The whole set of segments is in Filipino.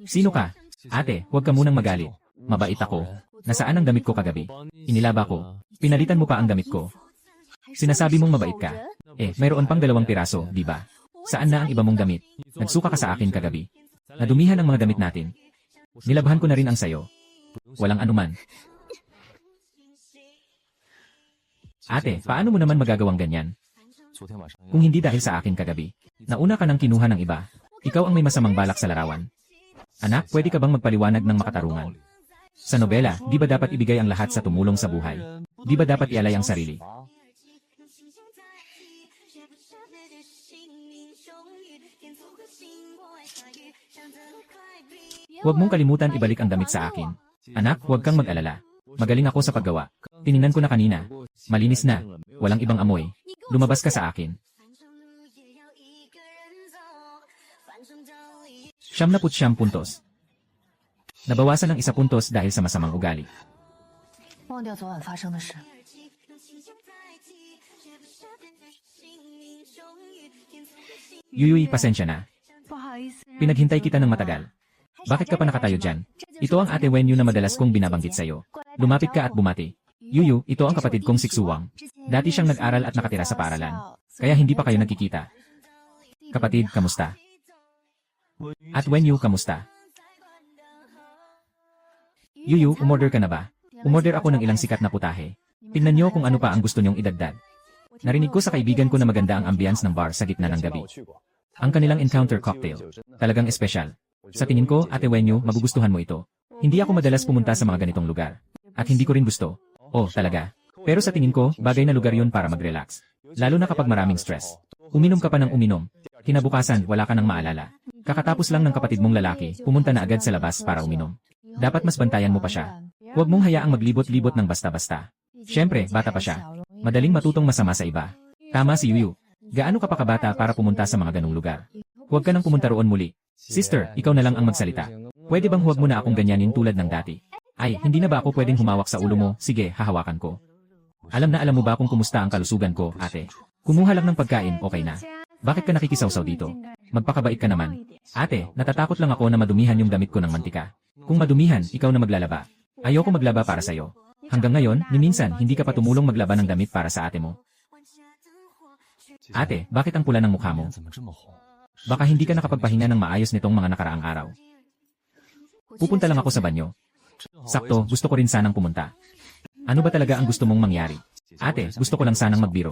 Sino ka? Ate, huwag ka munang magalit. Mabait ako. Nasaan ang damit ko kagabi? Inilaba ko. Pinalitan mo pa ang damit ko. Sinasabi mong mabait ka. Mayroon pang 2 piraso, di ba? Saan na ang iba mong damit? Nagsuka ka sa akin kagabi. Nadumihan ang mga damit natin. Nilabhan ko na rin ang sayo. Walang anuman. Ate, paano mo naman magagawang ganyan? Kung hindi dahil sa akin kagabi. Nauna ka nang kinuha ng iba. Ikaw ang may masamang balak sa larawan. Anak, pwede ka bang magpaliwanag ng makatarungan? Sa nobela, di ba dapat ibigay ang lahat sa tumulong sa buhay? Di ba dapat ialay ang sarili? Huwag mong kalimutan ibalik ang damit sa akin. Anak, huwag kang mag-alala. Magaling ako sa paggawa. Tininan ko na kanina. Malinis na. Walang ibang amoy. Lumabas ka sa akin. 79 puntos. Nabawasan ng 1 puntos dahil sa masamang ugali. Yuyuy, pasensya na. Pinaghintay kita ng matagal. Bakit ka pa nakatayo dyan? Ito ang Ate Wenyu na madalas kong binabanggit sa'yo. Lumapit ka at bumati. Yuyu, ito ang kapatid kong Siksuwang. Dati siyang nag-aral at nakatira sa paaralan. Kaya hindi pa kayo nagkikita. Kapatid, kamusta? At Wenyu, kamusta? Yuyu, umorder ka na ba? Umorder ako ng ilang sikat na putahe. Tingnan niyo kung ano pa ang gusto niyong idagdag. Narinig ko sa kaibigan ko na maganda ang ambience ng bar sa gitna ng gabi. Ang kanilang encounter cocktail. Talagang espesyal. Sa tingin ko, Ate Wenyu, magugustuhan mo ito. Hindi ako madalas pumunta sa mga ganitong lugar. At hindi ko rin gusto. Oh, talaga. Pero sa tingin ko, bagay na lugar yun para mag-relax. Lalo na kapag maraming stress. Uminom ka pa ng uminom. Kinabukasan, wala ka nang maalala. Kakatapos lang ng kapatid mong lalaki, pumunta na agad sa labas para uminom. Dapat mas bantayan mo pa siya. Huwag mong hayaang maglibot-libot ng basta-basta. Siyempre, bata pa siya. Madaling matutong masama sa iba. Tama si Yuyu. Gaano ka pa kabata para pumunta sa mga ganung lugar? Huwag ka nang pumunta roon muli. Sister, ikaw na lang ang magsalita. Pwede bang huwag mo na akong ganyanin tulad ng dati? Ay, hindi na ba ako pwedeng humawak sa ulo mo? Sige, hahawakan ko. Alam na alam mo ba kung kumusta ang kalusugan ko, ate? Kumuha lang ng pagkain, okay na. Bakit ka nakikisawsaw dito? Magpakabait ka naman. Ate, natatakot lang ako na madumihan yung damit ko ng mantika. Kung madumihan, ikaw na maglalaba. Ayoko maglaba para sa'yo. Hanggang ngayon, ni minsan, hindi ka pa tumulong maglaba ng damit para sa ate mo. Ate, bakit ang pula ng mukha mo? Baka hindi ka nakapagpahinga ng maayos nitong mga nakaraang araw. Pupunta lang ako sa banyo. Sakto, gusto ko rin sanang pumunta. Ano ba talaga ang gusto mong mangyari? Ate, gusto ko lang sanang magbiro.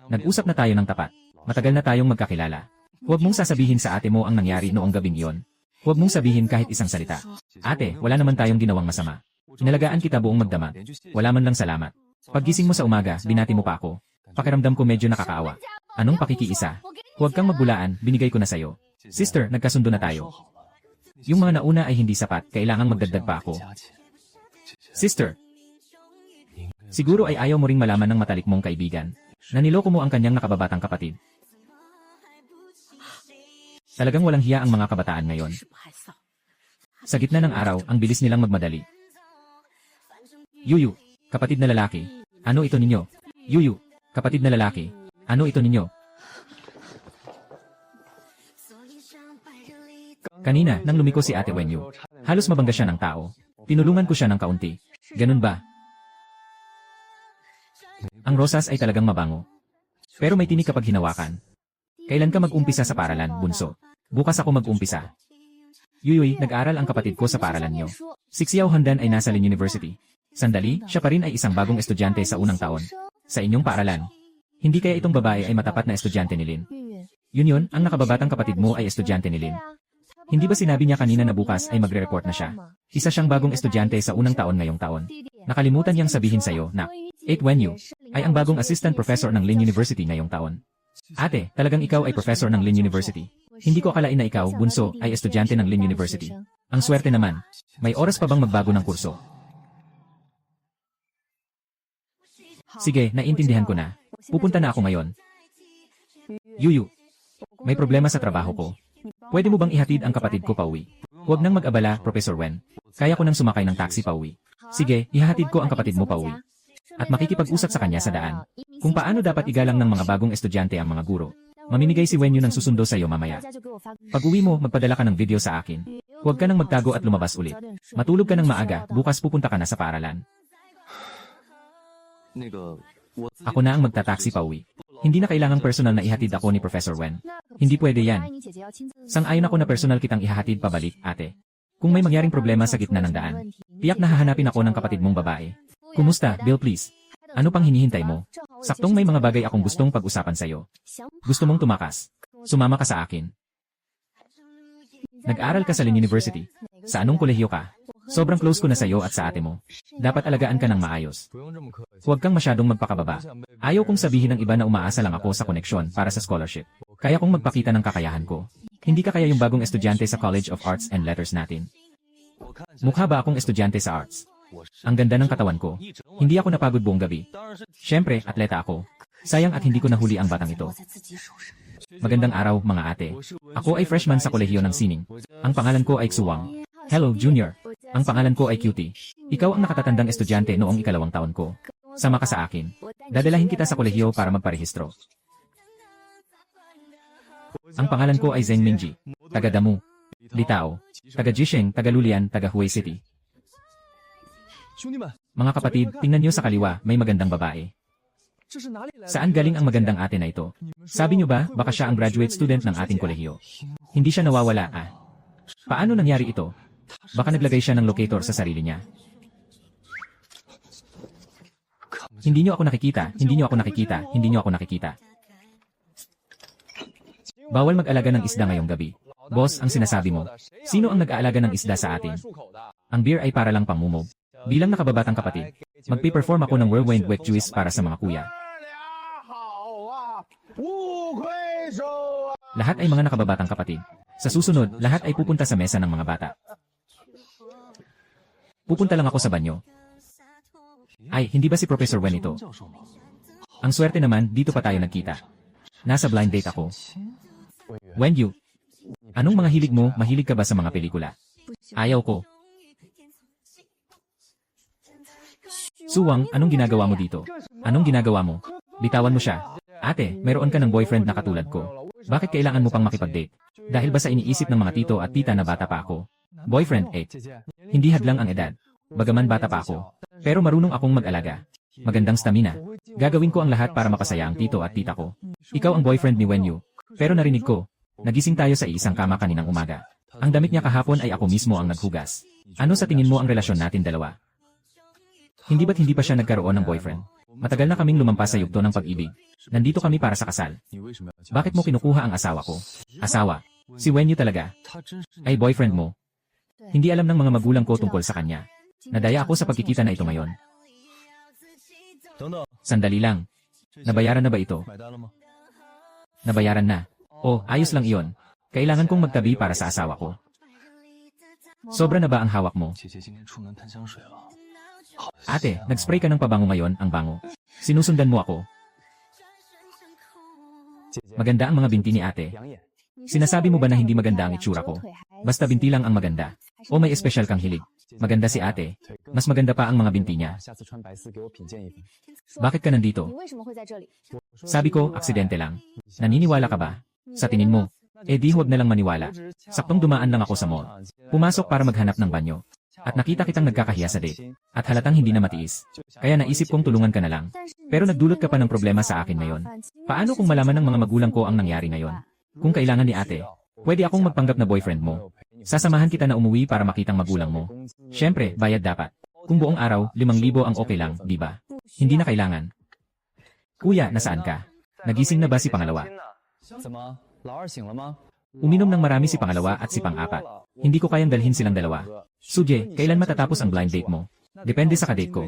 Nag-usap na tayo ng tapat. Matagal na tayong magkakilala. Huwag mong sasabihin sa ate mo ang nangyari noong gabing iyon. Huwag mong sabihin kahit isang salita. Ate, wala naman tayong ginawang masama. Inalagaan kita buong magdamag. Wala man lang salamat. Paggising mo sa umaga, binati mo pa ako. Pakiramdam ko medyo nakakaawa. Anong pakikiisa? Huwag kang magbulaan, binigay ko na sa'yo. Sister, nagkasundo na tayo. Yung mga nauna ay hindi sapat, kailangang magdagdag pa ako. Sister, siguro ay ayaw mo ring malaman ng matalik mong kaibigan na niloko mo ang kanyang nakababatang kapatid. Talagang walang hiya ang mga kabataan ngayon. Sa gitna ng araw, ang bilis nilang magmadali. Yuyu, kapatid na lalaki. Ano ito ninyo? Yuyu, kapatid na lalaki. Ano ito ninyo? Kanina, nang lumiko si Ate Wenyu, halos mabangga siya ng tao. Tinulungan ko siya ng kaunti. Ganun ba? Ang rosas ay talagang mabango. Pero may tinik kapag hinawakan. Kailan ka mag-umpisa sa paaralan, bunso? Bukas ako mag-umpisa. Yuyuy, nag-aral ang kapatid ko sa paaralan niyo. Si Xiao Handan ay nasa Lin University. Sandali, siya pa rin ay isang bagong estudyante sa unang taon. Sa inyong paaralan. Hindi kaya itong babae ay matapat na estudyante ni Lin? Yun, ang nakababatang kapatid mo ay estudyante ni Lin. Hindi ba sinabi niya kanina na bukas ay magre-report na siya? Isa siyang bagong estudyante sa unang taon ngayong taon. Nakalimutan niyang sabihin sa'yo na 8 Wenyu ay ang bagong assistant professor ng Lin University ngayong taon. Ate, talagang ikaw ay professor ng Lin University. Hindi ko akalain na ikaw, bunso, ay estudyante ng Lin University. Ang swerte naman. May oras pa bang magbago ng kurso? Sige, naintindihan ko na. Pupunta na ako ngayon. Yuyu, may problema sa trabaho ko. Pwede mo bang ihatid ang kapatid ko pauwi? Huwag nang mag-abala, Professor Wen. Kaya ko nang sumakay ng taxi pauwi. Sige, ihahatid ko ang kapatid mo pauwi. At makikipag-usap sa kanya sa daan. Kung paano dapat igalang ng mga bagong estudyante ang mga guro. Mamimigay si Wenyu ng susundo sa'yo mamaya. Pag uwi mo, magpadala ka ng video sa akin. Huwag ka nang magtago at lumabas ulit. Matulog ka ng maaga, bukas pupunta ka na sa paaralan. Ako na ang magtataksi pa uwi. Hindi na kailangang personal na ihatid ako ni Professor Wen. Hindi pwede yan. Sang-ayon ako na personal kitang ihahatid pabalik, ate. Kung may mangyaring problema sa gitna ng daan, tiyak na hahanapin ako ng kapatid mong babae. Kumusta, Bill, please? Ano pang hinihintay mo? Saktong may mga bagay akong gustong pag-usapan sa'yo. Gusto mong tumakas? Sumama ka sa akin. Nag-aral ka sa Lin University. Sa anong kolehiyo ka? Sobrang close ko na sa'yo at sa ate mo. Dapat alagaan ka ng maayos. Huwag kang masyadong magpakababa. Ayaw kong sabihin ng iba na umaasa lang ako sa koneksyon para sa scholarship. Kaya kong magpakita ng kakayahan ko. Hindi ka kaya yung bagong estudyante sa College of Arts and Letters natin. Mukha ba akong estudyante sa arts? Ang ganda ng katawan ko. Hindi ako napagod buong gabi. Siyempre, atleta ako. Sayang at hindi ko nahuli ang batang ito. Magandang araw, mga ate. Ako ay freshman sa kolehiyo ng Sining. Ang pangalan ko ay Xuang. Hello, Junior. Ang pangalan ko ay Cutie. Ikaw ang nakatatandang estudyante noong 2 taon ko. Sama ka sa akin. Dadalahin kita sa kolehiyo para magparehistro. Ang pangalan ko ay Zheng Mingji. Taga Damu. Litao. Taga Jisheng, taga Lulian, taga Huay City. Mga kapatid, tingnan niyo sa kaliwa, may magandang babae. Saan galing ang magandang ate na ito? Sabi niyo ba, baka siya ang graduate student ng ating kolehiyo? Hindi siya nawawala, ah. Paano nangyari ito? Baka naglagay siya ng locator sa sarili niya. Hindi niyo ako nakikita, hindi niyo ako nakikita, hindi niyo ako nakikita. Bawal mag-alaga ng isda ngayong gabi. Boss, ang sinasabi mo. Sino ang nag-aalaga ng isda sa atin? Ang beer ay para lang pangmumog. Bilang nakababatang kapatid, magpe-perform ako ng whirlwind wet juice para sa mga kuya. Lahat ay mga nakababatang kapatid. Sa susunod, lahat ay pupunta sa mesa ng mga bata. Pupunta lang ako sa banyo. Ay, hindi ba si Professor Wen ito? Ang swerte naman, dito pa tayo nagkita. Nasa blind date ako. Wenyu, anong mga hilig mo? Mahilig ka ba sa mga pelikula? Ayaw ko. Suwang, anong ginagawa mo dito? Anong ginagawa mo? Bitawan mo siya. Ate, meron ka ng boyfriend na katulad ko. Bakit kailangan mo pang makipag-date? Dahil ba sa iniisip ng mga tito at tita na bata pa ako? Boyfriend, hindi hadlang ang edad. Bagaman bata pa ako. Pero marunong akong mag-alaga. Magandang stamina. Gagawin ko ang lahat para mapasaya ang tito at tita ko. Ikaw ang boyfriend ni Wenyu. Pero narinig ko, nagising tayo sa isang kama kaninang umaga. Ang damit niya kahapon ay ako mismo ang naghugas. Ano sa tingin mo ang relasyon natin dalawa? Hindi ba't hindi pa siya nagkaroon ng boyfriend? Matagal na kaming lumampas sa yugto ng pag-ibig. Nandito kami para sa kasal. Bakit mo kinukuha ang asawa ko? Asawa? Si Wenyu talaga? Ay boyfriend mo? Hindi alam ng mga magulang ko tungkol sa kanya. Nadaya ako sa pagkikita na ito ngayon. Sandali lang. Nabayaran na ba ito? Nabayaran na. Oh, ayos lang iyon. Kailangan kong magtabi para sa asawa ko. Sobra na ba ang hawak mo? Ate, nag-spray ka ng pabango ngayon, ang bango. Sinusundan mo ako. Maganda ang mga binti ni ate. Sinasabi mo ba na hindi maganda ang itsura ko? Basta binti lang ang maganda. O may espesyal kang hilig. Maganda si ate. Mas maganda pa ang mga binti niya. Bakit ka nandito? Sabi ko, aksidente lang. Naniniwala ka ba? Sa tingin mo? Eh di huwag na lang maniwala. Saktong dumaan lang ako sa mall. Pumasok para maghanap ng banyo. At nakita kitang nagkakahiya sa date. At halatang hindi na matiis. Kaya naisip kong tulungan ka na lang. Pero nagdulot ka pa ng problema sa akin ngayon. Paano kung malaman ng mga magulang ko ang nangyari ngayon? Kung kailangan ni ate, pwede akong magpanggap na boyfriend mo. Sasamahan kita na umuwi para makitang magulang mo. Siyempre, bayad dapat. Kung buong araw, 5,000 ang okay lang, di ba? Hindi na kailangan. Kuya, nasaan ka? Nagising na ba si pangalawa? Uminom ng marami si pangalawa at si pang-apat. Hindi ko kayang dalhin silang dalawa. Suje, kailan matatapos ang blind date mo? Depende sa kadate ko.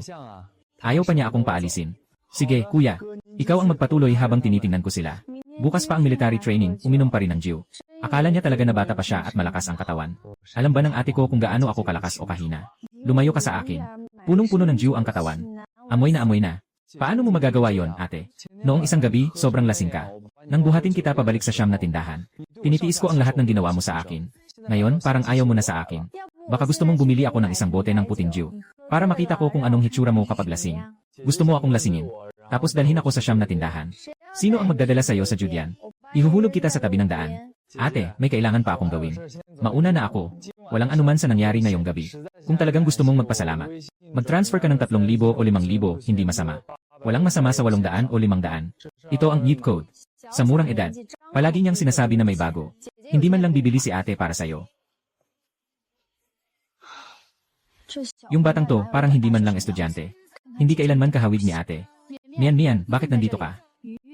Ayaw pa niya akong paalisin. Sige, kuya. Ikaw ang magpatuloy habang tinitingnan ko sila. Bukas pa ang military training, uminom pa rin ng Jiu. Akala niya talaga na bata pa siya at malakas ang katawan. Alam ba ng ate ko kung gaano ako kalakas o kahina? Lumayo ka sa akin. Punong-puno ng Jiu ang katawan. Amoy na amoy na. Paano mo magagawa yon, ate? Noong isang gabi, sobrang lasing ka. Nang buhatin kita pabalik sa siyam na tindahan. Tinitiis ko ang lahat ng ginawa mo sa akin. Ngayon, parang ayaw mo na sa akin. Baka gusto mong bumili ako ng isang bote ng puting Jiu. Para makita ko kung anong hitsura mo kapag lasing. Gusto mo akong lasingin. Tapos dalhin ako sa siyam na tindahan. Sino ang magdadala sa'yo sa Julian? Ihuhulog kita sa tabi ng daan. Ate, may kailangan pa akong gawin. Mauna na ako. Walang anuman sa nangyari ngayong gabi. Kung talagang gusto mong magpasalamat, mag-transfer ka ng 3,000 o 5,000, hindi masama. Walang masama sa 800 o 500. Ito ang NEET code. Sa murang edad, palagi niyang sinasabi na may bago. Hindi man lang bibili si ate para sa'yo. Yung batang to, parang hindi man lang estudyante. Hindi kailanman kahawig ni ate. Mian, bakit nandito ka?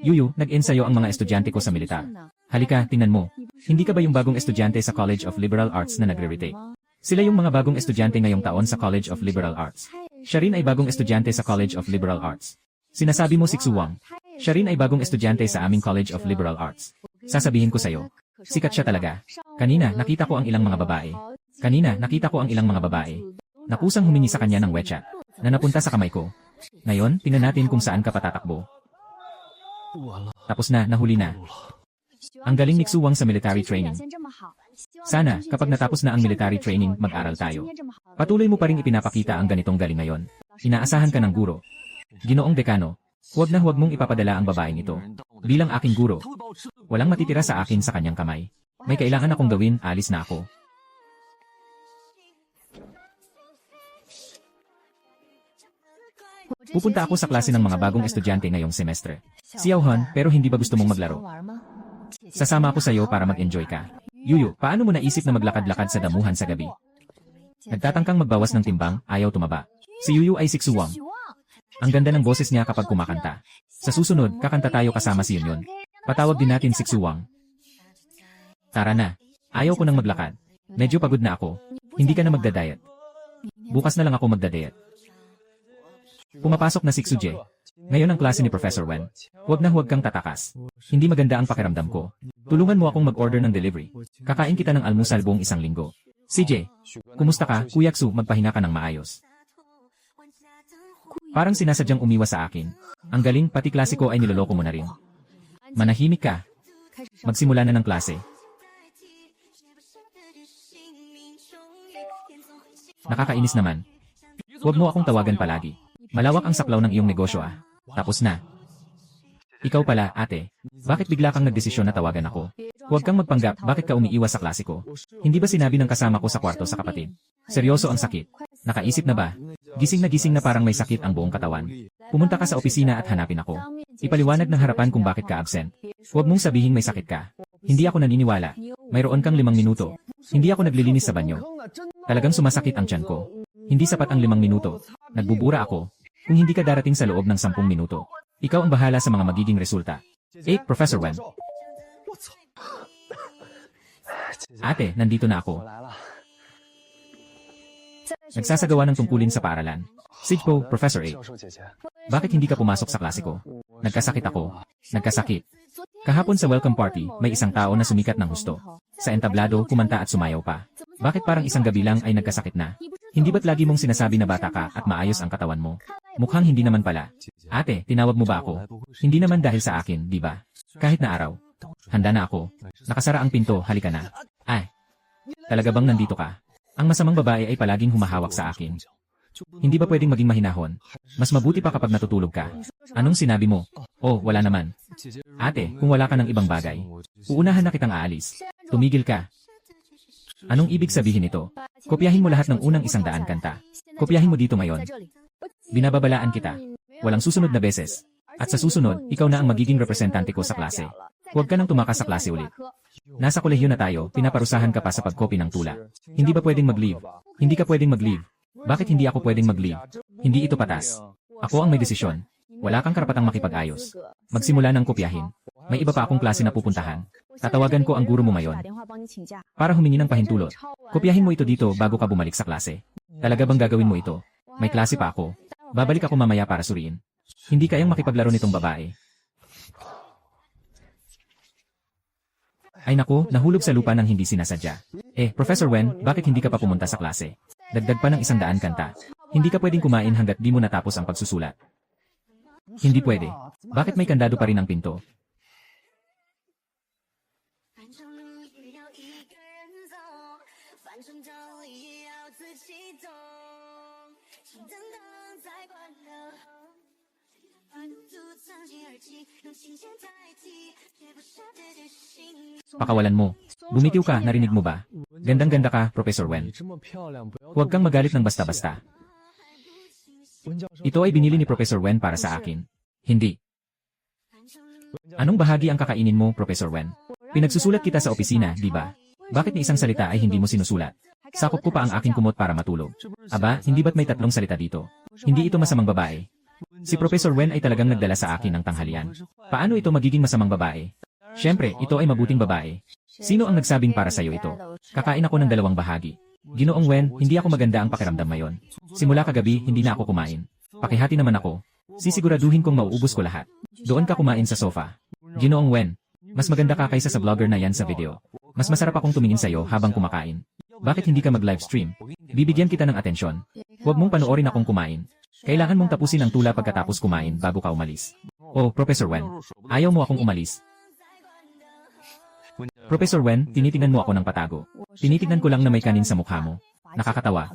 Yuyu, nag-ensayo ang mga estudyante ko sa militar. Halika, tingnan mo. Hindi ka ba yung bagong estudyante sa College of Liberal Arts na nagre-retake? Sila yung mga bagong estudyante ngayong taon sa College of Liberal Arts. Siya rin ay bagong estudyante sa College of Liberal Arts. Sinasabi mo si Xuwang. Siya rin ay bagong estudyante sa aming College of Liberal Arts. Sasabihin ko sa'yo, sikat siya talaga. Kanina, nakita ko ang ilang mga babae. Nakusang humingi sa kanya ng WeChat na napunta sa kamay ko. Ngayon, tingnan natin kung saan ka patatakbo. Tapos na, nahuli na. Ang galing ni Xuwang sa military training. Sana, kapag natapos na ang military training, mag-aral tayo. Patuloy mo pa rin ipinapakita ang ganitong galing ngayon. Inaasahan ka ng guro. Ginoong dekano, huwag mong ipapadala ang babaeng ito. Bilang aking guro, walang matitira sa akin sa kanyang kamay. May kailangan akong gawin, alis na ako. Pupunta ako sa klase ng mga bagong estudyante ngayong semestre. Xiaohan, pero hindi ba gusto mong maglaro? Sasama ako sa iyo para mag-enjoy ka. Yuyu, paano mo naisip na maglakad-lakad sa damuhan sa gabi? Nagtatangkang magbawas ng timbang, ayaw tumaba. Si Yuyu ay si Xuwang. Ang ganda ng boses niya kapag kumakanta. Sa susunod, kakanta tayo kasama si Yunyon. Patawag din natin si Xuwang. Tara na. Ayaw ko nang maglakad. Medyo pagod na ako. Hindi ka na magda-diet. Bukas na lang ako magda-diet. Pumapasok na si Xuje. Ngayon ang klase ni Professor Wen. Huwag kang tatakas. Hindi maganda ang pakiramdam ko. Tulungan mo akong mag-order ng delivery. Kakain kita ng almusal buong 1 linggo. CJ, kumusta ka, Kuya Xu, magpahinga ka ng maayos. Parang sinasadyang umiwas sa akin. Ang galing, pati klase ko ay niloloko mo na rin. Manahimik ka. Magsimula na ng klase. Nakakainis naman. Huwag mo akong tawagan palagi. Malawak ang saklaw ng iyong negosyo ah. Tapos na. Ikaw pala, ate. Bakit bigla kang nagdesisyon na tawagan ako? Huwag kang magpanggap, bakit ka umiiwas sa klase ko? Hindi ba sinabi ng kasama ko sa kwarto sa kapatid? Seryoso ang sakit. Nakaisip na ba? Gising na parang may sakit ang buong katawan. Pumunta ka sa opisina at hanapin ako. Ipaliwanag ng harapan kung bakit ka absent. Huwag mong sabihin may sakit ka. Hindi ako naniniwala. Mayroon kang 5 minuto. Hindi ako naglilinis sa banyo. Talagang sumasakit ang tiyan ko. Hindi sapat ang 5 minuto. Nagbubura ako. Kung hindi ka darating sa loob ng 10 minuto, ikaw ang bahala sa mga magiging resulta. Professor Wen. Ate, nandito na ako. Nagsasagawa ng tungkulin sa paaralan. Sigpo, Professor A. Bakit hindi ka pumasok sa klase ko? Nagkasakit ako. Nagkasakit. Kahapon sa welcome party, may isang tao na sumikat ng husto. Sa entablado, kumanta at sumayaw pa. Bakit parang isang gabi lang ay nagkasakit na? Hindi ba't lagi mong sinasabi na bata ka at maayos ang katawan mo? Mukhang hindi naman pala. Ate, tinawag mo ba ako? Hindi naman dahil sa akin, di ba? Kahit na araw. Handa na ako. Nakasara ang pinto, halika na. Ay, talaga bang nandito ka? Ang masamang babae ay palaging humahawak sa akin. Hindi ba pwedeng maging mahinahon? Mas mabuti pa kapag natutulog ka. Anong sinabi mo? Oh, wala naman. Ate, kung wala ka ng ibang bagay, uunahan na kitang aalis. Tumigil ka. Anong ibig sabihin nito? Kopyahin mo lahat ng unang 100 kanta. Kopyahin mo dito ngayon. Binababalaan kita. Walang susunod na beses. At sa susunod, ikaw na ang magiging representante ko sa klase. Huwag ka nang tumakas sa klase ulit. Nasa kolehiyo na tayo, pinaparusahan ka pa sa pagkopy ng tula. Hindi ba pwedeng mag-leave? Hindi ka pwedeng mag-leave. Bakit hindi ako pwedeng mag-leave? Hindi ito patas. Ako ang may desisyon. Wala kang karapatang makipag-ayos. Magsimula ng kopyahin. May iba pa akong klase na pupuntahan. Tatawagan ko ang guro mo ngayon. Para humingi ng pahintulot. Kopyahin mo ito dito bago ka bumalik sa klase. Talaga bang gagawin mo ito? May klase pa ako. Babalik ako mamaya para suriin. Hindi kayang makipaglaro nitong babae. Ay naku, nahulog sa lupa ng hindi sinasadya. Professor Wen, bakit hindi ka pa pumunta sa klase? Dagdag pa ng 100 kanta. Hindi ka pwedeng kumain hanggat di mo natapos ang pagsusulat. Hindi pwede. Bakit may kandado pa rin ang pinto? Pakawalan mo. Bumitiw ka, narinig mo ba? Gandang-ganda ka, Professor Wen. Huwag kang magalit ng basta-basta. Ito ay binili ni Professor Wen para sa akin. Hindi. Anong bahagi ang kakainin mo, Professor Wen? Pinagsusulat kita sa opisina, di ba? Bakit ni isang salita ay hindi mo sinusulat? Sakop ko pa ang aking kumot para matulog. Aba, hindi ba't may 3 salita dito? Hindi ito masamang babae. Si Professor Wen ay talagang nagdala sa akin ng tanghalian. Paano ito magiging masamang babae? Siyempre, ito ay mabuting babae. Sino ang nagsabing para sa'yo ito? Kakain ako ng 2 bahagi. Ginoong Wen, hindi ako maganda ang pakiramdam ngayon. Simula kagabi, hindi na ako kumain. Pakihati naman ako. Sisiguraduhin kong mauubos ko lahat. Doon ka kumain sa sofa. Ginoong Wen, mas maganda ka kaysa sa vlogger na yan sa video. Mas masarap akong tumingin sa'yo habang kumakain. Bakit hindi ka mag-livestream? Bibigyan kita ng atensyon. Huwag mong panoorin akong kumain. Kailangan mong tapusin ang tula pagkatapos kumain bago ka umalis. Oh, Professor Wen, ayaw mo akong umalis. Professor Wen, tinitingnan mo ako ng patago. Tinitingnan ko lang na may kanin sa mukha mo. Nakakatawa.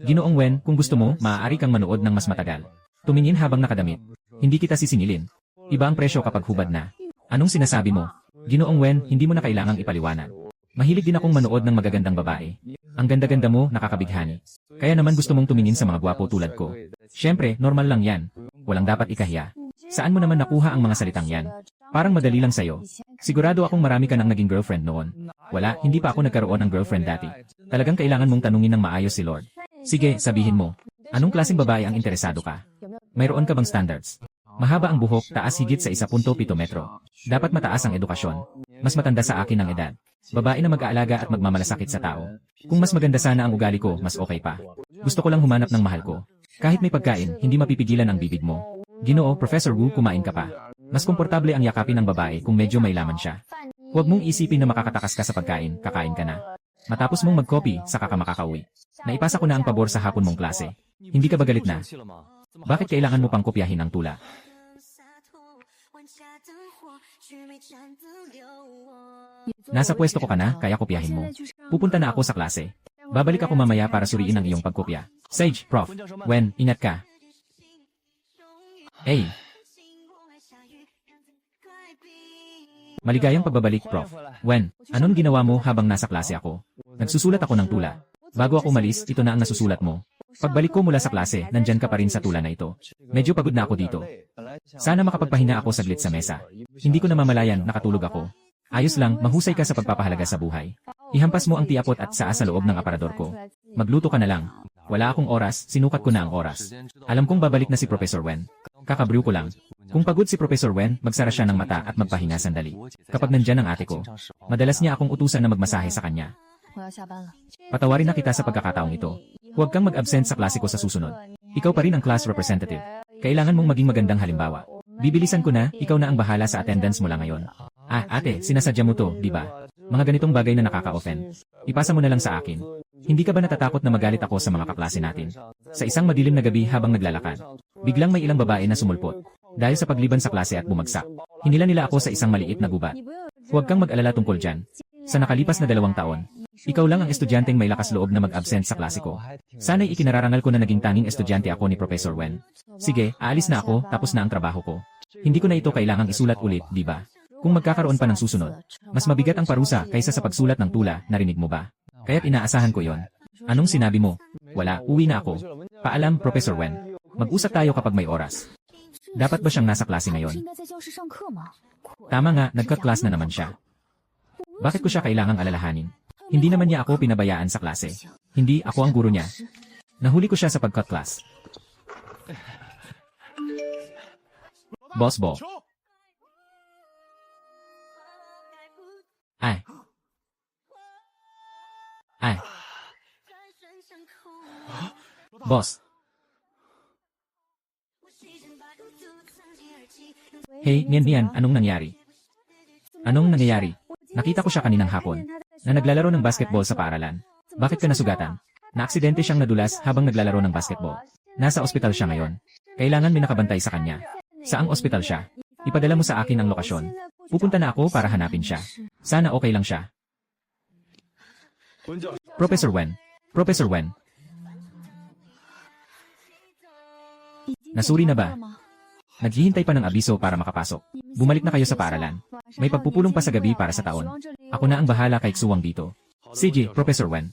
Ginoong Wen, kung gusto mo, maaari kang manood ng mas matagal. Tumingin habang nakadamit. Hindi kita sisingilin. Iba ang presyo kapag hubad na. Anong sinasabi mo? Ginoong Wen, hindi mo na kailangang ipaliwanag. Mahilig din akong manood ng magagandang babae. Ang ganda-ganda mo, nakakabighani. Kaya naman gusto mong tumingin sa mga gwapo tulad ko. Siyempre, normal lang yan. Walang dapat ikahiya. Saan mo naman nakuha ang mga salitang yan? Parang madali lang sa'yo. Sigurado akong marami ka nang naging girlfriend noon. Wala, hindi pa ako nagkaroon ng girlfriend dati. Talagang kailangan mong tanungin ng maayos si Lord. Sige, sabihin mo. Anong klaseng babae ang interesado ka? Mayroon ka bang standards? Mahaba ang buhok, taas higit sa 1.7 metro. Dapat mataas ang edukasyon. Mas matanda sa akin ang edad. Babae na mag-aalaga at magmamalasakit sa tao. Kung mas maganda sana ang ugali ko, mas okay pa. Gusto ko lang humanap ng mahal ko. Kahit may pagkain, hindi mapipigilan ang bibig mo. Ginoo, Professor Wu, kumain ka pa. Mas komportable ang yakapin ng babae kung medyo may laman siya. Huwag mong isipin na makakatakas ka sa pagkain, kakain ka na. Matapos mong mag-copy, saka ka makakauwi. Naipasa ko na ang pabor sa hapon mong klase. Hindi ka ba galit na? Bakit kailangan mo pang kopyahin ang tula? Nasa pwesto ko ka na, kaya kopyahin mo. Pupunta na ako sa klase. Babalik ako mamaya para suriin ang iyong pagkopya. Sage, Prof. Wen, ingat ka. Hey! Maligayang pagbabalik, Prof. Wen, anong ginawa mo habang nasa klase ako? Nagsusulat ako ng tula. Bago ako umalis, ito na ang nasusulat mo. Pagbalik ko mula sa klase, nandyan ka pa rin sa tula na ito. Medyo pagod na ako dito. Sana makapagpahinga ako saglit sa mesa. Hindi ko namamalayan, nakatulog ako. Ayos lang, mahusay ka sa pagpapahalaga sa buhay. Ihampas mo ang tiapot at saa sa loob ng aparador ko. Magluto ka na lang. Wala akong oras, sinukat ko na ang oras. Alam kong babalik na si Professor Wen. Kakabrew ko lang. Kung pagod si Professor Wen, magsara siya ng mata at magpahinga sandali. Kapag nandyan ang ate ko, madalas niya akong utusan na magmasahe sa kanya. Patawarin na kita sa pagkakataong ito. Huwag kang mag-absent sa klase ko sa susunod. Ikaw pa rin ang class representative. Kailangan mong maging magandang halimbawa. Bibilisan ko na, ikaw na ang bahala sa attendance mula ngayon. Ah, ate, sinasadya mo to, di ba? Mga ganitong bagay na nakaka-offend. Ipasa mo na lang sa akin. Hindi ka ba natatakot na magalit ako sa mga kaklase natin? Sa isang madilim na gabi habang naglalakad, biglang may ilang babae na sumulpot. Dahil sa pagliban sa klase at bumagsak, hinila nila ako sa isang maliit na gubat. Huwag kang mag-alala tungkol dyan. Sa nakalipas na 2 taon, ikaw lang ang estudyanteng may lakas loob na mag-absent sa klase ko. Sana'y ikinararangal ko na naging tanging estudyante ako ni Professor Wen. Sige, aalis na ako, tapos na ang trabaho ko. Hindi ko na ito kailangang isulat ulit, di ba? Kung magkakaroon pa ng susunod, mas mabigat ang parusa kaysa sa pagsulat ng tula, narinig mo ba? Kaya't inaasahan ko yon. Anong sinabi mo? Wala, uwi na ako. Paalam, Professor Wen. Mag-usap tayo kapag may oras. Dapat ba siyang nasa klase ngayon? Tama nga, nag-cut class na naman siya. Bakit ko siya kailangang alalahanin? Hindi naman niya ako pinabayaan sa klase. Hindi, ako ang guro niya. Nahuli ko siya sa pag-cut class. Boss Bo. Ay. Ay. Boss. Hey, Nian, anong nangyari? Anong nangyayari? Nakita ko siya kaninang hapon, na naglalaro ng basketball sa paaralan. Bakit ka nasugatan? Naaksidente siyang nadulas habang naglalaro ng basketball. Nasa ospital siya ngayon. Kailangan may nakabantay sa kanya. Saang ospital siya? Ipadala mo sa akin ang lokasyon. Pupunta na ako para hanapin siya. Sana okay lang siya. Professor Wen. Professor Wen. Nasuri na ba? Naghihintay pa ng abiso para makapasok. Bumalik na kayo sa paaralan. May pagpupulong pa sa gabi para sa taon. Ako na ang bahala kay Xuang dito. CJ, Professor Wen.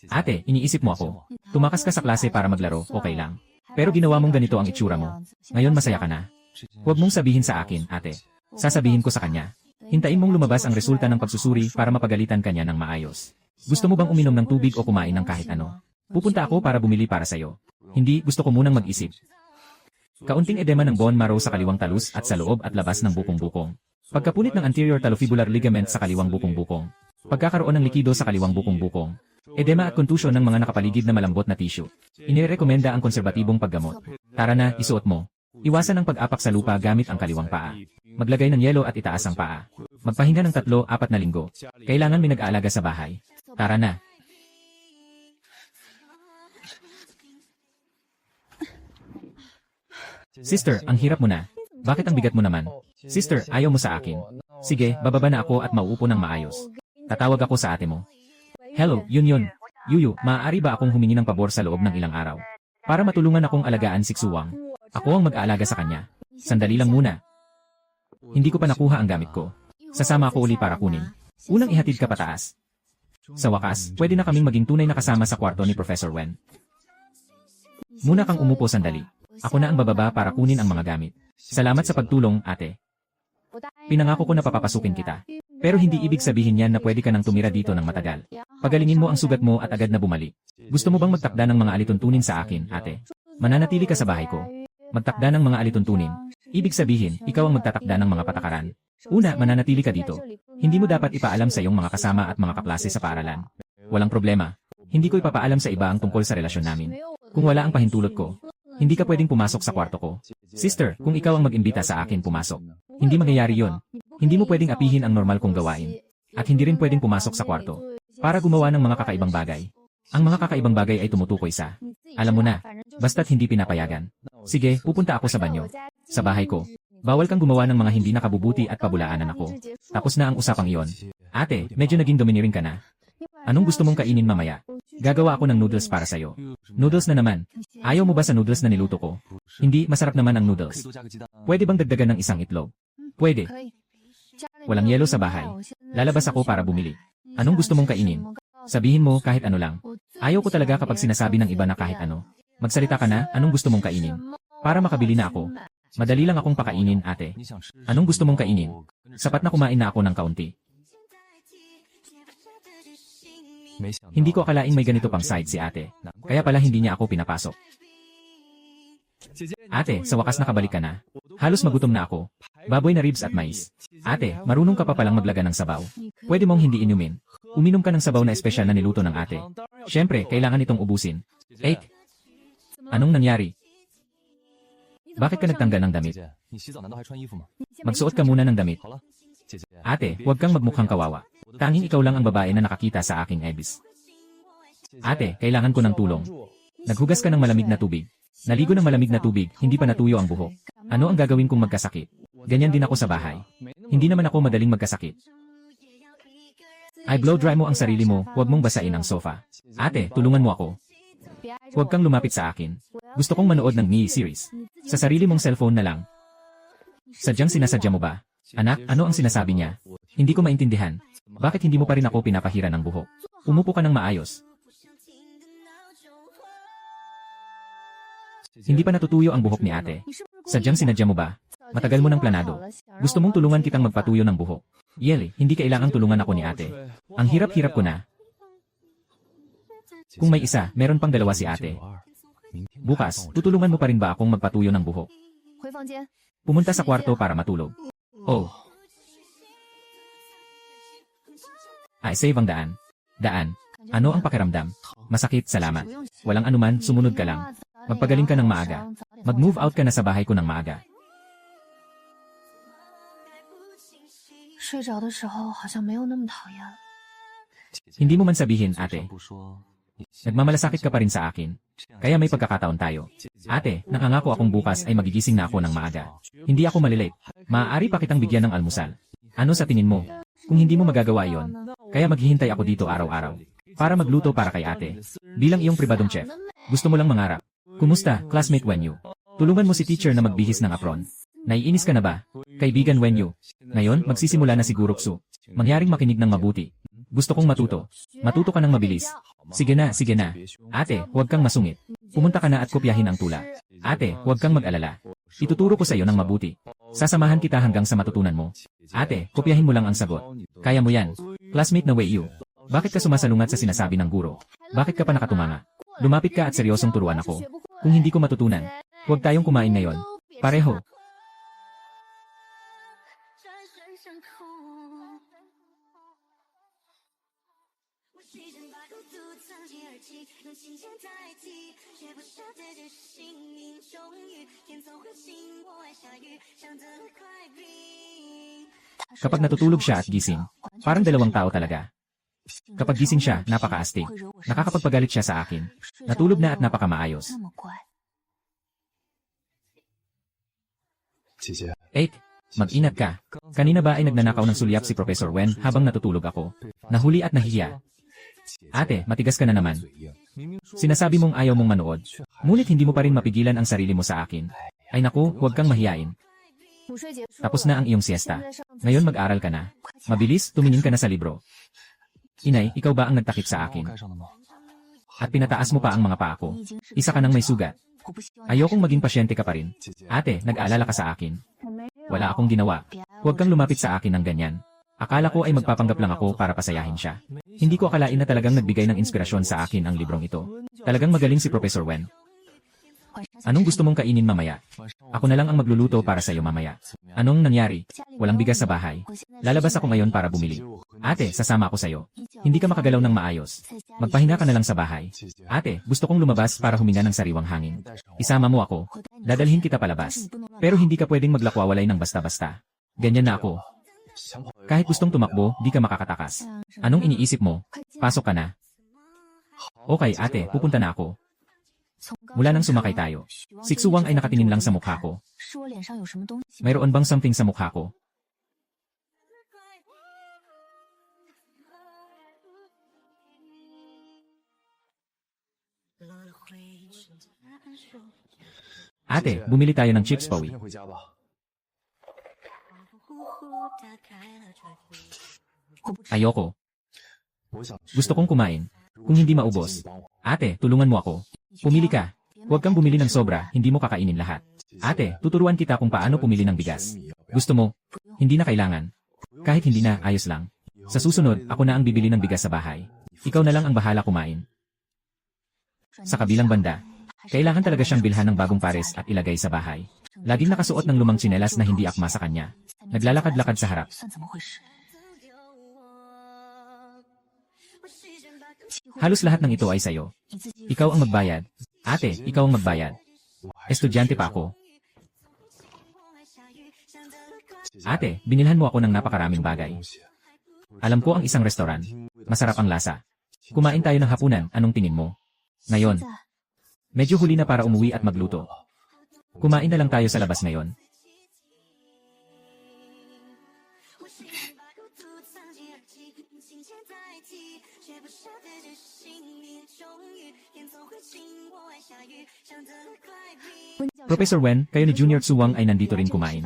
Ate, iniisip mo ako. Tumakas ka sa klase para maglaro, okay lang. Pero ginawa mong ganito ang itsura mo. Ngayon masaya ka na. Huwag mong sabihin sa akin, ate. Sasabihin ko sa kanya. Hintayin mong lumabas ang resulta ng pagsusuri para mapagalitan kanya ng maayos. Gusto mo bang uminom ng tubig o kumain ng kahit ano? Pupunta ako para bumili para sa'yo. Hindi, gusto ko munang mag-isip. Kaunting edema ng bone marrow sa kaliwang talus at sa loob at labas ng bukong-bukong. Pagkapunit ng anterior talofibular ligament sa kaliwang bukong-bukong. Pagkakaroon ng likido sa kaliwang bukong-bukong. Edema at contusion ng mga nakapaligid na malambot na tissue. Inirekomenda ang konserbatibong paggamot. Tara na, isuot mo. Iwasan ang pag-apak sa lupa gamit ang kaliwang paa. Maglagay ng yelo at itaas ang paa. Magpahinga ng 3-4 na linggo. Kailangan may nag-aalaga sa bahay. Tara na. Sister, ang hirap mo na. Bakit ang bigat mo naman? Sister, ayaw mo sa akin. Sige, bababa na ako at mauupo ng maayos. Tatawag ako sa ate mo. Hello, yun. Yuyu, maaari ba akong humingi ng pabor sa loob ng ilang araw? Para matulungan akong alagaan si Xuang. Ako ang mag-aalaga sa kanya. Sandali lang muna. Hindi ko pa nakuha ang gamit ko. Sasama ako uli para kunin. Unang ihatid ka pataas. Sa wakas, pwede na kaming maging tunay na kasama sa kwarto ni Professor Wen. Muna kang umupo sandali. Ako na ang bababa para kunin ang mga gamit. Salamat sa pagtulong, ate. Pinangako ko na papapasukin kita. Pero hindi ibig sabihin yan na pwede ka nang tumira dito ng matagal. Pagalingin mo ang sugat mo at agad na bumalik. Gusto mo bang magtakda ng mga alituntunin sa akin, ate? Mananatili ka sa bahay ko. Magtakda ng mga alituntunin. Ibig sabihin, ikaw ang magtatakda ng mga patakaran. Una, mananatili ka dito. Hindi mo dapat ipaalam sa iyong mga kasama at mga kaklase sa paaralan. Walang problema. Hindi ko ipapaalam sa iba ang tungkol sa relasyon namin. Kung wala ang pahintulot ko, hindi ka pwedeng pumasok sa kwarto ko. Sister, kung ikaw ang mag-imbita sa akin pumasok, hindi mangyayari yon. Hindi mo pwedeng apihin ang normal kong gawain. At hindi rin pwedeng pumasok sa kwarto para gumawa ng mga kakaibang bagay. Ang mga kakaibang bagay ay tumutukoy sa, alam mo na, basta't hindi pinapayagan. Sige, pupunta ako sa banyo. Sa bahay ko. Bawal kang gumawa ng mga hindi nakabubuti at pabulaanan ako. Tapos na ang usapang iyon. Ate, medyo naging domineering ka na. Anong gusto mong kainin mamaya? Gagawa ako ng noodles para sa'yo. Noodles na naman. Ayaw mo ba sa noodles na niluto ko? Hindi, masarap naman ang noodles. Pwede bang dagdagan ng isang itlog? Pwede. Walang yelo sa bahay. Lalabas ako para bumili. Anong gusto mong kainin? Sabihin mo kahit ano lang. Ayaw ko talaga kapag sinasabi ng iba na kahit ano. Magsalita ka na, anong gusto mong kainin? Para makabili na ako. Madali lang akong pakainin, ate. Anong gusto mong kainin? Sapat na kumain na ako ng kaunti. Hindi ko akalaing may ganito pang side si ate. Kaya pala hindi niya ako pinapasok. Ate, sa wakas nakabalik ka na. Halos magutom na ako. Baboy na ribs at mais. Ate, marunong ka pa palang maglaga ng sabaw. Pwede mong hindi inumin. Uminom ka ng sabaw na espesyal na niluto ng ate. Siyempre, kailangan itong ubusin. Anong nangyari? Bakit ka nagtanggal ng damit? Magsuot ka muna ng damit. Ate, huwag kang magmukhang kawawa. Tanging ikaw lang ang babae na nakakita sa aking ebis. Ate, kailangan ko ng tulong. Naghugas ka ng malamig na tubig. Naligo ng malamig na tubig, hindi pa natuyo ang buhok. Ano ang gagawin kung magkasakit? Ganyan din ako sa bahay. Hindi naman ako madaling magkasakit. Ay blow dry mo ang sarili mo, huwag mong basain ang sofa. Ate, tulungan mo ako. Huwag kang lumapit sa akin. Gusto kong manood ng mini-series. Sa sarili mong cellphone na lang. Sadyang sinasadya mo ba? Anak, ano ang sinasabi niya? Hindi ko maintindihan. Bakit hindi mo pa rin ako pinapahira ng buhok? Umupo ka ng maayos. Hindi pa natutuyo ang buhok ni ate. Sadyang sinadya mo ba? Matagal mo ng planado. Gusto mong tulungan kitang magpatuyo ng buhok. Yeli, hindi kailangang tulungan ako ni ate. Ang hirap-hirap ko na. Kung may isa, meron pang dalawa si ate. Bukas, tutulungan mo pa rin ba akong magpatuyo ng buhok? Pumunta sa kwarto para matulog. Oh. Ay, save ang daan. Daan. Ano ang pakiramdam? Masakit, salamat. Walang anuman, sumunod ka lang. Magpagaling ka ng maaga. Mag-move out ka na sa bahay ko ng maaga. Hindi mo man sabihin, ate. Nagmamalasakit ka pa rin sa akin. Kaya may pagkakataon tayo. Ate, nakangako akong bukas ay magigising na ako ng maaga. Hindi ako malilate. Maaari pa kitang bigyan ng almusal. Ano sa tingin mo? Kung hindi mo magagawa yon, kaya maghihintay ako dito araw-araw. Para magluto para kay ate. Bilang iyong pribadong chef. Gusto mo lang mangarap. Kumusta, classmate Wenyu? Tulungan mo si teacher na magbihis ng apron. Naiinis ka na ba? Kaibigan Wenyu. Ngayon, magsisimula na si Guruksu. Mangyaring makinig ng mabuti. Gusto kong matuto. Matuto ka ng mabilis. Sige na, sige na. Ate, huwag kang masungit. Pumunta ka na at kopyahin ang tula. Ate, huwag kang mag-alala. Ituturo ko sa iyo ng mabuti. Sasamahan kita hanggang sa matutunan mo. Ate, kopyahin mo lang ang sagot. Kaya mo yan. Classmate na Weiyu. Bakit ka sumasalungat sa sinasabi ng guro? Bakit ka pa nakatumanga? Lumapit ka at seryosong turuan ako. Kung hindi ko matutunan, huwag tayong kumain ngayon. Pareho. Kapag natutulog siya at gising, parang dalawang tao talaga. Kapag gising siya, napakaastig. Nakakapagpagalit siya sa akin. Natulog na at napakamaayos. mag-ingat ka. Kanina ba ay nagnanakaw ng sulyap si Professor Wen habang natutulog ako? Nahuli at nahihiya. Ate, matigas ka na naman. Sinasabi mong ayaw mong manood. Ngunit hindi mo pa rin mapigilan ang sarili mo sa akin. Ay naku, huwag kang mahiyain. Tapos na ang iyong siesta. Ngayon mag-aral ka na. Mabilis, tumingin ka na sa libro. Inay, ikaw ba ang nagtakip sa akin? At pinataas mo pa ang mga paa ko. Isa ka nang may sugat. Ayokong maging pasyente ka pa rin. Ate, nag-aalala ka sa akin. Wala akong ginawa. Huwag kang lumapit sa akin ng ganyan. Akala ko ay magpapanggap lang ako para pasayahin siya. Hindi ko akalain na talagang nagbigay ng inspirasyon sa akin ang librong ito. Talagang magaling si Professor Wen. Anong gusto mong kainin mamaya? Ako na lang ang magluluto para sa iyo mamaya. Anong nangyari? Walang bigas sa bahay. Lalabas ako ngayon para bumili. Ate, sasama ako sa iyo. Hindi ka makagalaw ng maayos. Magpahinga ka na lang sa bahay. Ate, gusto kong lumabas para huminga ng sariwang hangin. Isama mo ako. Dadalhin kita palabas. Pero hindi ka pwedeng maglakwawalay ng basta-basta. Ganyan na ako. Kahit gustong tumakbo, di ka makakatakas. Anong iniisip mo? Pasok ka na. Okay ate, pupunta na ako. Mula nang sumakay tayo, si Xuwang ay nakatingin lang sa mukha ko. Mayroon bang something sa mukha ko? Ate, bumili tayo ng chips pawi. Ayoko. Gusto kong kumain. Kung hindi maubos. Ate, tulungan mo ako. Pumili ka. Huwag kang bumili ng sobra, hindi mo kakainin lahat. Ate, tuturuan kita kung paano pumili ng bigas. Gusto mo? Hindi na kailangan. Kahit hindi na, ayos lang. Sa susunod, ako na ang bibili ng bigas sa bahay. Ikaw na lang ang bahala kumain. Sa kabilang banda, kailangan talaga siyang bilhan ng bagong pares at ilagay sa bahay. Laging nakasuot ng lumang tsinelas na hindi akma sa kanya. Naglalakad-lakad sa harap. Halos lahat ng ito ay sayo. Ikaw ang magbayad. Ate, ikaw ang magbayad. Estudyante pa ako. Ate, binilhan mo ako ng napakaraming bagay. Alam ko ang isang restoran. Masarap ang lasa. Kumain tayo ng hapunan, anong tingin mo? Ngayon. Medyo huli na para umuwi at magluto. Kumain na lang tayo sa labas ngayon. Professor Wen, kayo ni Junior Xuwang ay nandito rin kumain.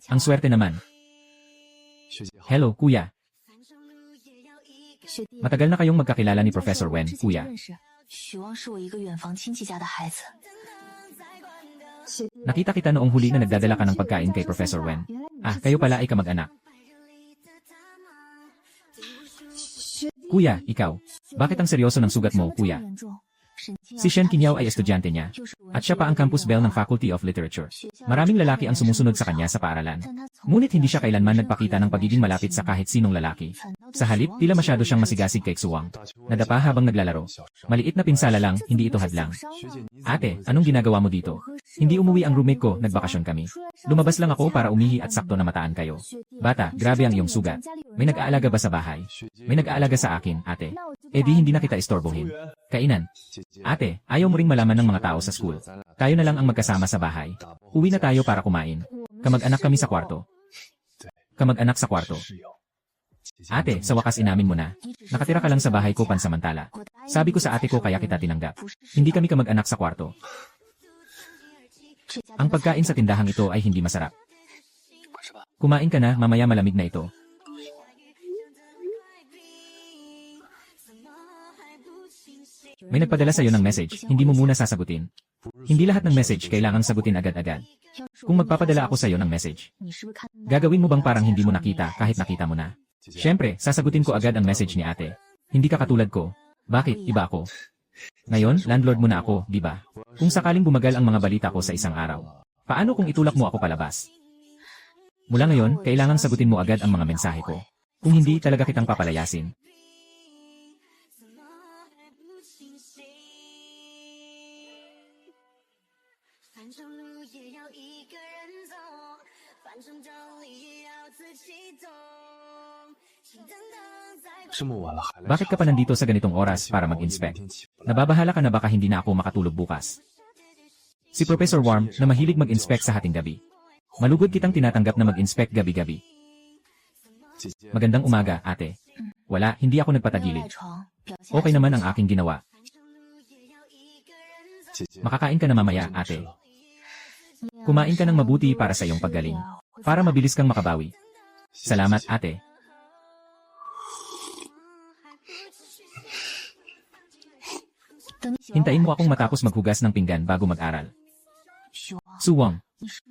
Ang swerte naman. Hello, kuya. Matagal na kayong magkakilala ni Professor Wen, kuya. Nakita kita noong huli na nagdadala ka ng pagkain kay Professor Wen. Ah, kayo pala ay kamag-anak. Kuya, ikaw. Bakit ang seryoso ng sugat mo, kuya? Si Shen Qingyao ay estudyante niya. At siya pa ang campus belle ng Faculty of Literature. Maraming lalaki ang sumusunod sa kanya sa paaralan. Ngunit hindi siya kailanman nagpakita ng pagiging malapit sa kahit sinong lalaki. Sa halip, tila masyado siyang masigasig kay Xuwang. Nadapa habang naglalaro. Maliit na pinsala lang, hindi ito hadlang. Ate, anong ginagawa mo dito? Hindi umuwi ang roommate ko, nagbakasyon kami. Lumabas lang ako para umihi at sakto na mataan kayo. Bata, grabe ang iyong sugat. May nag-aalaga ba sa bahay? May nag-aalaga sa akin, ate. Eh di hindi na kita istorbohin. Kainan. Ate, ayaw mo ring malaman ng mga tao sa school. Tayo na lang ang magkasama sa bahay. Uwi na tayo para kumain. Kamag-anak kami sa kwarto. Kamag-anak sa kwarto. Ate, sa wakas inamin mo na. Nakatira ka lang sa bahay ko pansamantala. Sabi ko sa ate ko kaya kita tinanggap. Hindi kami kamag-anak sa kwarto. Ang pagkain sa tindahang ito ay hindi masarap. Kumain ka na, mamaya malamig na ito. May nagpadala sa'yo ng message, hindi mo muna sasagutin. Hindi lahat ng message kailangang sagutin agad-agad. Kung magpapadala ako sa'yo ng message, gagawin mo bang parang hindi mo nakita kahit nakita mo na? Siyempre, sasagutin ko agad ang message ni ate. Hindi ka katulad ko. Bakit, iba ako? Ngayon, landlord mo na ako, di ba? Kung sakaling bumagal ang mga balita ko sa isang araw, paano kung itulak mo ako palabas? Mula ngayon, kailangang sagutin mo agad ang mga mensahe ko. Kung hindi, talaga kitang papalayasin. Bakit ka pa nandito sa ganitong oras para mag-inspect? Nababahala ka na baka hindi na ako makatulog bukas? Si Professor Warm na mahilig mag-inspect sa hating gabi. Malugod kitang tinatanggap na mag-inspect gabi-gabi. Magandang umaga, ate. Wala, hindi ako nagpatagilid. Okay naman ang aking ginawa. Makakain ka na mamaya, ate. Kumain ka ng mabuti para sa iyong paggaling. Para mabilis kang makabawi. Salamat, ate. Hintayin mo akong matapos maghugas ng pinggan bago mag-aral. Suwang,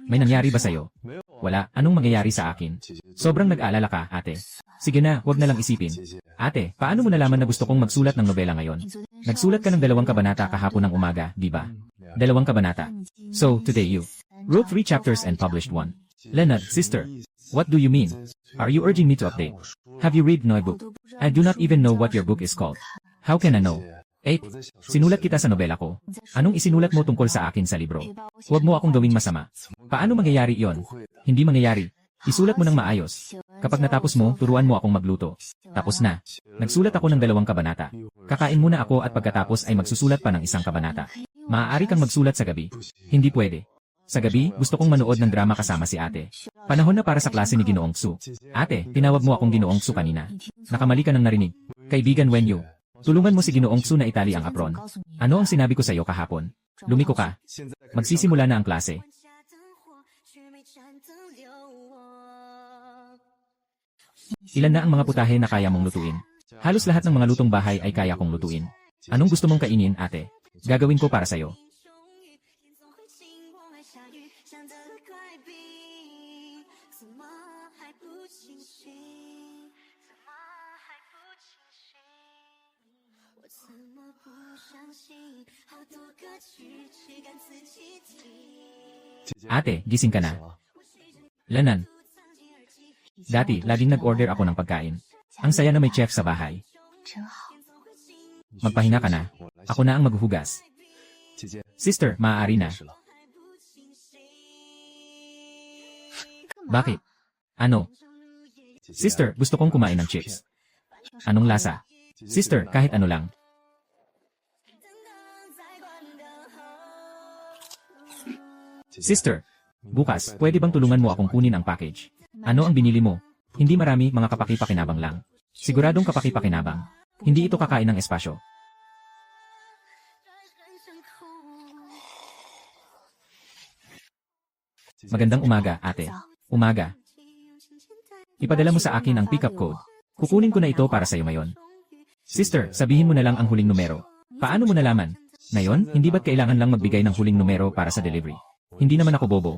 may nangyari ba sa'yo? Wala, anong mangyayari sa akin? Sobrang nag-aalala ka, ate. Sige na, wag na lang isipin. Ate, paano mo nalaman na gusto kong magsulat ng nobela ngayon? Nagsulat ka ng 2 kabanata kahapon ng umaga, di ba? 2 kabanata. So, today you wrote 3 chapters and published 1. Leonard, sister, what do you mean? Are you urging me to update? Have you read my book? I do not even know what your book is called. How can I know? 8. Sinulat kita sa nobela ko. Anong isinulat mo tungkol sa akin sa libro? Huwag mo akong gawing masama. Paano mangyayari iyon? Hindi mangyayari. Isulat mo ng maayos. Kapag natapos mo, turuan mo akong magluto. Tapos na. Nagsulat ako ng 2 kabanata. Kakain muna ako at pagkatapos ay magsusulat pa ng 1 kabanata. Maaari kang magsulat sa gabi. Hindi pwede. Sa gabi, gusto kong manood ng drama kasama si ate. Panahon na para sa klase ni Ginoong Su. Ate, tinawag mo akong Ginoong Su kanina. Nakamali ka ng narinig. Kaibigan Wenyu. Tulungan mo si Ginoong Su na itali ang apron. Ano ang sinabi ko sa iyo kahapon? Lumiko ka. Magsisimula na ang klase. Ilan na ang mga putahe na kaya mong lutuin? Halos lahat ng mga lutong bahay ay kaya kong lutuin. Anong gusto mong kainin, ate? Gagawin ko para sa'yo. Ate, gising ka na. Lanan. Dati, laging nag-order ako ng pagkain. Ang saya na may chef sa bahay. Magpahinga ka na. Ako na ang maghuhugas. Sister, maaari na. Bakit? Ano? Sister, gusto kong kumain ng chips. Anong lasa? Sister, kahit ano lang. Sister, bukas, pwede bang tulungan mo akong kunin ang package? Ano ang binili mo? Hindi marami, mga kapaki-pakinabang lang. Siguradong kapaki-pakinabang. Hindi ito kakain ng espasyo. Magandang umaga, ate. Umaga. Ipadala mo sa akin ang pickup code. Kukunin ko na ito para sa'yo ngayon. Sister, sabihin mo na lang ang huling numero. Paano mo nalaman? Ngayon, hindi ba't kailangan lang magbigay ng huling numero para sa delivery? Hindi naman ako bobo.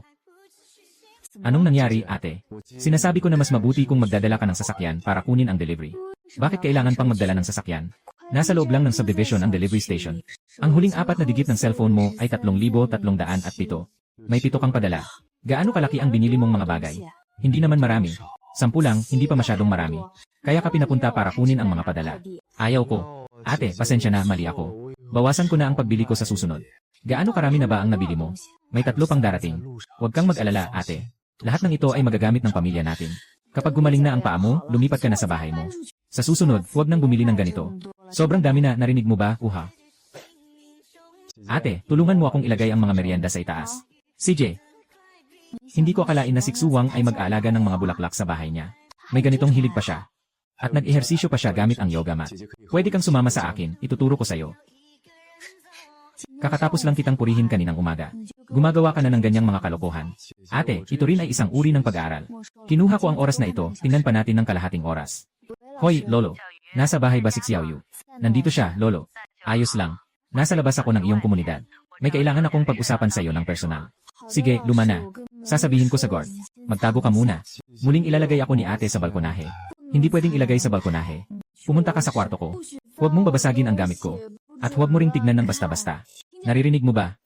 Anong nangyari, ate? Sinasabi ko na mas mabuti kung magdadala ka ng sasakyan para kunin ang delivery. Bakit kailangan pang magdala ng sasakyan? Nasa loob lang ng subdivision ang delivery station. Ang huling 4 na digit ng cellphone mo ay 3,307. May 7 kang padala. Gaano kalaki ang binili mong mga bagay? Hindi naman marami. 10 lang, hindi pa masyadong marami. Kaya ka pinapunta para kunin ang mga padala. Ayaw ko. Ate, pasensya na, mali ako. Bawasan ko na ang pagbili ko sa susunod. Gaano karami na ba ang nabili mo? May 3 pang darating. Huwag kang mag-alala, ate. Lahat ng ito ay magagamit ng pamilya natin. Kapag gumaling na ang paa mo, lumipat ka na sa bahay mo. Sa susunod, huwag nang bumili ng ganito. Sobrang dami na, narinig mo ba, uha? Ate, tulungan mo akong ilagay ang mga merienda sa itaas. CJ. Hindi ko akalain na si Xuwang ay mag-aalaga ng mga bulaklak sa bahay niya. May ganitong hilig pa siya. At nag-ehersisyo pa siya gamit ang yoga mat. Pwede kang sumama sa akin, ituturo ko sa'yo. Kakatapos lang kitang purihin kaninang umaga. Gumagawa ka na ng ganyang mga kalokohan. Ate, ito rin ay isang uri ng pag-aaral. Kinuha ko ang oras na ito, tingnan pa natin ng kalahating oras. Hoy, Lolo. Nasa bahay ba si Xiaoyu? Nandito siya, Lolo. Ayos lang. Nasa labas ako ng iyong komunidad. May kailangan akong pag-usapan sa iyo ng personal. Sige, luma na. Sasabihin ko sa guard. Magtago ka muna. Muling ilalagay ako ni ate sa balkonahe. Hindi pwedeng ilagay sa balkonahe. Pumunta ka sa kwarto ko. Huwag mong babasagin ang gamit ko. At huwag mo ring tignan ng basta-basta. Naririnig mo ba?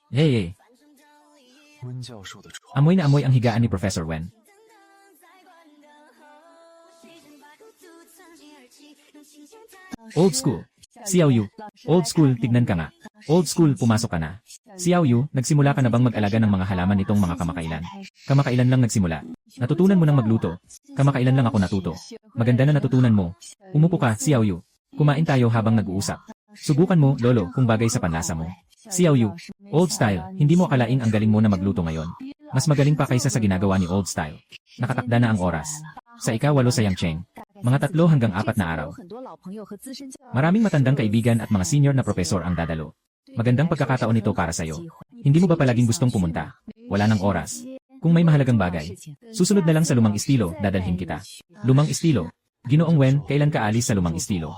Hey! Amoy na amoy ang higaan ni Professor Wen. Old school. Xiaoyu. Old school, tignan ka nga. Old school, pumasok ka na. Xiaoyu, nagsimula ka na bang mag-alaga ng mga halaman nitong mga kamakailan? Kamakailan lang nagsimula. Natutunan mo nang magluto. Kamakailan lang ako natuto. Maganda na natutunan mo. Umupo ka, Xiaoyu. Kumain tayo habang nag-uusap. Subukan mo, Lolo, kung bagay sa panlasa mo. Xiaoyu. Old style, hindi mo akalaing ang galing mo na magluto ngayon. Mas magaling pa kaysa sa ginagawa ni Old style. Nakatakda na ang oras. Sa ika-8 sa Yangcheng. Mga 3 hanggang 4 na araw. Maraming matandang kaibigan at mga senior na profesor ang dadalo. Magandang pagkakataon ito para sa'yo. Hindi mo ba palaging gustong pumunta? Wala nang oras. Kung may mahalagang bagay, susunod na lang sa lumang estilo, dadalhin kita. Lumang estilo. Ginoong Wen, kailan ka alis sa lumang estilo?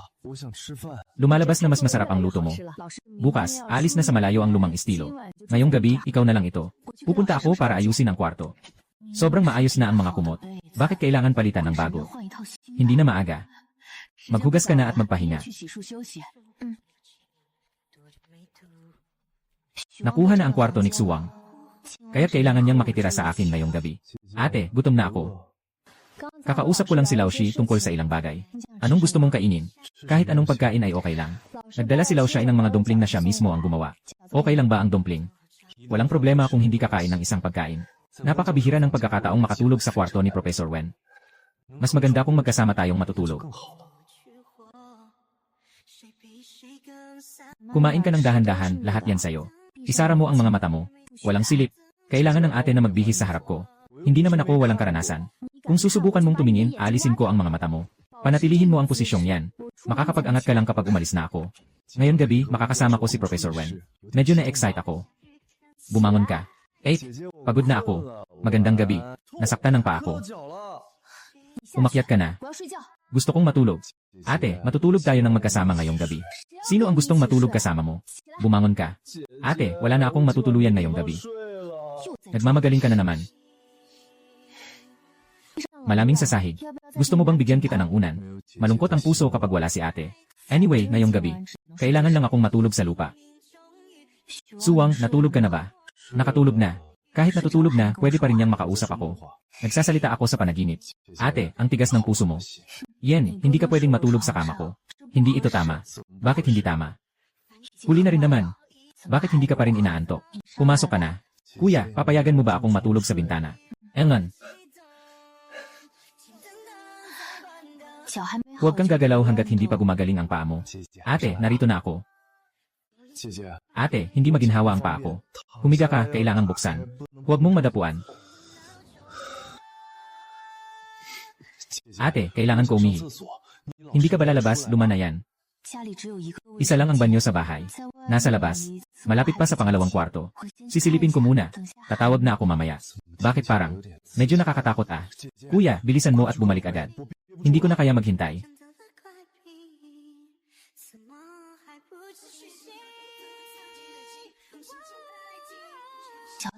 Lumalabas na mas masarap ang luto mo. Bukas, alis na sa malayo ang lumang estilo. Ngayong gabi, ikaw na lang ito. Pupunta ako para ayusin ang kwarto. Sobrang maayos na ang mga kumot. Bakit kailangan palitan ng bago? Hindi na maaga. Maghugas ka na at magpahinga. Nakuha na ang kwarto ni Xuang. Kaya't kailangan niyang makitira sa akin ngayong gabi. Ate, gutom na ako. Kakausap ko lang si Laoshi tungkol sa ilang bagay. Anong gusto mong kainin? Kahit anong pagkain ay okay lang. Nagdala si Laoshi ng mga dumpling na siya mismo ang gumawa. Okay lang ba ang dumpling? Walang problema kung hindi kakain ng isang pagkain. Napakabihira ng pagkakataong makatulog sa kwarto ni Professor Wen. Mas maganda kung magkasama tayong matutulog. Kumain ka ng dahan-dahan, lahat yan sa'yo. Isara mo ang mga mata mo. Walang silip. Kailangan ng ate na magbihis sa harap ko. Hindi naman ako walang karanasan. Kung susubukan mong tumingin, aalisin ko ang mga mata mo. Panatilihin mo ang posisyong yan. Makakapag-angat ka lang kapag umalis na ako. Ngayon gabi, makakasama ko si Professor Wen. Medyo na-excite ako. Bumangon ka. Pagod na ako. Magandang gabi. Nasaktan ng paa ko. Umakyat ka na. Gusto kong matulog. Ate, matutulog tayo ng magkasama ngayong gabi. Sino ang gustong matulog kasama mo? Bumangon ka. Ate, wala na akong matutuluyan ngayong gabi. Nagmamagaling ka na naman. Malaming sa sahig. Gusto mo bang bigyan kita ng unan? Malungkot ang puso kapag wala si ate. Anyway, ngayong gabi. Kailangan lang akong matulog sa lupa. Suwang, natulog ka na ba? Nakatulog na. Kahit natutulog na, pwede pa rin niyang makausap ako. Nagsasalita ako sa panaginip. Ate, ang tigas ng puso mo. Yen, hindi ka pwedeng matulog sa kama ko. Hindi ito tama. Bakit hindi tama? Huli na rin naman. Bakit hindi ka pa rin inaantok? Pumasok ka na. Kuya, papayagan mo ba akong matulog sa bintana? Engan. Huwag kang gagalaw hanggat hindi pa gumagaling ang paa mo. Ate, narito na ako. Ate, hindi maginhawa ang paa ko. Humiga ka, kailangang buksan. Huwag mong madapuan. Ate, kailangan ko umihi. Hindi ka ba lalabas, luma na yan. Isa lang ang banyo sa bahay. Nasa labas. Malapit pa sa pangalawang kwarto. Sisilipin ko muna. Tatawag na ako mamaya. Bakit parang? Medyo nakakatakot ah. Kuya, bilisan mo at bumalik agad. Hindi ko na kaya maghintay.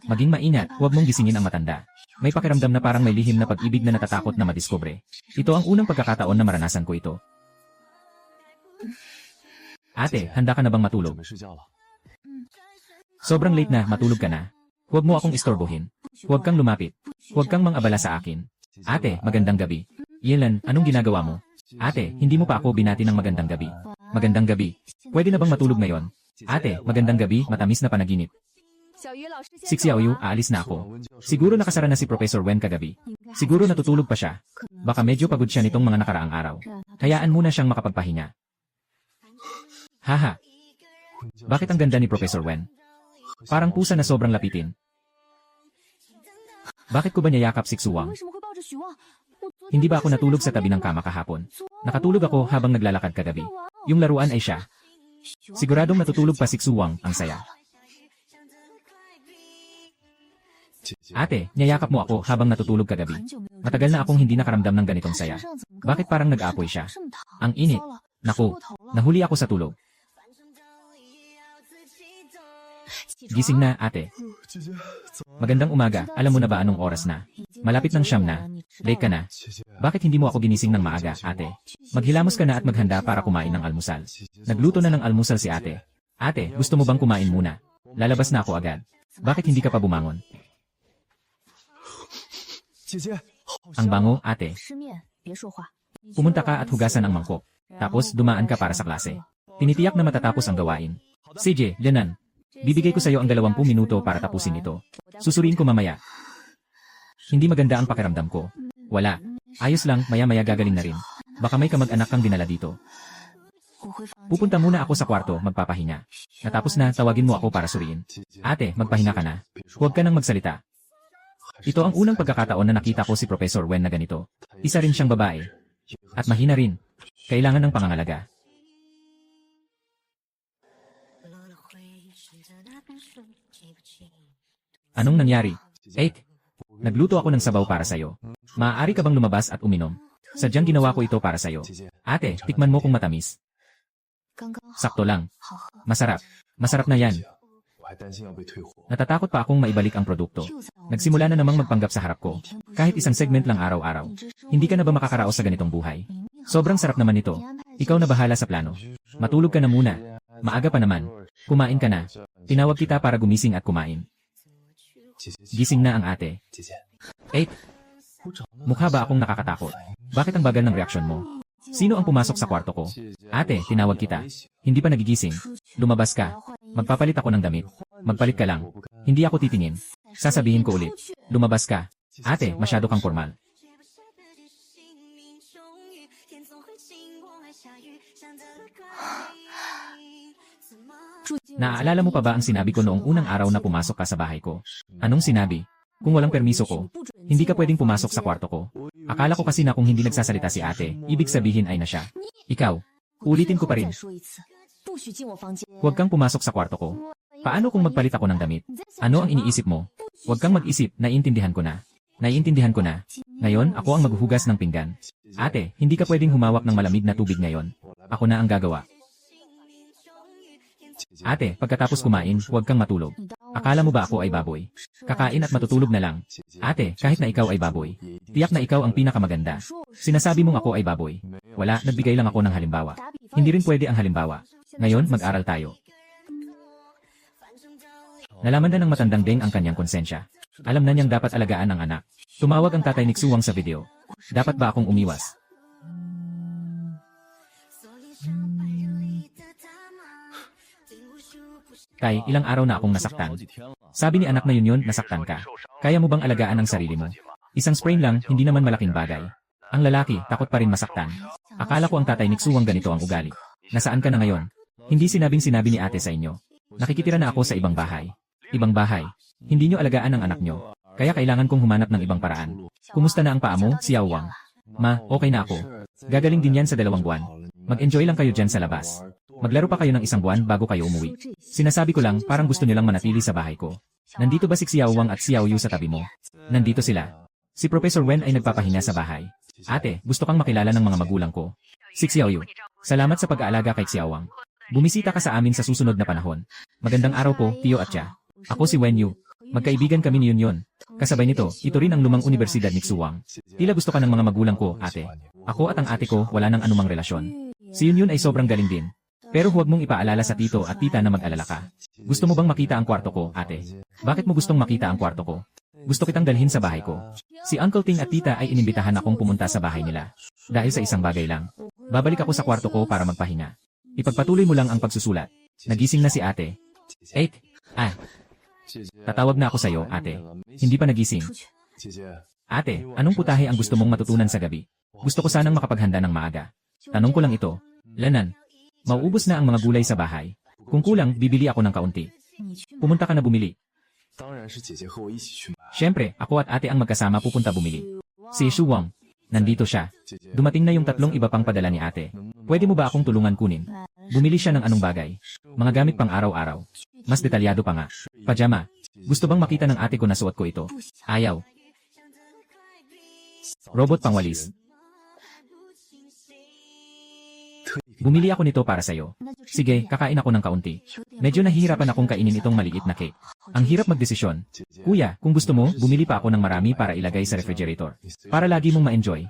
Maging maingat, huwag mong gisingin ang matanda. May pakiramdam na parang may lihim na pag-ibig na natatakot na madiskubre. Ito ang unang pagkakataon na maranasan ko ito. Ate, handa ka na bang matulog? Sobrang late na, matulog ka na. Huwag mo akong istorbohin. Huwag kang lumapit. Huwag kang mang-abala sa akin. Ate, magandang gabi. Yelan, anong ginagawa mo? Ate, hindi mo pa ako binati ng magandang gabi. Magandang gabi. Pwede na bang matulog ngayon? Ate, magandang gabi, matamis na panaginip. Si Xiaoyu, aalis na ako. Siguro nakasara na si Professor Wen kagabi. Siguro natutulog pa siya. Baka medyo pagod siya nitong mga nakaraang araw. Hayaan muna siyang makapagpahinga. Haha. Bakit ang ganda ni Professor Wen? Parang pusa na sobrang lapitin. Bakit ko ba niyayakap si Xuang? Hindi ba ako natulog sa tabi ng kama kahapon? Nakatulog ako habang naglalakad kagabi. Yung laruan ay siya. Siguradong natutulog pa si Xuwang, ang saya. Ate, niyayakap mo ako habang natutulog kagabi. Matagal na akong hindi nakaramdam ng ganitong saya. Bakit parang nag-aapoy siya? Ang init. Naku, nahuli ako sa tulog. Gising na, ate. Magandang umaga, alam mo na ba anong oras na? Malapit ng 9 na. Late ka na. Bakit hindi mo ako ginising ng maaga, ate? Maghilamos ka na at maghanda para kumain ng almusal. Nagluto na ng almusal si ate. Ate, gusto mo bang kumain muna? Lalabas na ako agad. Bakit hindi ka pa bumangon? Ang bango, ate. Pumunta ka at hugasan ang mangkok. Tapos dumaan ka para sa klase. Tinitiyak na matatapos ang gawain. CJ, Lenan. Bibigay ko sa iyo ang 20 minuto para tapusin ito. Susuriin ko mamaya. Hindi maganda ang pakiramdam ko. Wala. Ayos lang, maya-maya gagaling na rin. Baka may kamag-anak kang dinala dito. Pupunta muna ako sa kwarto, magpapahinga. Natapos na, tawagin mo ako para suriin. Ate, magpahinga ka na. Huwag ka nang magsalita. Ito ang unang pagkakataon na nakita ko si Professor Wen na ganito. Isa rin siyang babae. At mahina rin. Kailangan ng pangangalaga. Anong nangyari? Nagluto ako ng sabaw para sayo. Maaari ka bang lumabas at uminom? Sadyang ginawa ko ito para sayo. Ate, tikman mo kung matamis. Sakto lang. Masarap. Masarap na yan. Natatakot pa akong maibalik ang produkto. Nagsimula na namang magpanggap sa harap ko. Kahit isang segment lang araw-araw. Hindi ka na ba makakaraos sa ganitong buhay? Sobrang sarap naman ito. Ikaw na bahala sa plano. Matulog ka na muna. Maaga pa naman. Kumain ka na. Tinawag kita para gumising at kumain. Gising na ang ate. Mukha ba akong nakakatakot? Bakit ang bagal ng reaksyon mo? Sino ang pumasok sa kwarto ko? Ate, tinawag kita. Hindi pa nagigising. Lumabas ka. Magpapalit ako ng damit. Magpalit ka lang. Hindi ako titingin. Sasabihin ko ulit. Lumabas ka. Ate, masyado kang formal. Naaalala mo pa ba ang sinabi ko noong unang araw na pumasok ka sa bahay ko? Anong sinabi? Kung walang permiso ko, hindi ka pwedeng pumasok sa kwarto ko. Akala ko kasi na kung hindi nagsasalita si ate, ibig sabihin ay na siya. Ikaw, ulitin ko pa rin. Huwag kang pumasok sa kwarto ko. Paano kung magpalit ako ng damit? Ano ang iniisip mo? Huwag kang mag-isip, naiintindihan ko na. Naiintindihan ko na. Ngayon, ako ang maghuhugas ng pinggan. Ate, hindi ka pwedeng humawak ng malamig na tubig ngayon. Ako na ang gagawa. Ate, pagkatapos kumain, huwag kang matulog. Akala mo ba ako ay baboy? Kakain at matutulog na lang. Ate, kahit na ikaw ay baboy, tiyak na ikaw ang pinakamaganda. Sinasabi mong ako ay baboy. Wala, nagbigay lang ako ng halimbawa. Hindi rin pwede ang halimbawa. Ngayon, mag-aral tayo. Nalaman na ng matandang Deng ang kanyang konsensya. Alam na niyang dapat alagaan ang anak. Tumawag ang tatay ni Xuwang sa video. Dapat ba akong umiwas? Tay, ilang araw na akong nasaktan. Sabi ni anak na yun, nasaktan ka. Kaya mo bang alagaan ang sarili mo? Isang sprain lang, hindi naman malaking bagay. Ang lalaki, takot pa rin masaktan. Akala ko ang tatay ni Xuwang ganito ang ugali. Nasaan ka na ngayon? Hindi sinabi ni ate sa inyo. Nakikitira na ako sa ibang bahay. Ibang bahay. Hindi nyo alagaan ang anak nyo. Kaya kailangan kong humanap ng ibang paraan. Kumusta na ang paa mo, Xiao Wang? Ma, okay na ako. Gagaling din yan sa 2 buwan. Mag-enjoy lang kayo dyan sa labas. Maglaro pa kayo ng 1 buwan bago kayo umuwi. Sinasabi ko lang, parang gusto nilang manatili sa bahay ko. Nandito ba si Xiao Wang at Xiao Yu sa tabi mo? Nandito sila. Si Professor Wen ay nagpapahinga sa bahay. Ate, gusto kang makilala ng mga magulang ko. Si Xiao Yu. Salamat sa pag-aalaga kay Xiao Wang. Bumisita ka sa amin sa susunod na panahon. Magandang araw po, Tio at Tia. Ako si Wen Yu. Magkaibigan kami ni Yun. Kasabay nito, ito rin ang lumang universidad ni Xuwang. Tila gusto ka ng mga magulang ko, ate. Ako at ang ate ko, wala nang anumang relasyon. Si Yun ay sobrang galing din. Pero huwag mong ipaalala sa tito at tita na mag-alala ka. Gusto mo bang makita ang kwarto ko, ate? Bakit mo gustong makita ang kwarto ko? Gusto kitang dalhin sa bahay ko. Si Uncle Ting at tita ay inimbitahan akong pumunta sa bahay nila. Dahil sa isang bagay lang. Babalik ako sa kwarto ko para magpahinga. Ipagpatuloy mo lang ang pagsusulat. Nagising na si ate. Tatawag na ako sa'yo, ate. Hindi pa nagising. Ate, anong putahe ang gusto mong matutunan sa gabi? Gusto ko sanang makapaghanda ng maaga. Tanong ko lang ito. Lenan, mauubos na ang mga gulay sa bahay. Kung kulang, bibili ako ng kaunti. Pumunta ka na bumili. Siyempre, ako at ate ang magkasama pupunta bumili. Si Xuwang. Nandito siya. Dumating na yung tatlong iba pang padala ni ate. Pwede mo ba akong tulungan kunin? Bumili siya ng anong bagay. Mga gamit pang araw-araw. Mas detalyado pa nga. Pajama. Gusto bang makita ng ate ko na suot ko ito? Ayaw. Robot pangwalis. Bumili ako nito para sa'yo. Sige, kakain ako ng kaunti. Medyo nahihirapan akong kainin itong maliit na cake. Ang hirap magdesisyon. Kuya, kung gusto mo, bumili pa ako ng marami para ilagay sa refrigerator. Para lagi mong ma-enjoy.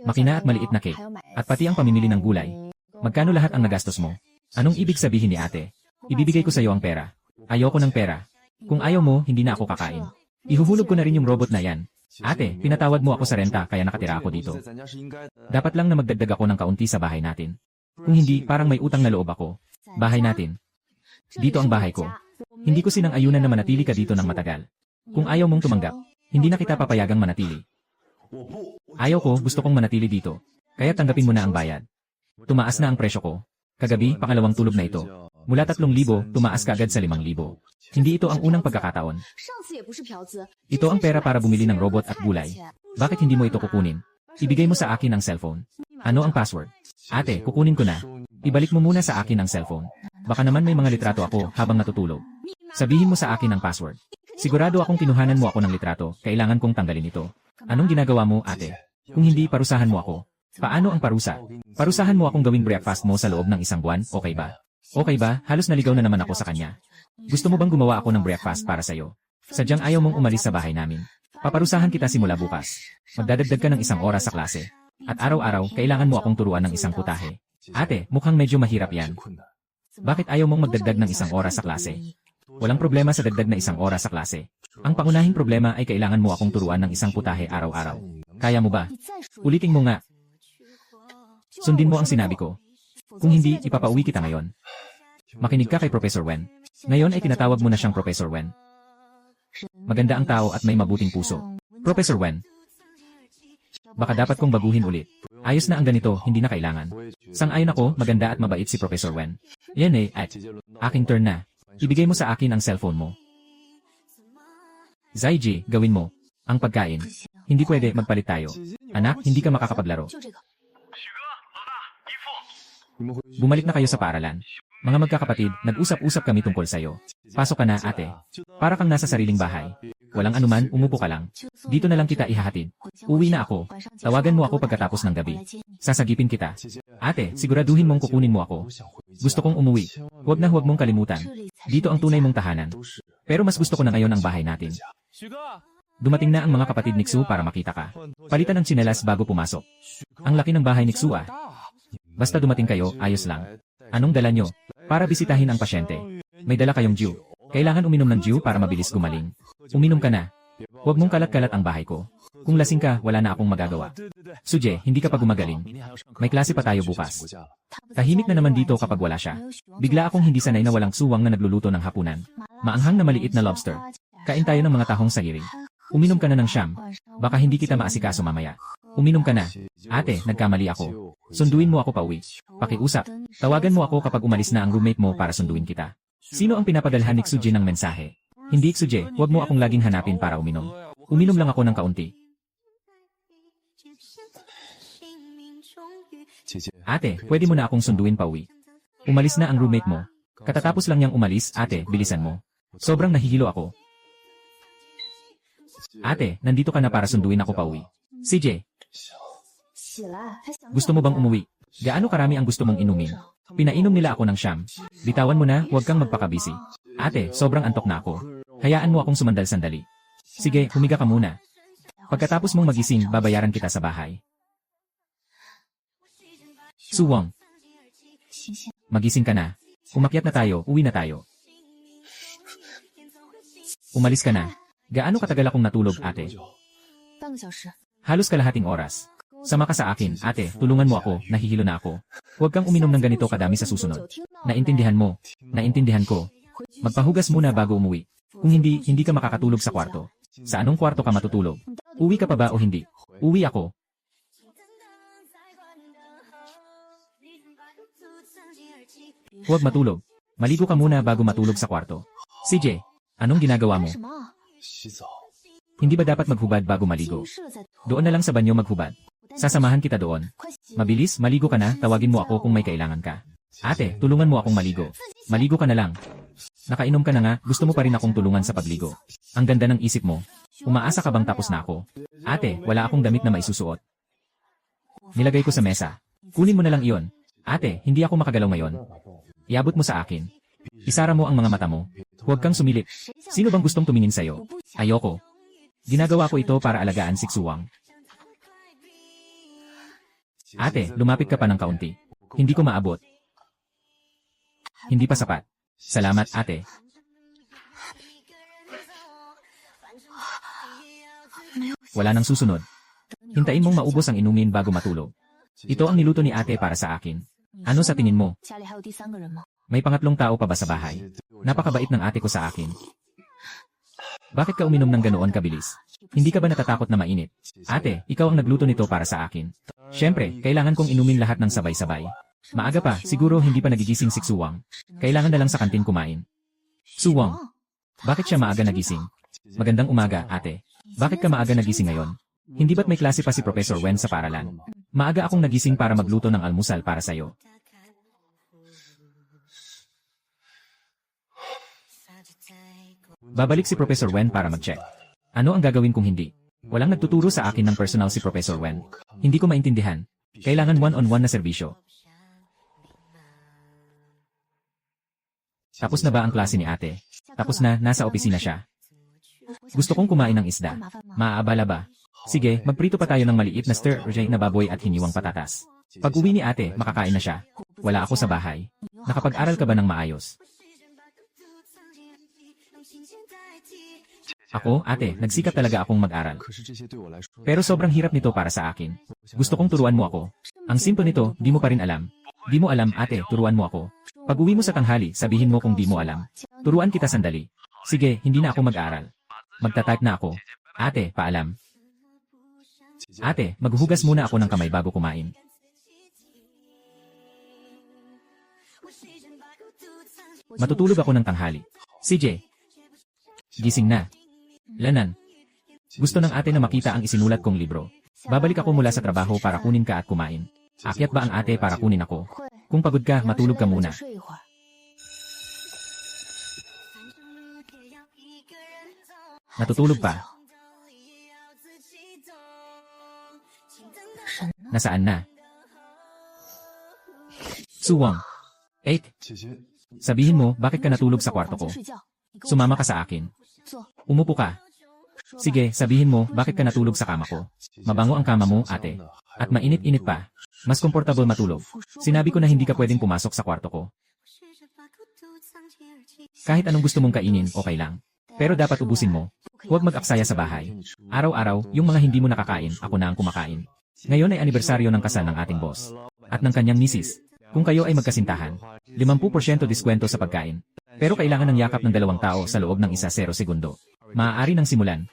Makina at maliit na cake. At pati ang pamimili ng gulay. Magkano lahat ang nagastos mo? Anong ibig sabihin ni ate? Ibibigay ko sa'yo ang pera. Ayoko ng pera. Kung ayaw mo, hindi na ako kakain. Ihuhulog ko na rin yung robot na yan. Ate, pinatawad mo ako sa renta kaya nakatira ako dito. Dapat lang na magdagdag ako ng kaunti sa bahay natin. Kung hindi, parang may utang na loob ako. Bahay natin. Dito ang bahay ko. Hindi ko sinang-ayunan na manatili ka dito ng matagal. Kung ayaw mong tumanggap, hindi na kita papayagang manatili. Ayaw ko, gusto kong manatili dito. Kaya tanggapin mo na ang bayad. Tumaas na ang presyo ko. Kagabi, pangalawang tulog na ito. Mula 3,000, tumaas kaagad sa 5,000. Hindi ito ang unang pagkakataon. Ito ang pera para bumili ng robot at gulay. Bakit hindi mo ito kukunin? Ibigay mo sa akin ang cellphone. Ano ang password? Ate, kukunin ko na. Ibalik mo muna sa akin ang cellphone. Baka naman may mga litrato ako habang natutulog. Sabihin mo sa akin ang password. Sigurado akong kinuhanan mo ako ng litrato, kailangan kong tanggalin ito. Anong ginagawa mo, ate? Kung hindi, parusahan mo ako. Paano ang parusa? Parusahan mo akong gawing breakfast mo sa loob ng 1 buwan, okay ba? Okay ba? Halos naligaw na naman ako sa kanya. Gusto mo bang gumawa ako ng breakfast para sa'yo? Sadyang ayaw mong umalis sa bahay namin. Paparusahan kita simula bukas. Magdadagdag ka ng 1 oras sa klase. At araw-araw, kailangan mo akong turuan ng 1 putahe. Ate, mukhang medyo mahirap yan. Bakit ayaw mong magdagdag ng 1 oras sa klase? Walang problema sa dagdag na 1 oras sa klase. Ang pangunahing problema ay kailangan mo akong turuan ng 1 putahe araw-araw. Kaya mo ba? Ulitin mo nga. Sundin mo ang sinabi ko. Kung hindi, ipapauwi kita ngayon. Makinig ka kay Professor Wen. Ngayon ay tinatawag mo na siyang Professor Wen. Maganda ang tao at may mabuting puso. Professor Wen. Baka dapat kong baguhin ulit. Ayos na ang ganito, hindi na kailangan. Sang-ayon ako, maganda at mabait si Professor Wen. Yan eh, at aking turn na. Ibigay mo sa akin ang cellphone mo. Zaiji, gawin mo. Ang pagkain. Hindi pwede, magpalit tayo. Anak, hindi ka makakapaglaro. Bumalik na kayo sa paaralan. Mga magkakapatid, nag-usap-usap kami tungkol sa'yo. Pasok ka na, ate. Para kang nasa sariling bahay. Walang anuman, umupo ka lang. Dito na lang kita ihahatid. Uwi na ako. Tawagan mo ako pagkatapos ng gabi. Sasagipin kita. Ate, siguraduhin mong kukunin mo ako. Gusto kong umuwi. Huwag na huwag mong kalimutan. Dito ang tunay mong tahanan. Pero mas gusto ko na ngayon ang bahay natin. Dumating na ang mga kapatid ni Xu para makita ka. Palitan ng tsinelas bago pumasok. Ang laki ng bahay ni Xu ah. Basta dumating kayo, ayos lang. Anong dala nyo? Para bisitahin ang pasyente. May dala kayong Dew. Kailangan uminom ng Dew para mabilis gumaling. Uminom ka na. Huwag mong kalat-kalat ang bahay ko. Kung lasing ka, wala na akong magagawa. Suje, hindi ka pa gumagaling. May klase pa tayo bukas. Tahimik na naman dito kapag wala siya. Bigla akong hindi sanay na walang suwang na nagluluto ng hapunan. Maanghang na maliit na lobster. Kain tayo ng mga tahong sagiring. Uminom ka na ng siyam. Baka hindi kita maasikaso mamaya. Uminom ka na. Ate, nagkamali ako. Sunduin mo ako pauwi. Pakiusap. Tawagan mo ako kapag umalis na ang roommate mo para sunduin kita. Sino ang pinapadalhan ni Xuje ng mensahe? Hindi Xuje, huwag mo akong laging hanapin para uminom. Uminom lang ako ng kaunti. Ate, pwede mo na akong sunduin pauwi. Umalis na ang roommate mo. Katatapos lang niyang umalis, ate, bilisan mo. Sobrang nahihilo ako. Ate, nandito ka na para sunduin ako pauwi. CJ. Gusto mo bang umuwi? Gaano karami ang gusto mong inumin? Pinainom nila ako ng siyam. Bitawan mo na, huwag kang magpakabisi. Ate, sobrang antok na ako. Hayaan mo akong sumandal sandali. Sige, humiga ka muna. Pagkatapos mong magising, babayaran kita sa bahay. Suwang. Magising ka na. Umakyat na tayo, uwi na tayo. Umalis ka na. Gaano katagal akong natulog, ate? Halos kalahating oras. Sama ka sa akin, ate, tulungan mo ako, nahihilo na ako. Huwag kang uminom ng ganito kadami sa susunod. Naintindihan mo. Naintindihan ko. Magpahugas muna bago umuwi. Kung hindi, hindi ka makakatulog sa kwarto. Sa anong kwarto ka matutulog? Uwi ka pa ba o hindi? Uwi ako. Huwag matulog. Maligo ka muna bago matulog sa kwarto. CJ, anong ginagawa mo? Hindi ba dapat maghubad bago maligo? Doon na lang sa banyo maghubad. Sasamahan kita doon. Mabilis, maligo ka na, tawagin mo ako kung may kailangan ka. Ate, tulungan mo akong maligo. Maligo ka na lang. Nakainom ka na nga, gusto mo pa rin akong tulungan sa pagligo. Ang ganda ng isip mo. Umaasa ka bang tapos na ako? Ate, wala akong damit na maisusuot. Nilagay ko sa mesa. Kunin mo na lang iyon. Ate, hindi ako makagalaw ngayon. Iabot mo sa akin. Isara mo ang mga mata mo. Huwag kang sumilip. Sino bang gustong tumingin sa'yo? Ayoko. Ginagawa ko ito para alagaan si Xuang. Ate, lumapit ka pa ng kaunti. Hindi ko maabot. Hindi pa sapat. Salamat, ate. Wala nang susunod. Hintayin mong maubos ang inumin bago matulog. Ito ang niluto ni ate para sa akin. Ano sa tingin mo? May pangatlong tao pa ba sa bahay? Napakabait ng ate ko sa akin. Bakit ka uminom ng ganoon kabilis? Hindi ka ba natatakot na mainit? Ate, ikaw ang nagluto nito para sa akin. Siyempre, kailangan kong inumin lahat ng sabay-sabay. Maaga pa, siguro hindi pa nagigising si Xuang. Kailangan na lang sa kantin kumain. Xuang, bakit siya maaga nagising? Magandang umaga, ate. Bakit ka maaga nagising ngayon? Hindi ba't may klase pa si Professor Wen sa paaralan? Maaga akong nagising para magluto ng almusal para sa'yo. Babalik si Professor Wen para mag-check. Ano ang gagawin kung hindi? Walang nagtuturo sa akin ng personal si Professor Wen. Hindi ko maintindihan. Kailangan one-on-one na serbisyo. Tapos na ba ang klase ni ate? Tapos na, nasa opisina siya. Gusto kong kumain ng isda. Maaabala ba? Sige, magprito pa tayo ng maliit na stir-fry na baboy at hiniwang patatas. Pag uwi ni ate, makakain na siya. Wala ako sa bahay. Nakapag-aral ka ba ng maayos? Ako, ate, nagsikap talaga akong mag-aral. Pero sobrang hirap nito para sa akin. Gusto kong turuan mo ako. Ang simple nito, di mo pa rin alam. Di mo alam, ate, turuan mo ako. Pag uwi mo sa tanghali, sabihin mo kung di mo alam. Turuan kita sandali. Sige, hindi na ako mag-aral. Magta-type na ako. Ate, paalam. Ate, maghuhugas muna ako ng kamay bago kumain. Matutulog ako ng tanghali. CJ. Gising na. Lanan. Gusto ng ate na makita ang isinulat kong libro. Babalik ako mula sa trabaho para kunin ka at kumain. Akyat ba ang ate para kunin ako? Kung pagod ka, matulog ka muna. Natutulog pa. Nasaan na? Xuang. 8. Sabihin mo, bakit ka natulog sa kwarto ko? Sumama ka sa akin. Umupo ka. Sige, sabihin mo, bakit ka natulog sa kama ko? Mabango ang kama mo, ate. At mainit-init pa. Mas komportable matulog. Sinabi ko na hindi ka pwedeng pumasok sa kwarto ko. Kahit anong gusto mong kainin, okay lang. Pero dapat ubusin mo. Huwag mag-aksaya sa bahay. Araw-araw, yung mga hindi mo nakakain, ako na ang kumakain. Ngayon ay anibersaryo ng kasal ng ating boss. At ng kanyang misis. Kung kayo ay magkasintahan, 50% diskwento sa pagkain. Pero kailangan ng yakap ng 2 tao sa loob ng 1 segundo. Maaari nang simulan.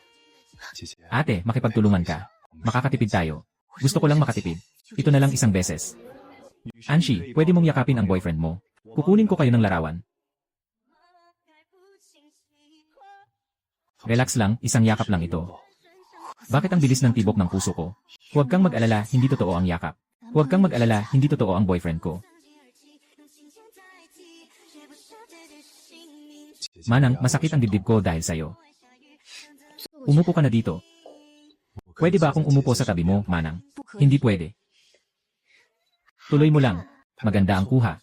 Ate, makipagtulungan ka. Makakatipid tayo. Gusto ko lang makatipid. Ito na lang 1 beses. Anshi, pwede mong yakapin ang boyfriend mo. Kukunin ko kayo ng larawan. Relax lang, 1 yakap lang ito. Bakit ang bilis ng tibok ng puso ko? Huwag kang mag-alala, hindi totoo ang yakap. Huwag kang mag-alala, hindi totoo ang boyfriend ko. Manang, masakit ang dibdib ko dahil sa'yo. Umupo ka na dito. Pwede ba akong umupo sa tabi mo, Manang? Hindi pwede. Tuloy mo lang. Maganda ang kuha.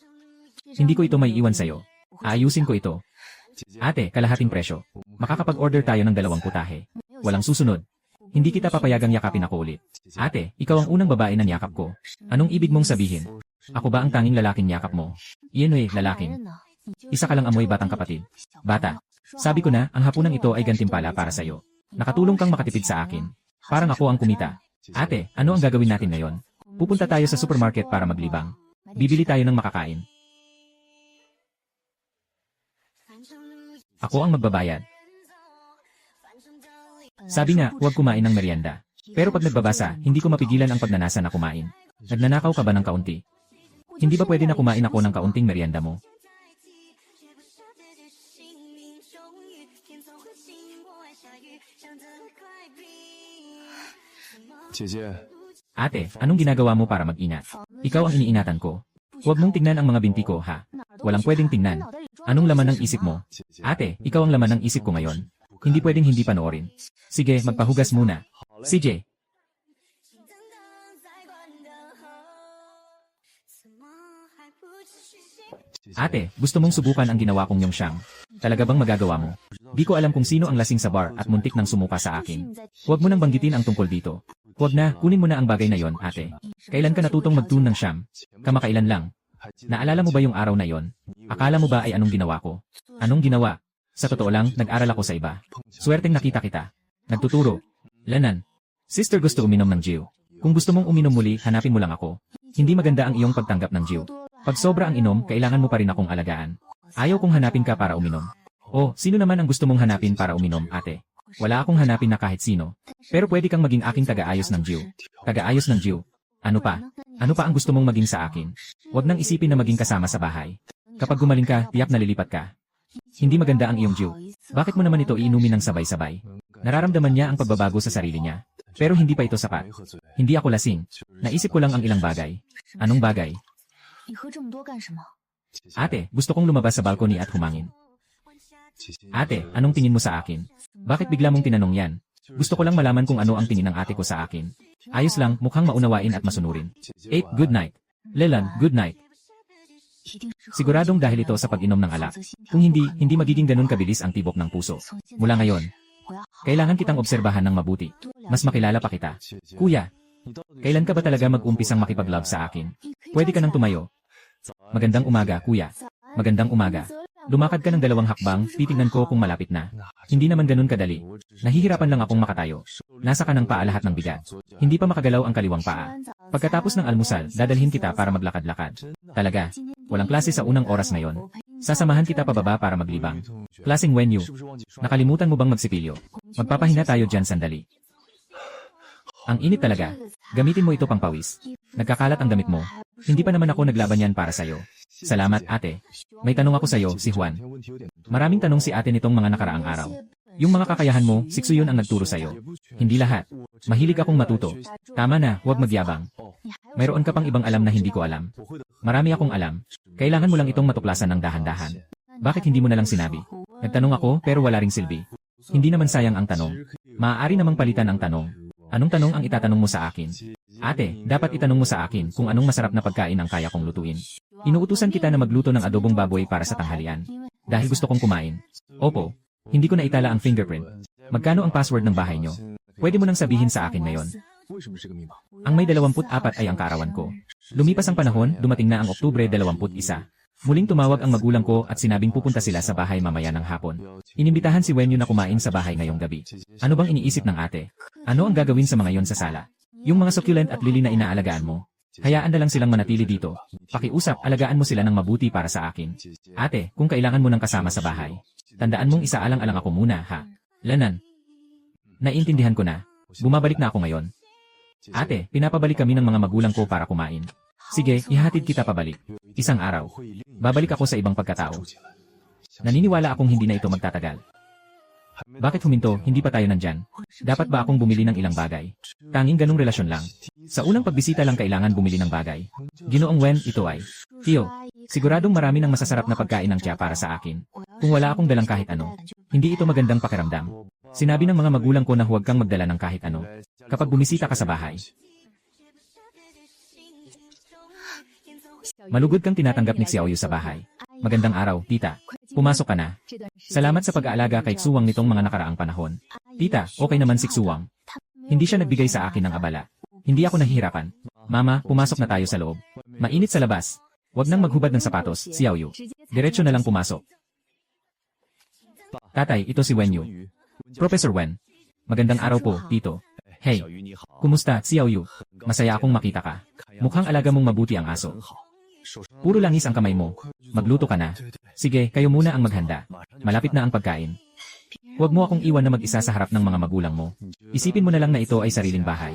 Hindi ko ito may iwan sa'yo. Aayusin ko ito. Ate, kalahating presyo. Makakapag-order tayo ng 2 putahe. Walang susunod. Hindi kita papayagang yakapin ako ulit. Ate, ikaw ang unang babae na niyakap ko. Anong ibig mong sabihin? Ako ba ang tanging lalaking niyakap mo? Iyan lalaking. Isa ka lang amoy batang kapatid. Bata. Sabi ko na, ang hapunang ito ay gantimpala para sa'yo. Nakatulong kang makatipid sa akin. Parang ako ang kumita. Ate, ano ang gagawin natin ngayon? Pupunta tayo sa supermarket para maglibang. Bibili tayo ng makakain. Ako ang magbabayad. Sabi nga, huwag kumain ng merienda. Pero pag nagbabasa, hindi ko mapigilan ang pagnanasa na kumain. Nagnanakaw ka ba ng kaunti? Hindi ba pwede na kumain ako ng kaunting merienda mo? Ate, anong ginagawa mo para mag-ingat? Ikaw ang iniingatan ko. Huwag mong tingnan ang mga binti ko, ha? Walang pwedeng tingnan. Anong laman ng isip mo? Ate, ikaw ang laman ng isip ko ngayon. Hindi pwedeng hindi panoorin. Sige, magpahugas muna. CJ. Ate, gusto mong subukan ang ginawa kong Yongxiang? Talaga bang magagawa mo? Di ko alam kung sino ang lasing sa bar at muntik nang sumuka sa akin. Huwag mo nang banggitin ang tungkol dito. Huwag na, kunin mo na ang bagay na yon, ate. Kailan ka natutong mag-tune ng siyam? Kamakailan lang. Naalala mo ba yung araw na yon? Akala mo ba ay anong ginawa ko? Anong ginawa? Sa totoo lang, nag-aral ako sa iba. Swerteng nakita kita. Nagtuturo. Lanan. Sister, gusto uminom ng Jiu. Kung gusto mong uminom muli, hanapin mo lang ako. Hindi maganda ang iyong pagtanggap ng Jiu. Pag sobra ang inom, kailangan mo pa rin akong alagaan. Ayaw kong hanapin ka para uminom. Oh, sino naman ang gusto mong hanapin para uminom, ate? Wala akong hanapin na kahit sino. Pero pwede kang maging aking taga-ayos ng Jiu. Taga-ayos ng Jiu. Ano pa? Ano pa ang gusto mong maging sa akin? Huwag nang isipin na maging kasama sa bahay. Kapag gumaling ka, tiyak na lilipat ka. Hindi maganda ang iyong Jiu. Bakit mo naman ito iinumin ng sabay-sabay? Nararamdaman niya ang pagbabago sa sarili niya. Pero hindi pa ito sapat. Hindi ako lasing. Naisip ko lang ang ilang bagay. Anong bagay? Ate, gusto kong lumabas sa balcony at humangin. Ate, anong tingin mo sa akin? Bakit bigla mong tinanong yan? Gusto ko lang malaman kung ano ang tingin ng ate ko sa akin. Ayos lang, mukhang maunawain at masunurin. 8, good night. Leland, good night. Siguradong dahil ito sa pag-inom ng alak. Kung hindi, hindi magiging ganun kabilis ang tibok ng puso. Mula ngayon, kailangan kitang obserbahan ng mabuti. Mas makilala pa kita. Kuya, kailan ka ba talaga mag-umpisang makipag-love sa akin? Pwede ka nang tumayo. Magandang umaga, kuya. Magandang umaga. Lumakad ka ng 2 hakbang, titignan ko kung malapit na. Hindi naman ganun kadali. Nahihirapan lang akong makatayo. Nasa kanang paa lahat ng bigat. Hindi pa makagalaw ang kaliwang paa. Pagkatapos ng almusal, dadalhin kita para maglakad-lakad. Talaga, walang klase sa unang oras ngayon. Sasamahan kita pababa para maglibang. Klaseng Wenyu. Nakalimutan mo bang magsipilyo? Magpapahinga tayo dyan sandali. Ang init talaga. Gamitin mo ito pang pawis. Nagkakalat ang damit mo. Hindi pa naman ako naglaban yan para sa'yo. Salamat, ate. May tanong ako sa'yo, si Juan. Maraming tanong si ate nitong mga nakaraang araw. Yung mga kakayahan mo, sikso yun ang nagturo sa'yo. Hindi lahat. Mahilig akong matuto. Tama na, huwag magyabang. Mayroon ka pang ibang alam na hindi ko alam. Marami akong alam. Kailangan mo lang itong matuklasan ng dahan-dahan. Bakit hindi mo na lang sinabi? Nagtanong ako pero wala ring silbi. Hindi naman sayang ang tanong. Maaari namang palitan ang tanong. Anong tanong ang itatanong mo sa akin? Ate, dapat itanong mo sa akin kung anong masarap na pagkain ang kaya kong lutuin. Inuutusan kita na magluto ng adobong baboy para sa tanghalian. Dahil gusto kong kumain. Opo, hindi ko na itala ang fingerprint. Magkano ang password ng bahay nyo? Pwede mo nang sabihin sa akin ngayon. Ang may 24 ay ang kaarawan ko. Lumipas ang panahon, dumating na ang Oktubre 21. Muling tumawag ang magulang ko at sinabing pupunta sila sa bahay mamaya ng hapon. Inimbitahan si Wenyu na kumain sa bahay ngayong gabi. Ano bang iniisip ng ate? Ano ang gagawin sa mga yon sa sala? Yung mga succulent at lili na inaalagaan mo. Hayaan na lang silang manatili dito. Pakiusap, alagaan mo sila ng mabuti para sa akin. Ate, kung kailangan mo ng kasama sa bahay, tandaan mong isaalang-alang ako muna, ha? Lanan. Naiintindihan ko na. Bumabalik na ako ngayon. Ate, pinapabalik kami ng mga magulang ko para kumain. Sige, ihatid kita pabalik. Isang araw. Babalik ako sa ibang pagkatao. Naniniwala akong hindi na ito magtatagal. Bakit huminto, hindi pa tayo nandyan? Dapat ba akong bumili ng ilang bagay? Tanging ganung relasyon lang. Sa unang pagbisita lang kailangan bumili ng bagay. Ginoong Wen, ito ay. Tio, siguradong marami ng masasarap na pagkain ng tiya para sa akin. Kung wala akong dalang kahit ano, hindi ito magandang pakiramdam. Sinabi ng mga magulang ko na huwag kang magdala ng kahit ano. Kapag bumisita ka sa bahay. Malugod kang tinatanggap ni Xiaoyu sa bahay. Magandang araw, tita. Pumasok ka na. Salamat sa pag-aalaga kay Xuwang nitong mga nakaraang panahon. Tita, okay naman si Xuwang. Hindi siya nagbigay sa akin ng abala. Hindi ako nahihirapan. Mama, pumasok na tayo sa loob. Mainit sa labas. Huwag nang maghubad ng sapatos, Xiaoyu. Diretso na lang pumasok. Tatay, ito si Wenyu. Professor Wen. Magandang araw po, tito. Hey, kumusta, Xiaoyu? Masaya akong makita ka. Mukhang alaga mong mabuti ang aso. Puro langis ang kamay mo. Magluto ka na. Sige, kayo muna ang maghanda. Malapit na ang pagkain. Huwag mo akong iwan na mag-isa sa harap ng mga magulang mo. Isipin mo na lang na ito ay sariling bahay.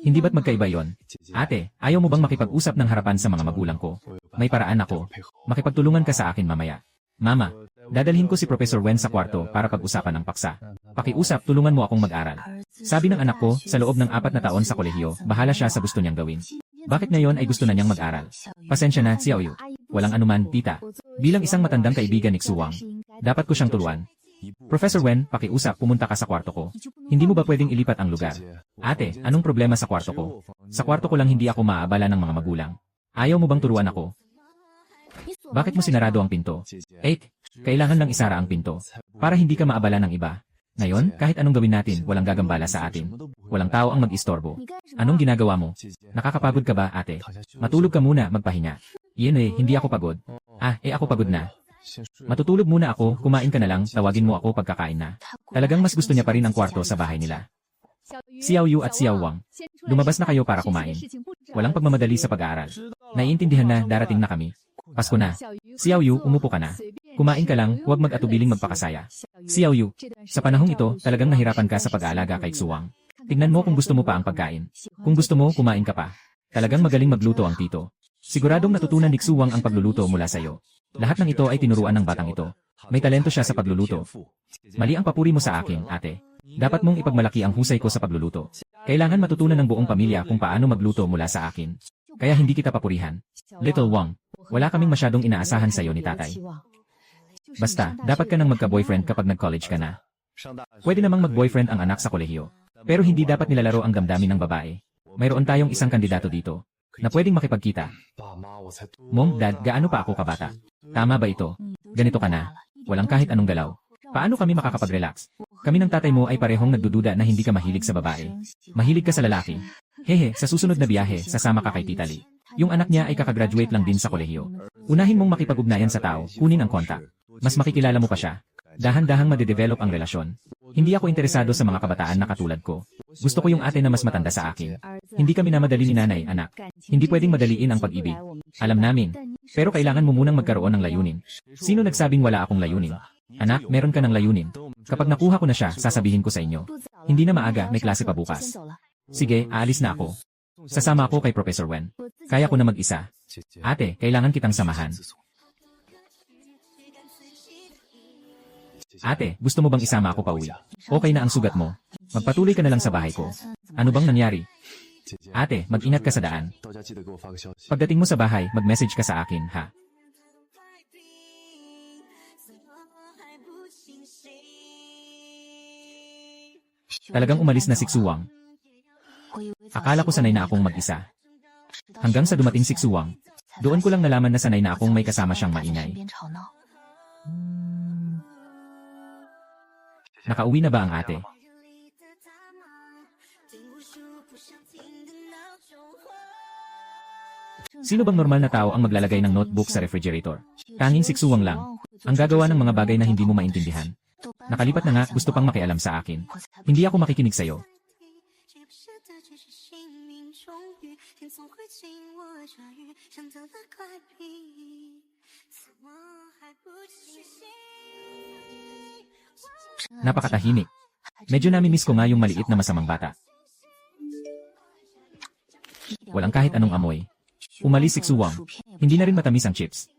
Hindi ba't magkaiba yon? Ate, ayaw mo bang makipag-usap ng harapan sa mga magulang ko? May paraan ako. Makipagtulungan ka sa akin mamaya. Mama, Dadalhin ko si Professor Wen sa kwarto para pag-usapan ang paksa. Pakiusap, tulungan mo akong mag-aral. Sabi ng anak ko, sa loob ng 4 na taon sa kolehiyo, bahala siya sa gusto niyang gawin. Bakit ngayon ay gusto na niyang mag-aral? Pasensya na, Xiaoyu. Walang anuman, tita. Bilang isang matandang kaibigan ni Xuwang, dapat ko siyang turuan. Professor Wen, pakiusap, pumunta ka sa kwarto ko. Hindi mo ba pwedeng ilipat ang lugar? Ate, anong problema sa kwarto ko? Sa kwarto ko lang hindi ako maaabala ng mga magulang. Ayaw mo bang turuan ako? Bakit mo sinarado ang pinto? Kailangan lang isara ang pinto. Para hindi ka maabala ng iba. Ngayon, kahit anong gawin natin, walang gagambala sa atin. Walang tao ang mag-istorbo. Anong ginagawa mo? Nakakapagod ka ba, ate? Matulog ka muna, magpahinga. Hindi ako pagod. Ako pagod na. Matutulog muna ako, kumain ka na lang, tawagin mo ako pagkakain na. Talagang mas gusto niya pa rin ang kwarto sa bahay nila. Xiaoyu at Xiaowang, lumabas na kayo para kumain. Walang pagmamadali sa pag-aaral. Naiintindihan na, darating na kami. Pasko na. Xiaoyu, umupo ka na. Kumain ka lang, huwag mag-atubiling magpakasaya. Xiaoyu, sa panahong ito, talagang nahirapan ka sa pag-aalaga kay Xuwang. Tingnan mo kung gusto mo pa ang pagkain. Kung gusto mo, kumain ka pa. Talagang magaling magluto ang tito. Siguradong natutunan ni Xuwang ang pagluluto mula sa iyo. Lahat ng ito ay tinuruan ng batang ito. May talento siya sa pagluluto. Mali ang papuri mo sa akin, ate. Dapat mong ipagmalaki ang husay ko sa pagluluto. Kailangan matutunan ng buong pamilya kung paano magluto mula sa akin. Kaya hindi kita papurihan. Little Wang, wala kaming masyadong inaasahan sa iyo ni tatay. Basta, dapat ka nang magka-boyfriend kapag nag-college ka na. Pwede namang mag-boyfriend ang anak sa kolehiyo. Pero hindi dapat nilalaro ang damdamin ng babae. Mayroon tayong isang kandidato dito na pwedeng makipagkita. Mom, Dad, gaano pa ako kabata? Tama ba ito? Ganito ka na. Walang kahit anong galaw. Paano kami makakapag-relax? Kami ng tatay mo ay parehong nagdududa na hindi ka mahilig sa babae. Mahilig ka sa lalaki. Sa susunod na biyahe, sasama ka kay Tita Lee. Yung anak niya ay kakagraduate lang din sa kolehiyo. Unahin mong makipag-ugnayan sa tao, kunin ang kontak. Mas makikilala mo pa siya. Dahan-dahang madedevelop ang relasyon. Hindi ako interesado sa mga kabataan na katulad ko. Gusto ko yung ate na mas matanda sa akin. Hindi kami namadali ni nanay, anak. Hindi pwedeng madaliin ang pag-ibig. Alam namin. Pero kailangan mo munang magkaroon ng layunin. Sino nagsabing wala akong layunin? Anak, meron ka ng layunin. Kapag nakuha ko na siya, sasabihin ko sa inyo. Hindi na maaga, may klase pa bukas. Sige, aalis na ako. Sasama ako kay Professor Wen. Kaya ko na mag-isa. Ate, kailangan kitang samahan. Ate, gusto mo bang isama ako pauwi? Okay na ang sugat mo. Magpatuloy ka na lang sa bahay ko. Ano bang nangyari? Ate, mag-ingat ka sa daan. Pagdating mo sa bahay, mag-message ka sa akin, ha? Talagang umalis na si Xuwang. Akala ko sanay na akong mag-isa. Hanggang sa dumating si Xuwang, doon ko lang nalaman na sanay na akong may kasama siyang maingay. Nakauwi na ba ang ate? Sino bang normal na tao ang maglalagay ng notebook sa refrigerator? Tanging si Xuwang lang. Ang gagawa ng mga bagay na hindi mo maintindihan. Nakalipat na nga, gusto pang makialam sa akin. Hindi ako makikinig sa'yo. Napakatahimik. Medyo nami-miss ko nga yung maliit na masamang bata. Walang kahit anong amoy. Umalis si Xuwang. Hindi na rin matamis ang chips.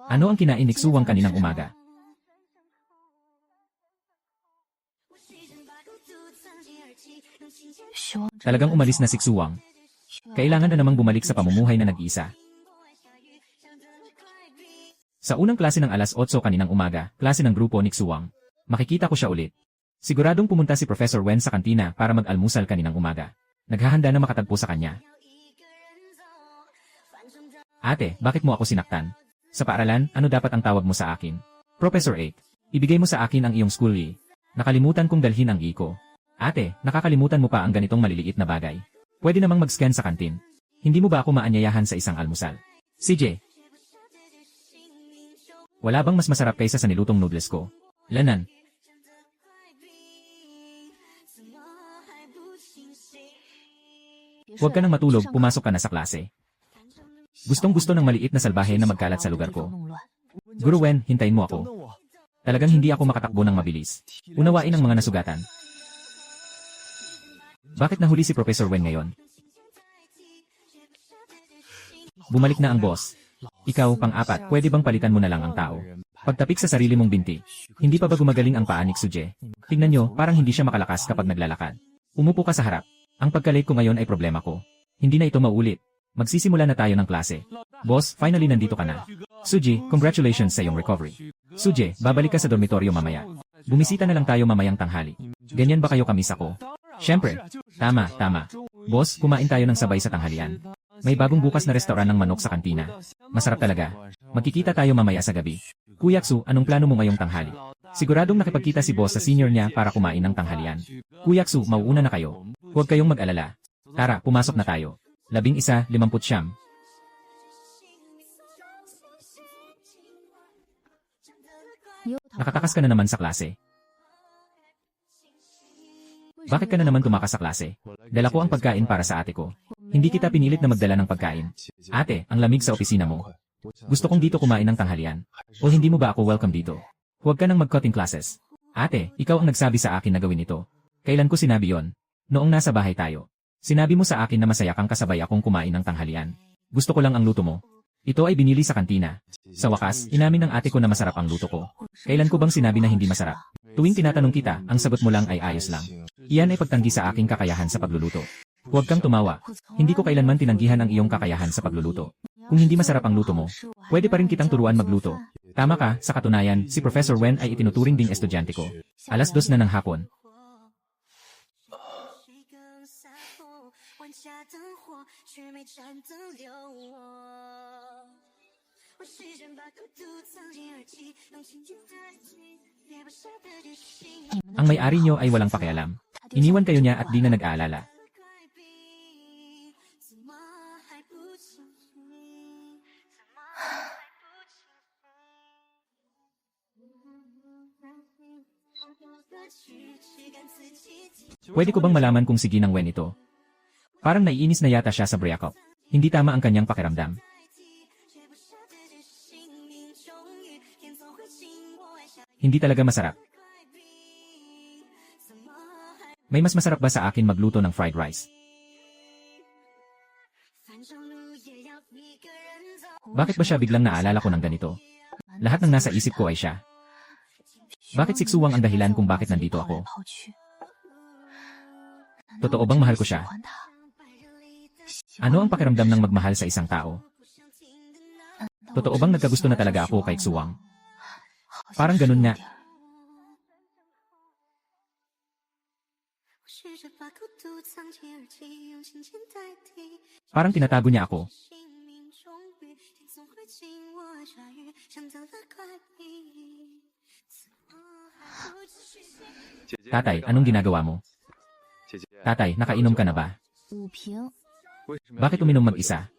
Ano ang kinain ni Xuwang kaninang umaga? Talagang umalis na si Xuwang. Kailangan na namang bumalik sa pamumuhay na nag-iisa. Sa unang klase ng alas 8 kaninang umaga, klase ng grupo ni Xuwang. Makikita ko siya ulit. Siguradong pumunta si Professor Wen sa kantina para mag-almusal kaninang umaga. Naghahanda na makatagpo sa kanya. Ate, bakit mo ako sinaktan? Sa paaralan, ano dapat ang tawag mo sa akin? Professor 8. Ibigay mo sa akin ang iyong school E. Nakalimutan kong dalhin ang E ko. Ate, nakakalimutan mo pa ang ganitong maliliit na bagay. Pwede namang mag-scan sa kantin. Hindi mo ba ako maanyayahan sa isang almusal? CJ. Wala bang mas masarap kaysa sa nilutong noodles ko? Lanan. Huwag ka nang matulog, pumasok ka na sa klase. Gustong-gusto ng maliit na salbahe na magkalat sa lugar ko. Guru Wen, hintayin mo ako. Talagang hindi ako makatakbo ng mabilis. Unawain ang mga nasugatan. Bakit nahuli si Professor Wen ngayon? Bumalik na ang boss. Ikaw, pang-apat, pwede bang palitan mo na lang ang tao? Pagtapik sa sarili mong binti. Hindi pa ba gumagaling ang paa ni Suje? Tingnan nyo, parang hindi siya makalakas kapag naglalakad. Umupo ka sa harap. Ang pagkalate ko ngayon ay problema ko. Hindi na ito maulit. Magsisimula na tayo ng klase. Boss, finally nandito ka na. Suji, congratulations sa iyong recovery. Suje, babalik ka sa dormitoryo mamaya. Bumisita na lang tayo mamayang tanghali. Ganyan ba kayo kamis ako? Siyempre. Tama, tama. Boss, kumain tayo ng sabay sa tanghalian. May bagong bukas na restaurant ng manok sa kantina. Masarap talaga. Magkikita tayo mamaya sa gabi. Kuya Ksu, anong plano mo ngayong tanghali? Siguradong nakipagkita si boss sa senior niya para kumain ng tanghalian. Kuya Ksu, mauuna na kayo. Huwag kayong mag-alala. Tara, pumasok na tayo. 11:59. Nakatakas ka na naman sa klase. Bakit ka na naman tumakas sa klase? Dala ko ang pagkain para sa ate ko. Hindi kita pinilit na magdala ng pagkain. Ate, ang lamig sa opisina mo. Gusto kong dito kumain ng tanghalian. O hindi mo ba ako welcome dito? Huwag ka nang mag-cutting classes. Ate, ikaw ang nagsabi sa akin na gawin ito. Kailan ko sinabi yon? Noong nasa bahay tayo. Sinabi mo sa akin na masaya kang kasabay akong kumain ng tanghalian. Gusto ko lang ang luto mo. Ito ay binili sa kantina. Sa wakas, inamin ng ate ko na masarap ang luto ko. Kailan ko bang sinabi na hindi masarap? Tuwing tinatanong kita, ang sagot mo lang ay ayos lang. Iyan ay pagtanggi sa aking kakayahan sa pagluluto. Huwag kang tumawa. Hindi ko kailanman tinanggihan ang iyong kakayahan sa pagluluto. Kung hindi masarap ang luto mo, pwede pa rin kitang turuan magluto. Tama ka, sa katunayan, si Professor Wen ay itinuturing ding estudyante ko. 2:00 na ng hapon. Ang may-ari nyo ay walang pakialam. Iniwan kayo niya at di na nag-aalala. Pwede ko bang malaman kung sige ng Wen ito? Parang naiinis na yata siya sa breakup. Hindi tama ang kanyang pakiramdam. Hindi talaga masarap. May mas masarap ba sa akin magluto ng fried rice? Bakit ba siya biglang naalala ko ng ganito? Lahat ng nasa isip ko ay siya. Bakit siksuwang ang dahilan kung bakit nandito ako? Totoo bang mahal ko siya? Ano ang pakiramdam ng magmahal sa isang tao? Totoo bang nagkagusto na talaga ako kay Ksuwang? Parang ganun nga. Parang tinatago niya ako. Tatay, anong ginagawa mo? Tatay, nakainom ka na ba? Bakit uminom mag-isa?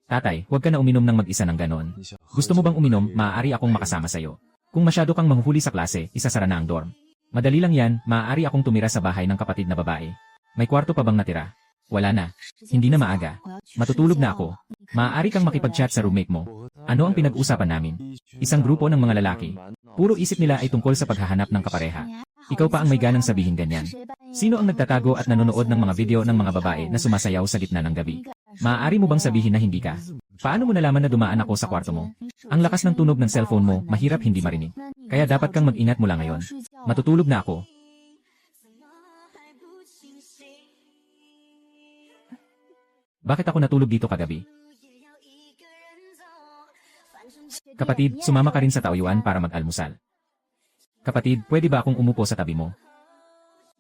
Tatay, huwag ka na uminom ng mag-isa ng ganon. Gusto mo bang uminom, maaari akong makasama sa'yo. Kung masyado kang mahuhuli sa klase, isasara na ang dorm. Madali lang yan, maaari akong tumira sa bahay ng kapatid na babae. May kwarto pa bang natira? Wala na. Hindi na maaga. Matutulog na ako. Maaari kang makipag-chat sa roommate mo. Ano ang pinag-usapan namin? Isang grupo ng mga lalaki. Puro isip nila ay tungkol sa paghahanap ng kapareha. Ikaw pa ang may ganang sabihin ganyan. Sino ang nagtatago at nanonood ng mga video ng mga babae na sumasayaw sa gitna ng gabi? Maaari mo bang sabihin na hindi ka? Paano mo nalaman na dumaan ako sa kwarto mo? Ang lakas ng tunog ng cellphone mo, mahirap hindi marinig. Kaya dapat kang mag-ingat mula ngayon. Matutulog na ako. Bakit ako natulog dito kagabi? Kapatid, sumama ka rin sa tauyuan para mag-almusal. Kapatid, pwede ba akong umupo sa tabi mo?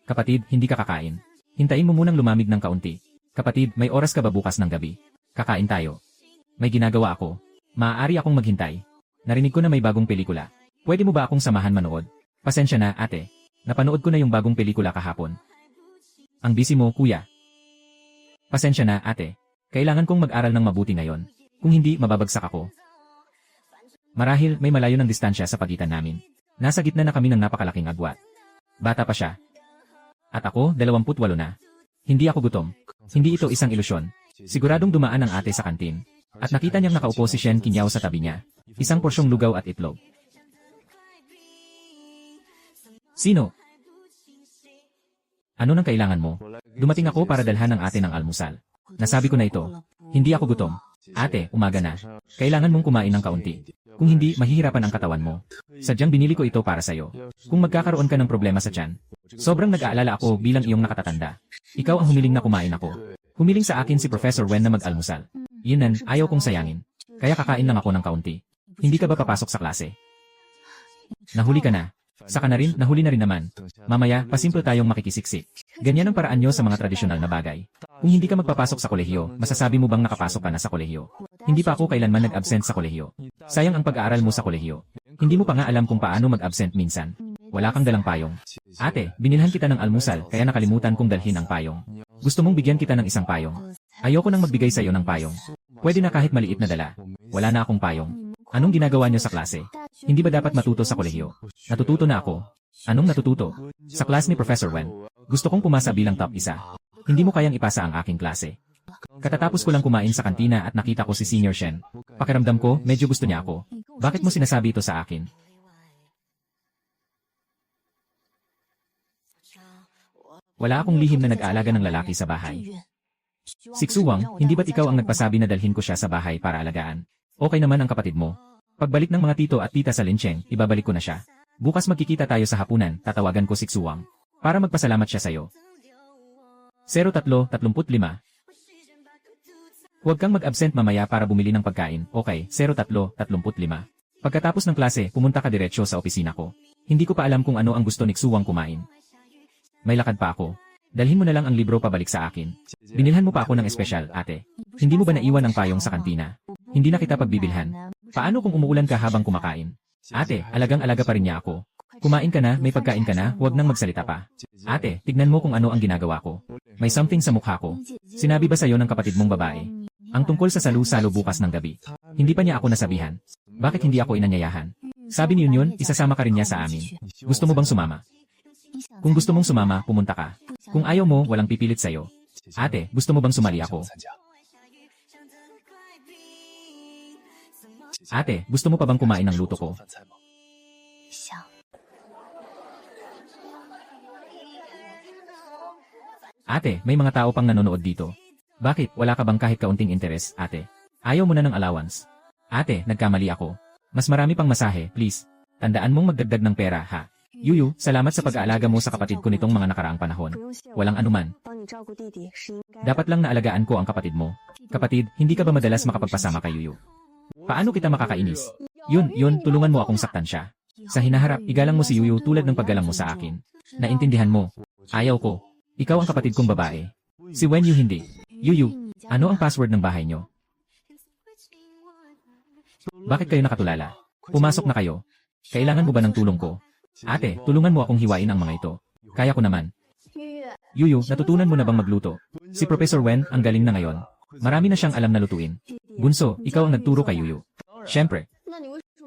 Kapatid, hindi ka kakain. Hintayin mo munang lumamig ng kaunti. Kapatid, may oras ka ba bukas ng gabi? Kakain tayo. May ginagawa ako. Maaari akong maghintay. Narinig ko na may bagong pelikula. Pwede mo ba akong samahan manood? Pasensya na, ate. Napanood ko na yung bagong pelikula kahapon. Ang busy mo, kuya. Pasensya na, ate. Kailangan kong mag-aral ng mabuti ngayon. Kung hindi, mababagsak ako. Marahil, may malayo ng distansya sa pagitan namin. Nasa gitna na kami ng napakalaking agwat. Bata pa siya. At ako, 28 na. Hindi ako gutom. Hindi ito isang ilusyon. Siguradong dumaan ang ate sa kantin. At nakita niyang nakaupo si Shen Kinyaw sa tabi niya. Isang porsyong lugaw at itlog. Sino? Ano nang kailangan mo? Dumating ako para dalhan ng ate ng almusal. Nasabi ko na ito. Hindi ako gutom. Ate, umaga na. Kailangan mong kumain ng kaunti. Kung hindi, mahihirapan ang katawan mo. Sadyang binili ko ito para sa'yo. Kung magkakaroon ka ng problema sa tiyan, sobrang nag-aalala ako bilang iyong nakatatanda. Ikaw ang humiling na kumain ako. Humiling sa akin si Professor Wen na mag-almusal. Yinan, ayaw kong sayangin. Kaya kakain lang ako ng kaunti. Hindi ka ba papasok sa klase? Nahuli ka na. Saka na rin, nahuli na rin naman. Mamaya, pasimple tayong makikisiksik. Ganyan ang paraan nyo sa mga tradisyonal na bagay. Kung hindi ka magpapasok sa kolehiyo, masasabi mo bang nakapasok ka na sa kolehiyo? Hindi pa ako kailanman nag-absent sa kolehiyo. Sayang ang pag-aaral mo sa kolehiyo. Hindi mo pa nga alam kung paano mag-absent minsan. Wala kang dalang payong. Ate, binilhan kita ng almusal kaya nakalimutan kong dalhin ang payong. Gusto mong bigyan kita ng isang payong. Ayoko nang magbigay sa iyo ng payong. Pwede na kahit maliit na dala. Wala na akong payong. Anong ginagawa niyo sa klase? Hindi ba dapat matuto sa kolehiyo? Natututo na ako. Anong natututo? Sa class ni Professor Wen. Gusto kong pumasa bilang top 1. Hindi mo kayang ipasa ang aking klase. Katatapos ko lang kumain sa kantina at nakita ko si Senior Shen. Pakiramdam ko, medyo gusto niya ako. Bakit mo sinasabi ito sa akin? Wala akong lihim na nag-aalaga ng lalaki sa bahay. Siksuwang, hindi ba't ikaw ang nagpasabi na dalhin ko siya sa bahay para alagaan? Okay naman ang kapatid mo. Pagbalik ng mga tito at tita sa Lincheng, ibabalik ko na siya. Bukas magkikita tayo sa hapunan, tatawagan ko Siksuwang. Para magpasalamat siya sa'yo. 0335. Huwag kang mag-absent mamaya para bumili ng pagkain, okay? 0335. Pagkatapos ng klase, pumunta ka diretsyo sa opisina ko. Hindi ko pa alam kung ano ang gusto ni Siksuwang kumain. May lakad pa ako. Dalhin mo na lang ang libro pabalik sa akin. Binilhan mo pa ako ng espesyal, ate. Hindi mo ba naiwan ang payong sa kantina? Hindi na kita pagbibilhan. Paano kung umuulan ka habang kumakain? Ate, alagang-alaga pa rin niya ako. Kumain ka na, may pagkain ka na, huwag nang magsalita pa. Ate, tignan mo kung ano ang ginagawa ko. May something sa mukha ko. Sinabi ba sa'yo ng kapatid mong babae? Ang tungkol sa salu-salo bukas ng gabi. Hindi pa niya ako nasabihan. Bakit hindi ako inanyayahan? Sabi ni Yun, isasama ka rin niya sa amin. Gusto mo bang sumama? Kung gusto mong sumama, pumunta ka. Kung ayaw mo, walang pipilit sa'yo. Ate, gusto mo bang sumali ako? Ate, gusto mo pa bang kumain ng luto ko? Ate, may mga tao pang nanonood dito. Bakit, wala ka bang kahit kaunting interes, ate? Ayaw mo na ng allowance. Ate, nagkamali ako. Mas marami pang masahe, please. Tandaan mong magdagdag ng pera, ha? Yuyu, salamat sa pag-aalaga mo sa kapatid ko nitong mga nakaraang panahon. Walang anuman. Dapat lang naalagaan ko ang kapatid mo. Kapatid, hindi ka ba madalas makapagpasama kay Yuyu? Paano kita makakainis? Yun, tulungan mo akong saktan siya. Sa hinaharap, igalang mo si Yuyu tulad ng paggalang mo sa akin. Naintindihan mo. Ayaw ko. Ikaw ang kapatid kong babae. Si Wen Yu hindi. Yuyu, ano ang password ng bahay nyo? Bakit kayo nakatulala? Pumasok na kayo. Kailangan mo ba ng tulong ko? Ate, tulungan mo akong hiwain ang mga ito. Kaya ko naman. Yuyu, natutunan mo na bang magluto? Si Professor Wen, ang galing na ngayon. Marami na siyang alam na lutuin. Bunso, ikaw ang nagturo kay Yuyu. Siyempre.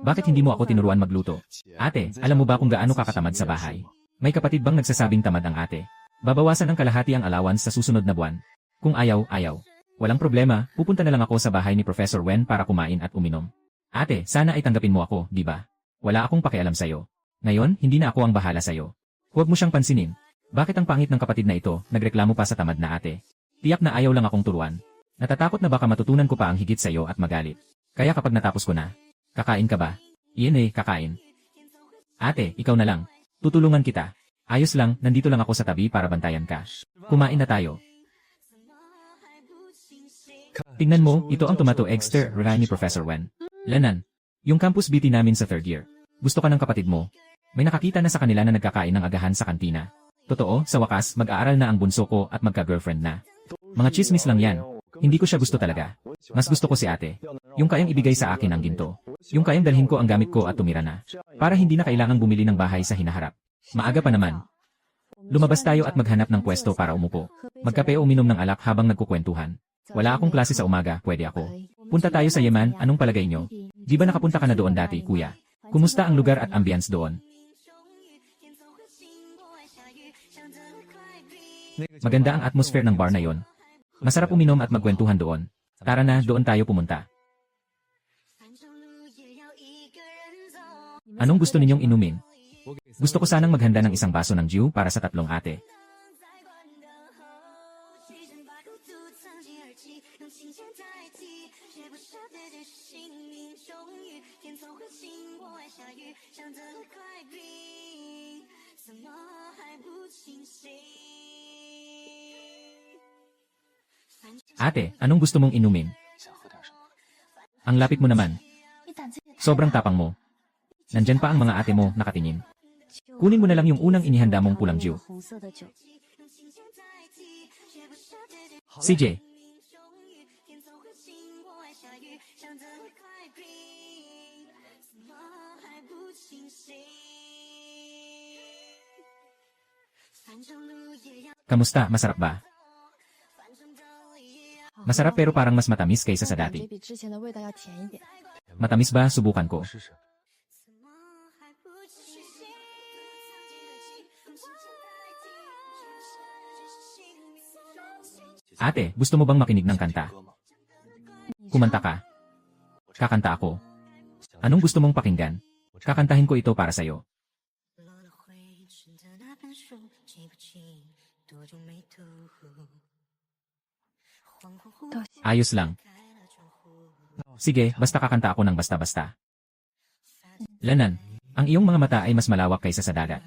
Bakit hindi mo ako tinuruan magluto? Ate, alam mo ba kung gaano kakatamad sa bahay? May kapatid bang nagsasabing tamad ang ate? Babawasan ng kalahati ang allowance sa susunod na buwan. Kung ayaw, ayaw. Walang problema, pupunta na lang ako sa bahay ni Professor Wen para kumain at uminom. Ate, sana ay tanggapin mo ako, di ba? Wala akong pakialam sa'yo. Ngayon, hindi na ako ang bahala sa'yo. Huwag mo siyang pansinin. Bakit ang pangit ng kapatid na ito, nagreklamo pa sa tamad na ate? Tiyak na ayaw lang akong turuan. Natatakot na baka matutunan ko pa ang higit sa'yo at magalit. Kaya kapag natapos ko na, kakain ka ba? Iyan kakain. Ate, ikaw na lang. Tutulungan kita. Ayos lang, nandito lang ako sa tabi para bantayan ka. Kumain na tayo. Tingnan mo, ito ang tomato eggster ni Professor Wen. Lanan. Yung campus BT namin sa 3rd year. Gusto ka ng kapatid mo? May nakakita na sa kanila na nagkakain ng agahan sa kantina. Totoo, sa wakas, mag-aaral na ang bunso ko at magka-girlfriend na. Mga chismis lang yan. Hindi ko siya gusto talaga. Mas gusto ko si ate. Yung kayang ibigay sa akin ang ginto. Yung kayang dalhin ko ang gamit ko at tumira na. Para hindi na kailangang bumili ng bahay sa hinaharap. Maaga pa naman. Lumabas tayo at maghanap ng pwesto para umupo. Magkape o uminom ng alak habang nagkukwentuhan. Wala akong klase sa umaga, pwede ako. Punta tayo sa Yemen, anong palagay nyo? Di ba nakapunta ka na doon dati, kuya? Kumusta ang lugar at ambience doon? Maganda ang atmosphere ng bar na yon. Masarap uminom at magkwentuhan doon. Tara na, doon tayo pumunta. Anong gusto ninyong inumin? Gusto ko sanang maghanda ng isang baso ng Jiu para sa 3 ate. Ate, anong gusto mong inumin? Ang lapit mo naman. Sobrang tapang mo. Nandyan pa ang mga ate mo nakatingin. Kunin mo na lang yung unang inihanda mong pulang Jiu. CJ. Kamusta, masarap ba? Masarap pero parang mas matamis kaysa sa dati. Matamis ba? Subukan ko. Ate, gusto mo bang makinig ng kanta? Kumanta ka. Kakanta ako. Anong gusto mong pakinggan? Kakantahin ko ito para sa'yo. Ayos lang. Sige, basta kakanta ako ng basta-basta. Lanan, ang iyong mga mata ay mas malawak kaysa sa dagat.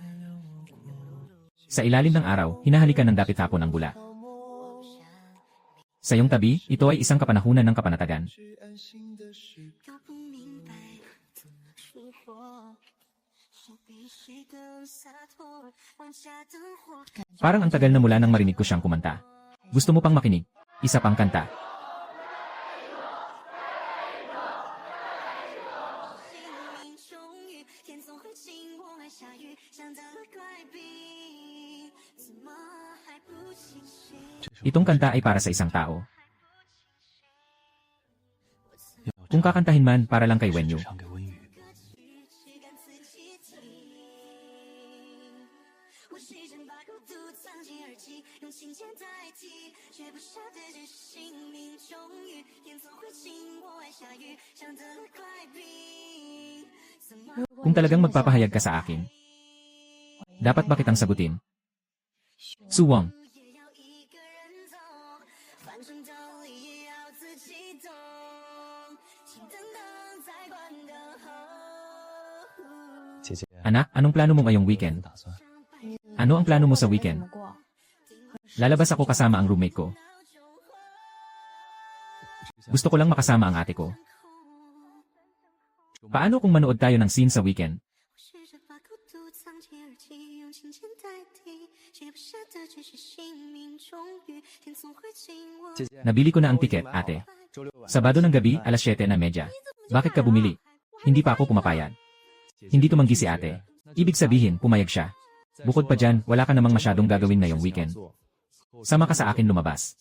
Sa ilalim ng araw, hinahalikan ng dapit hapon ang bula. Sa iyong tabi, ito ay isang kapanahunan ng kapanatagan. Parang ang tagal na mula nang marinig ko siyang kumanta. Gusto mo pang makinig? Isa pang kanta. Itong kanta ay para sa isang tao. Kung kakantahin man, para lang kay Wenyu. Kung talagang magpapahayag ka sa akin, dapat ba kitang sagutin? Suwang. Anak, anong plano mo ngayong weekend? Ano ang plano mo sa weekend? Lalabas ako kasama ang roommate ko. Gusto ko lang makasama ang ate ko. Paano kung manood tayo ng scene sa weekend? Nabili ko na ang tiket, ate. Sabado ng gabi, alas 7:30. Bakit ka bumili? Hindi pa ako pumapayag. Hindi tumanggi si ate. Ibig sabihin, pumayag siya. Bukod pa dyan, wala ka namang masyadong gagawin ngayong weekend. Sama ka sa akin lumabas.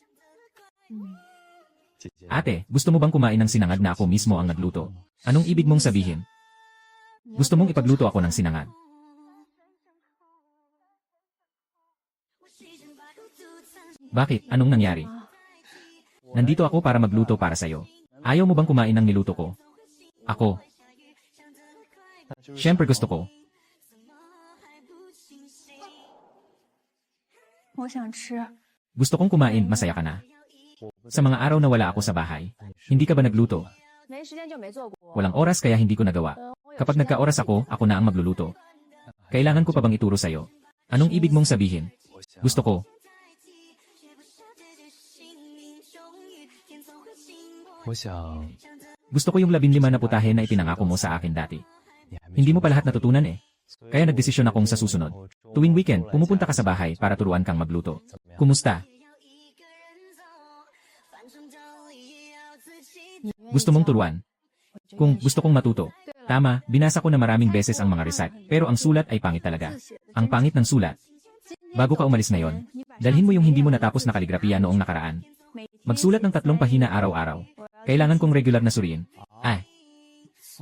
Ate, gusto mo bang kumain ng sinangag na ako mismo ang nagluto? Anong ibig mong sabihin? Gusto mong ipagluto ako ng sinangag? Bakit? Anong nangyari? Nandito ako para magluto para sa'yo. Ayaw mo bang kumain ng niluto ko? Ako. Siyempre gusto ko. Gusto kong kumain, masaya ka na. Sa mga araw na wala ako sa bahay, hindi ka ba nagluto? Walang oras kaya hindi ko nagawa. Kapag nagka-oras ako na ang magluluto. Kailangan ko pa bang ituro sa'yo? Anong ibig mong sabihin? Gusto ko. Gusto ko yung 15 na putahe na ipinangako mo sa akin dati. Hindi mo pa lahat natutunan eh. Kaya nagdesisyon akong sa susunod. Tuwing weekend, pumupunta ka sa bahay para turuan kang magluto. Kumusta? Gusto mong turuan? Kung gusto kong matuto. Tama, binasa ko na maraming beses ang mga recipe, pero ang sulat ay pangit talaga. Ang pangit ng sulat. Bago ka umalis ngayon, dalhin mo yung hindi mo natapos na kaligrapiya noong nakaraan. Magsulat ng 3 pahina araw-araw. Kailangan kong regular na suriin.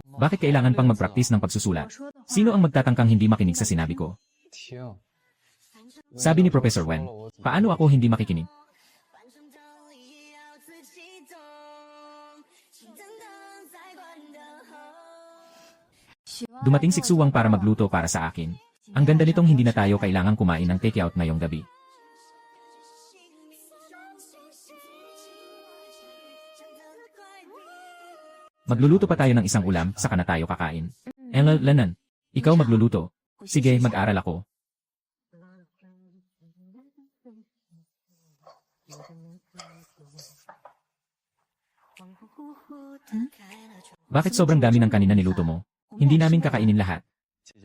Bakit kailangan pang mag-practice ng pagsusulat? Sino ang magtatangkang hindi makinig sa sinabi ko? Sabi ni Professor Wen, paano ako hindi makikinig? Dumating si Xuwang para magluto para sa akin. Ang ganda nitong hindi na tayo kailangang kumain ng takeout ngayong gabi. Magluluto pa tayo ng isang ulam, saka na tayo kakain. Lanan, ikaw magluluto. Sige, mag-aral ako. Bakit sobrang dami ng kanina niluto mo? Hindi namin kakainin lahat.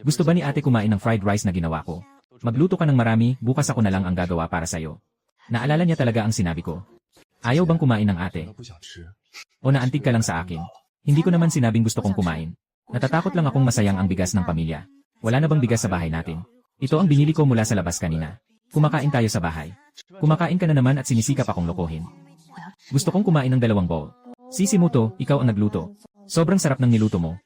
Gusto ba ni ate kumain ng fried rice na ginawa ko? Magluto ka ng marami, bukas ako na lang ang gagawa para sa'yo. Naalala niya talaga ang sinabi ko. Ayaw bang kumain ng ate? O naantig ka lang sa akin? Hindi ko naman sinabing gusto kong kumain. Natatakot lang akong masayang ang bigas ng pamilya. Wala na bang bigas sa bahay natin? Ito ang binili ko mula sa labas kanina. Kumakain tayo sa bahay. Kumakain ka na naman at sinisikap akong lokohin. Gusto kong kumain ng 2 bowl. Sisi mo to, ikaw ang nagluto. Sobrang sarap ng niluto mo.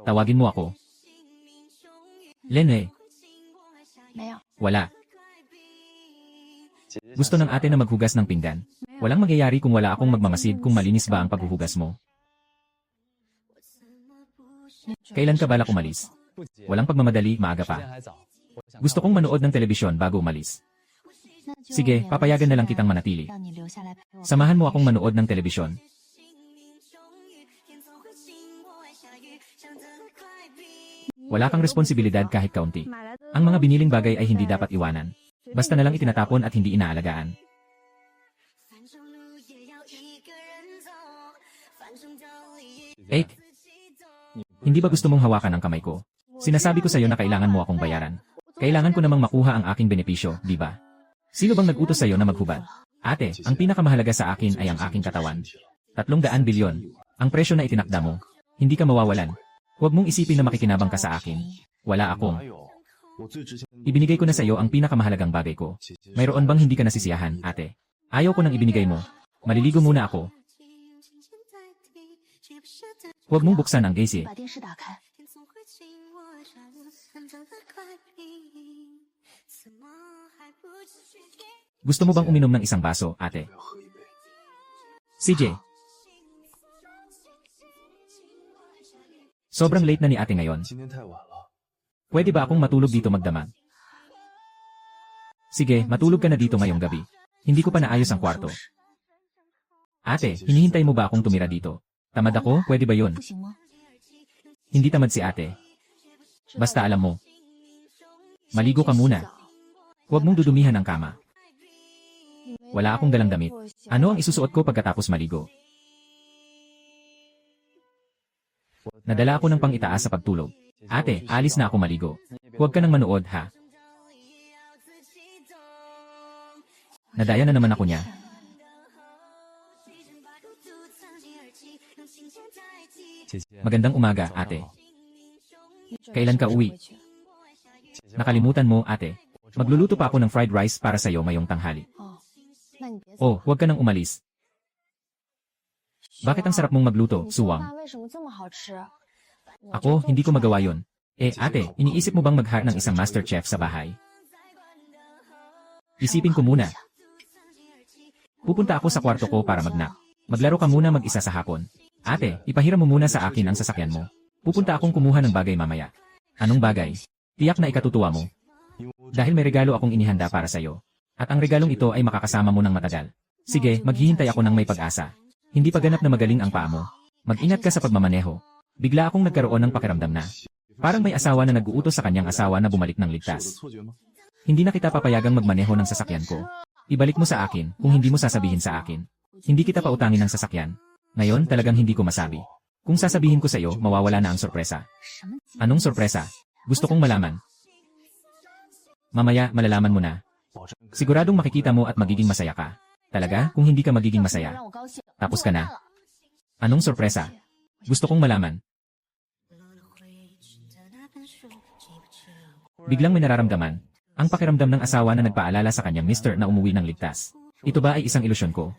Tawagin mo ako. Lene. Wala. Gusto ng ate na maghugas ng pinggan. Walang mangyayari kung wala akong magmamasid kung malinis ba ang paghuhugas mo. Kailan ka balak umalis? Walang pagmamadali, maaga pa. Gusto kong manood ng telebisyon bago umalis. Sige, papayagan na lang kitang manatili. Samahan mo akong manood ng telebisyon. Wala kang responsibilidad kahit kaunti. Ang mga biniling bagay ay hindi dapat iwanan. Basta na lang itinatapon at hindi inaalagaan. Hindi ba gusto mong hawakan ang kamay ko? Sinasabi ko sa'yo na kailangan mo akong bayaran. Kailangan ko namang makuha ang aking benepisyo, di ba? Sino bang nag-utos sa'yo na maghubad? Ate, ang pinakamahalaga sa akin ay ang aking katawan. 300 bilyon. Ang presyo na itinakda mo. Hindi ka mawawalan. Huwag mong isipin na makikinabang ka sa akin. Wala akong. Ibinigay ko na sa iyo ang pinakamahalagang bagay ko. Mayroon bang hindi ka nasisiyahan, ate? Ayaw ko nang ibinigay mo. Maliligo muna ako. Huwag mong buksan ang geysi. Gusto mo bang uminom ng isang baso, ate? CJ. Sobrang late na ni ate ngayon. Pwede ba akong matulog dito magdamag? Sige, matulog ka na dito ngayong gabi. Hindi ko pa naayos ang kwarto. Ate, hinihintay mo ba akong tumira dito? Tamad ako, pwede ba yun? Hindi tamad si ate. Basta alam mo. Maligo ka muna. Huwag mong dudumihan ang kama. Wala akong dalang damit. Ano ang isusuot ko pagkatapos maligo? Nadala ako ng pang-itaas sa pagtulog. Ate, alis na ako maligo. Huwag ka nang manood, ha? Nadaya na naman ako niya. Magandang umaga, ate. Kailan ka uwi? Nakalimutan mo, ate. Magluluto pa ako ng fried rice para sa'yo ngayong tanghali. Oh, huwag ka nang umalis. Bakit ang sarap mong magluto, Suwang? Ako, hindi ko magawa yon. Ate, iniisip mo bang mag-hire ng isang master chef sa bahay? Isipin ko muna. Pupunta ako sa kwarto ko para mag-nap. Maglaro ka muna mag-isa sa hapon. Ate, ipahiram mo muna sa akin ang sasakyan mo. Pupunta akong kumuha ng bagay mamaya. Anong bagay? Tiyak na ikatutuwa mo. Dahil may regalo akong inihanda para sa'yo. At ang regalong ito ay makakasama mo ng matagal. Sige, maghihintay ako ng may pag-asa. Hindi pa ganap na magaling ang paa mo. Mag-ingat ka sa pagmamaneho. Bigla akong nagkaroon ng pakiramdam na. Parang may asawa na nag-uutos sa kanyang asawa na bumalik ng ligtas. Hindi na kita papayagang magmaneho ng sasakyan ko. Ibalik mo sa akin kung hindi mo sasabihin sa akin. Hindi kita pautangin ng sasakyan. Ngayon talagang hindi ko masabi. Kung sasabihin ko sa iyo, mawawala na ang sorpresa. Anong sorpresa? Gusto kong malaman. Mamaya, malalaman mo na. Siguradong makikita mo at magiging masaya ka. Talaga, kung hindi ka magiging masaya. Tapos ka na. Anong sorpresa? Gusto kong malaman. Biglang may nararamdaman. Ang pakiramdam ng asawa na nagpaalala sa kanyang mister na umuwi ng ligtas. Ito ba ay isang ilusyon ko?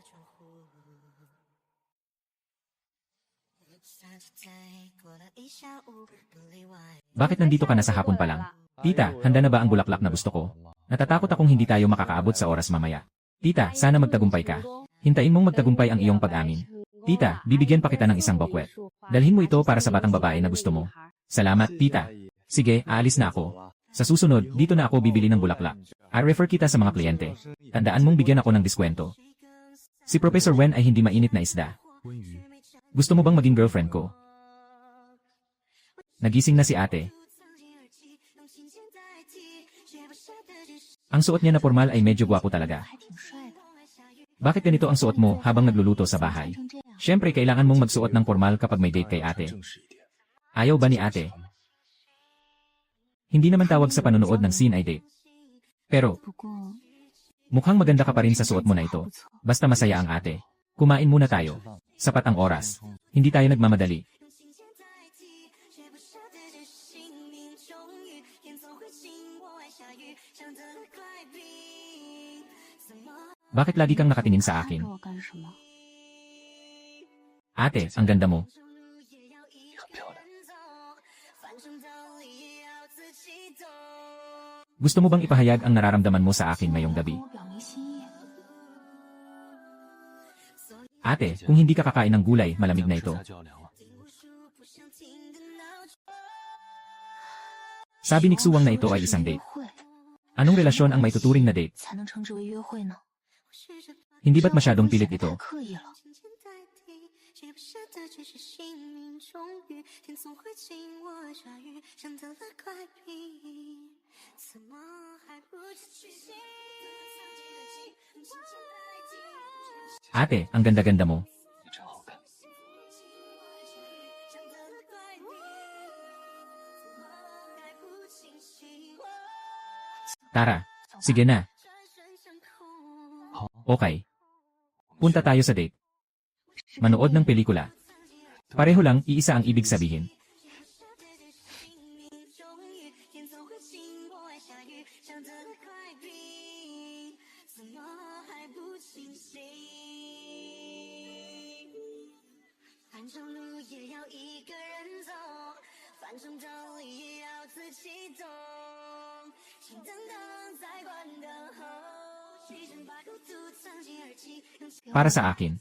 Bakit nandito ka na sa hapon pa lang? Tita, handa na ba ang bulaklak na gusto ko? Natatakot akong hindi tayo makakaabot sa oras mamaya. Tita, sana magtagumpay ka. Hintayin mong magtagumpay ang iyong pag-amin. Tita, bibigyan pa kita ng isang bukwet. Dalhin mo ito para sa batang babae na gusto mo. Salamat, tita. Sige, aalis na ako. Sa susunod, dito na ako bibili ng bulaklak. I-refer kita sa mga kliyente. Tandaan mong bigyan ako ng diskwento. Si Professor Wen ay hindi mainit na isda. 温鱼， Gusto mo bang maging girlfriend ko? Nagising na si ate. Ang suot niya na formal ay medyo gwapo talaga. 还挺帅的， Bakit ganito ang suot mo habang nagluluto sa bahay? 成这样， Siyempre kailangan mong magsuot ng formal kapag may date kay ate. 正式一点。 Ayaw ba ni ate? Hindi naman tawag sa panonood ng scene ay date. Pero, 不过 mukhang maganda ka pa rin sa suot mo na 还 ito. 不错。 Basta masaya ang ate. Kumain muna tayo. Sapat ang oras. Hindi tayo nagmamadali. Bakit lagi kang nakatingin sa 看 akin? 着我干什么？ Ate, ang ganda mo. 你很漂亮。 Gusto mo bang ipahayag ang nararamdaman mo sa akin ngayong 跟 gabi? 我表明心意。 Ate, kung hindi ka kakain ng gulay, malamig na 这 ito. 样吃菜就要凉了。 Sabi ni Xuwang na ito ay isang 约 date. 会 Anong relasyon ang maituturing na date? 才能称之为约会呢？ Hindi ba't masyadong pilit 太 ito? 刻意了。 Ate, ang ganda-ganda mo. 你真好看。 Tara, sige na. 好， Okay. Punta tayo sa date. Manood ng pelikula. Pareho lang, iisa ang ibig sabihin. Para sa akin.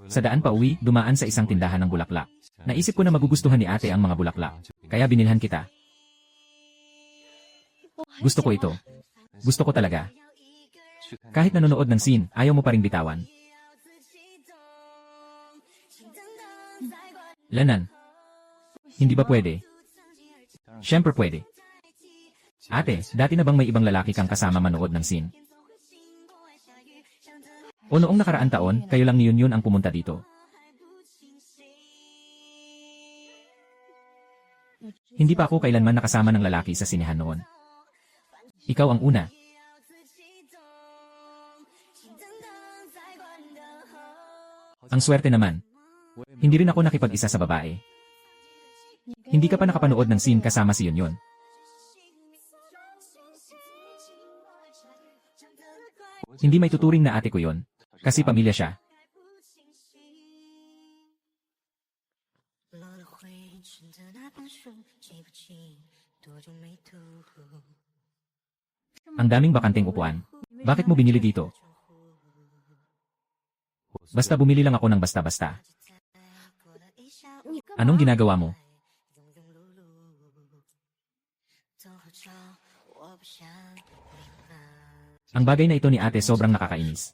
Sa daan pa uwi, dumaan sa isang tindahan ng bulaklak. Naisip ko na magugustuhan ni ate ang mga bulaklak. Kaya binilhan kita. Gusto ko ito. Gusto ko talaga. 去看 Kahit nanonood ng scene, ayaw mo pa ring bitawan. Lanan. Hindi ba pwede? Siyempre pwede. Ate, dati na bang may ibang lalaki kang kasama manood ng scene? O noong nakaraan taon, kayo lang ni Yun ang pumunta dito. Hindi pa ako kailanman nakasama ng lalaki sa sinehan noon. Ikaw ang una. Ang swerte naman. Hindi rin ako nakipag-isa sa babae. Hindi ka pa nakapanood ng scene kasama si Yun. Hindi may tuturing na ate ko yon. Kasi pamilya siya. Ang daming bakanteng upuan. Bakit mo binili dito? Basta bumili lang ako ng basta-basta. Anong ginagawa mo? Ang bagay na ito ni ate sobrang nakakainis.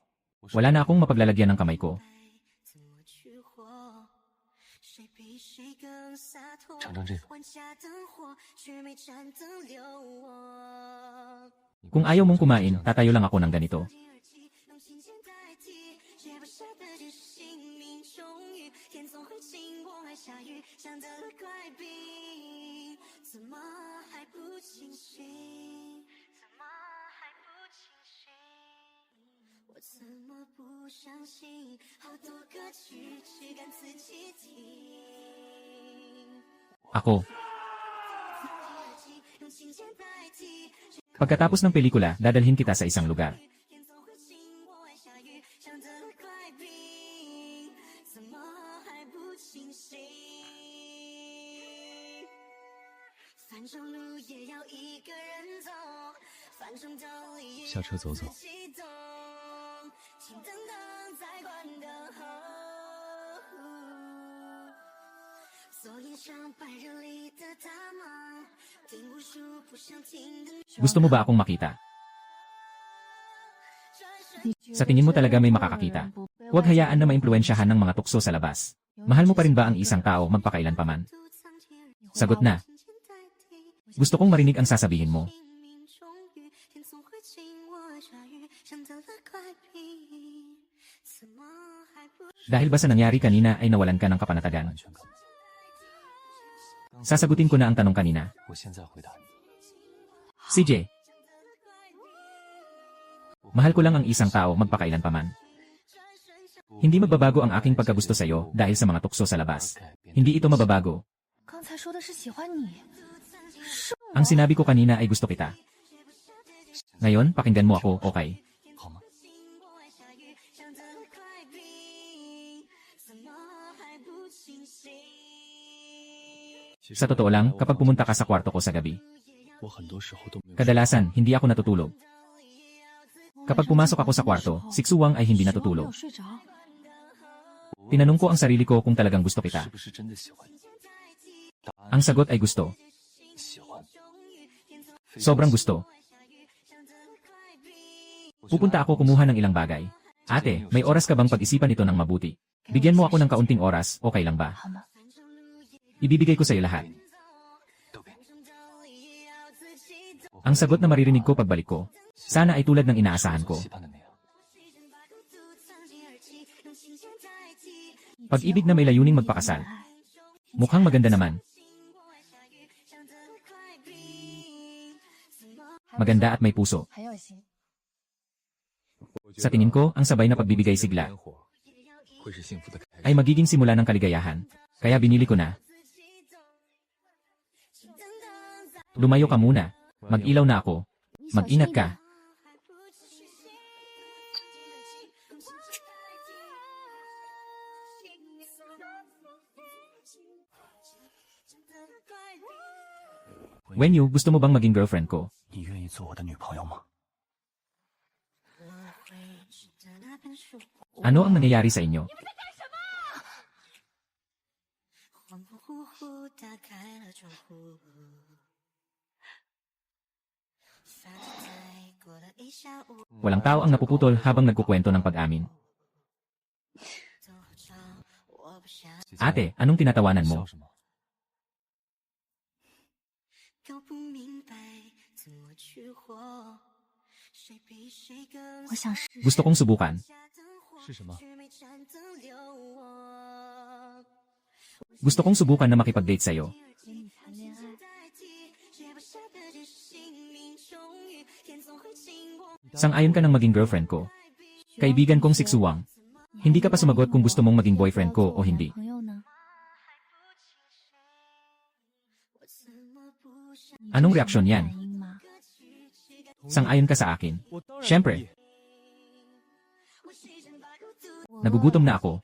Wala na akong mapaglalagyan ng kamay ko. 尝尝这个。 Kung ayaw mong kumain, tatayo lang ako ng ganito. Ako. Pagkatapos ng pelikula, dadalhin kita sa isang lugar. Sa 车走走。 锁链上白日里的大门，定无数不 Gusto mo ba akong makita? Sa tingin mo talaga may makakakita? Huwag hayaan na maimpluwensyahan ng mga tukso sa labas. Mahal mo pa rin ba ang isang tao magpakailan pa man? Sagot na. Gusto kong marinig ang sasabihin mo. Dahil ba sa nangyari kanina ay nawalan ka ng kapanatagan? 完全感。 Sasagutin ko na ang tanong kanina. 我现在回答你， CJ, mahal ko lang ang isang tao magpakailan pa man. Hindi magbabago ang aking pagkagusto sa iyo dahil sa mga tukso sa labas. Hindi ito mababago. 刚才说的是喜欢你，是 Ang sinabi ko kanina ay gusto kita. Ngayon, pakinggan mo ako, okay? 好吗？ Sa totoo lang, kapag pumunta ka sa kwarto ko sa gabi, 我很多时候都没有。 kadalasan hindi ako natutulog. Kapag pumasok ako sa kwarto, siksuwang ay hindi 没有 natutulog. 睡着。 Tinanong ko ang sarili ko kung talagang gusto kita. 是不是真的喜欢你？ Ang sagot ay gusto. 喜欢。 Sobrang gusto. Pupunta ako kumuha ng ilang bagay. Ate, may oras ka bang pag-isipan ito ng mabuti? Bigyan mo ako ng kaunting oras, okay lang ba? 好吗？ Ibibigay ko sa iyo lahat. 都给你。 Ang sagot na maririnig ko pagbalik ko. Sana ay tulad ng inaasahan ko. 期盼的那样。 Pag-ibig na may layuning magpakasal. Mukhang maganda naman. Maganda at may puso. 很有心。 Sa tingin ko, ang sabay na pagbibigay sigla 烟火会是幸福的开始。 ay magiging simula ng kaligayahan. Kaya binili ko na. Lumayo ka muna. Mag-ilaw na ako. Mag-ingat ka. Wenyu, gusto mo bang maging girlfriend ko? 你愿意做我的女朋友吗？ Ano ang nangyayari sa inyo? 恍恍惚惚打开了窗户，发呆过了一下午， Walang tao ang napuputol habang nagkukwento ng pag-amin. 走着我不想 Ate, anong tinatawanan mo? 笑什么？ 搞不明白怎么去活，谁比谁更我想试 Gusto kong subukan. 是什么？ 却没站得了我。 Gusto kong subukan na makipag-date sa'yo. 跟你谈恋爱。 Sang-ayon ka ng maging girlfriend ko. Kaibigan kong siksuwang. Hindi ka pa sumagot kung gusto mong maging boyfriend ko o hindi. 朋友呢？ Anong reaksyon yan? 反应吗？ Sang-ayon ka sa akin. Siyempre. Nagugutom na ako.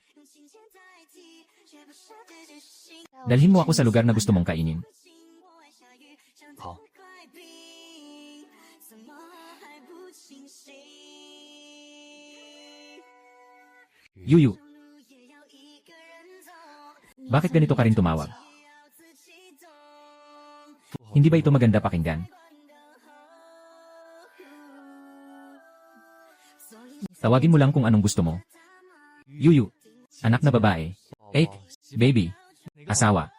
Dalhin mo ako sa lugar na gusto mong kainin. 好， Yuyu, bakit ganito ka rin tumawag? Hindi ba ito maganda pakinggan? Tawagin mo lang kung anong gusto mo. Yuyu, anak na babae. Baby, asawa.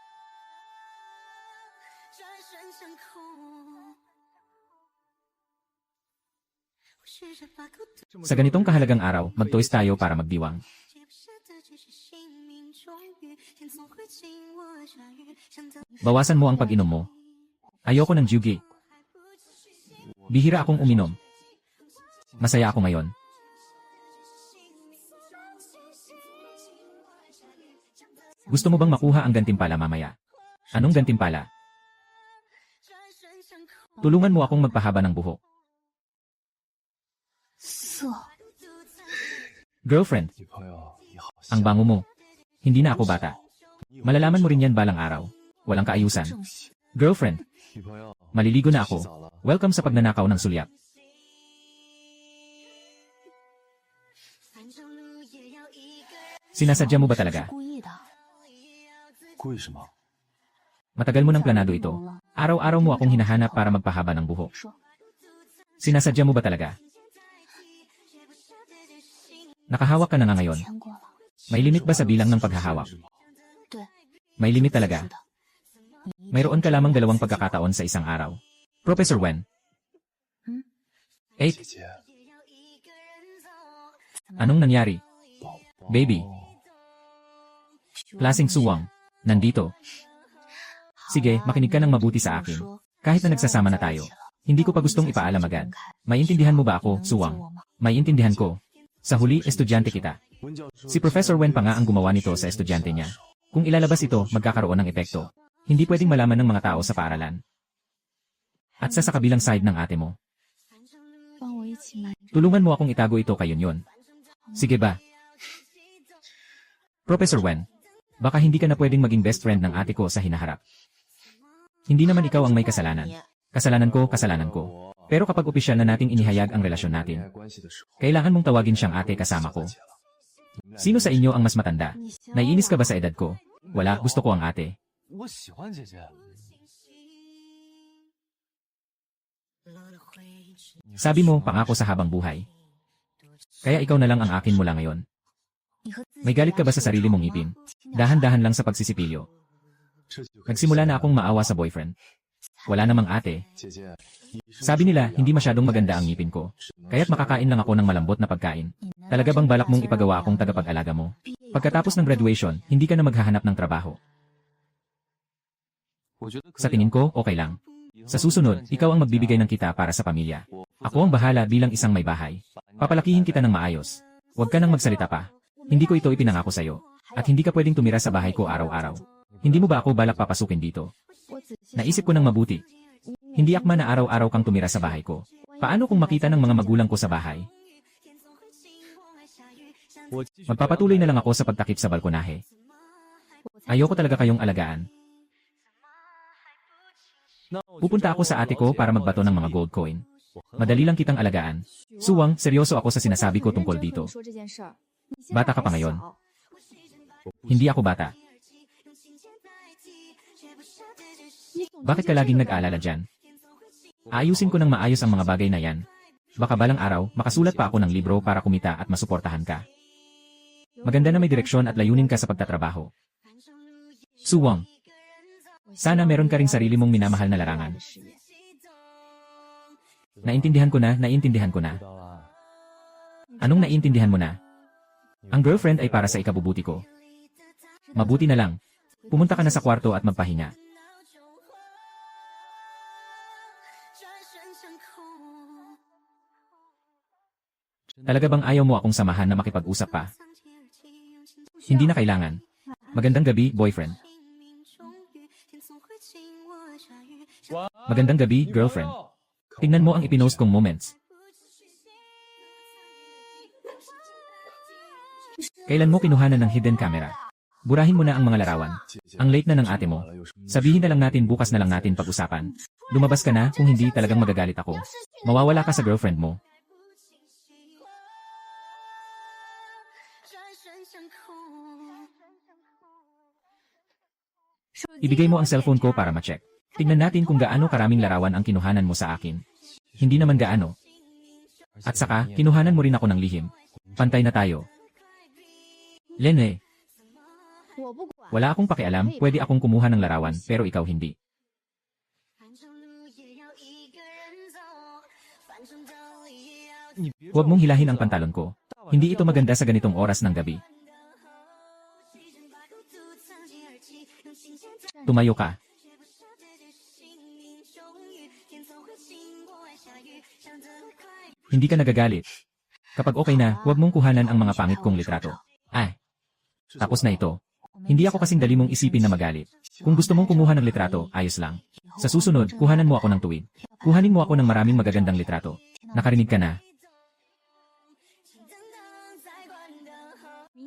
Sa ganitong kahalagang araw, mag-toys tayo para magdiwang. Bawasan mo ang pag-inom mo. Ayoko ng jugi. Bihira akong uminom. Masaya ako ngayon. Gusto mo bang makuha ang gantimpala mamaya? Anong gantimpala? Tulungan mo akong magpahaba ng buhok. 色， Girlfriend, 女朋友你好 ang 香。 bango mo. Hindi na ako bata. Malalaman mo rin yan balang araw. Walang kaayusan. 正戏。 Girlfriend, 女朋友 maliligo na 洗 ako. 澡了。 Welcome sa pagnanakaw ng sulyap. Sinasadya mo ba 是 talaga? 故意的。 故意什么？ Matagal mo nang planado 想阴谋 ito. 了 Araw-araw mo akong hinahanap para magpahaba ng buhok. 说， Sinasadya mo ba talaga? Nakahawak ka na nga ngayon. 签过了。 May limit ba sa bilang ng paghahawak? 对， May limit talaga. 是的。你一 Mayroon ka lamang 2 pagkakataon sa isang araw. Professor Wen. Hmm? 8. 姐姐， Anong nangyari? 宝宝 Baby. Klaseng suwang. Nandito. Sige, makinig ka ng mabuti sa akin. Kahit na nagsasama na tayo. Hindi ko pa gustong ipaalam agad. Maintindihan mo ba ako, suwang? Maintindihan ko. Sa huli, estudyante kita. 温教授 Si Professor Wen pa nga ang gumawa nito sa estudyante niya. Kung ilalabas ito, magkakaroon ng epekto. Hindi pwedeng malaman ng mga tao sa paaralan. At sa kabilang side ng ate mo. 帮我一起瞒着。 Tulungan mo akong itago ito kay Yun. Sige ba? Professor Wen, baka hindi ka na pwedeng maging best friend ng ate ko sa hinaharap. Hindi naman ikaw ang may kasalanan. Kasalanan ko. Pero kapag opisyal na nating inihayag ang relasyon 恋 natin, 爱关系的时候， kailangan mong tawagin siyang ate kasama ko. 姐了。 Sino sa inyo ang mas matanda? 你相信 Naiinis ka 我 ba sa edad ko? Wala, gusto ko ang ate. 我喜欢姐姐。 Sabi mo, pangako sa habang buhay. Kaya ikaw na lang ang akin mula ngayon. 你和自己 May galit ka ba sa sarili mong ngipin? Dahan-dahan lang sa pagsisipilyo. 这就跟 Nagsimula na akong maawa sa boyfriend. Wala namang ate. 姐姐，你是 Sabi nila, hindi masyadong maganda ang ngipin ko. Kaya't makakain lang ako ng malambot na pagkain. Talaga bang balak mong ipagawa akong tagapag-alaga mo? Pagkatapos ng graduation, hindi ka na maghahanap ng trabaho. 我觉得可以啊 Sa tingin ko, okay lang. Sa susunod, ikaw ang magbibigay ng kita para sa pamilya. Ako ang bahala bilang isang may bahay. Papalakihin kita ng maayos. Huwag ka nang magsalita pa. Hindi ko ito ipinangako sa'yo. At hindi ka pwedeng tumira sa bahay ko araw-araw. Hindi mo ba ako balak papasukin dito? 我仔细 Naisip ko ng mabuti. Hindi akma na araw-araw kang tumira sa bahay ko. Paano kung makita ng mga magulang ko sa bahay? 我继续 Magpapatuloy na lang ako sa pagtakip sa balkonahe. Ayoko talaga kayong alagaan. 那我 Pupunta ako sa ate ko para magbato ng mga gold coin. Madali lang kitang alagaan. Suwang, seryoso ako sa sinasabi ko tungkol dito. Bata ka pa ngayon. Hindi ako bata. Bakit ka laging nag-aalala dyan? Aayusin ko ng maayos ang mga bagay na yan. Baka balang araw, makasulat pa ako ng libro para kumita at masuportahan ka. Maganda na may direksyon at layunin ka sa pagtatrabaho. Suwang, sana meron ka ring sarili mong minamahal na larangan. Naintindihan ko na. 知道啊， Anong naintindihan mo na? Ang girlfriend ay para sa ikabubuti ko. Mabuti na lang. Pumunta ka na sa kwarto at magpahinga. Talaga bang ayaw mo akong samahan na makipag-usap pa? Hindi na kailangan. Magandang gabi, boyfriend. Magandang gabi, girlfriend. Tingnan mo ang ipinost kong moments. Kailan mo kinuhanan ng hidden camera? Burahin mo na ang mga larawan. 姐姐 Ang late na ng ate mo. 有什么 Sabihin na lang natin bukas na lang natin pag-usapan. Lumabas ka na kung hindi talagang magagalit ako. Mawawala ka sa girlfriend mo. Ibigay mo ang cellphone ko para ma-check. Tingnan natin kung gaano karaming larawan ang kinuhanan mo sa akin. Hindi naman gaano. At saka, kinuhanan mo rin ako ng lihim. Pantay na tayo. Lene, 我不管。 wala akong pakialam, pwede akong kumuha ng larawan, pero ikaw hindi. Huwag mong hilahin ang pantalon ko. Hindi ito maganda sa ganitong oras ng gabi. Tumayo ka. Hindi ka nagagalit. Kapag okay na, huwag mong kuhanan ang mga pangit kong litrato. Ay, tapos na ito. Hindi ako kasing dali mong isipin na magalit. Kung gusto mong kumuha ng litrato, ayos lang. Sa susunod, kuhanan mo ako ng tuwid. Kuhanin mo ako ng maraming magagandang litrato. Nakarinig ka na.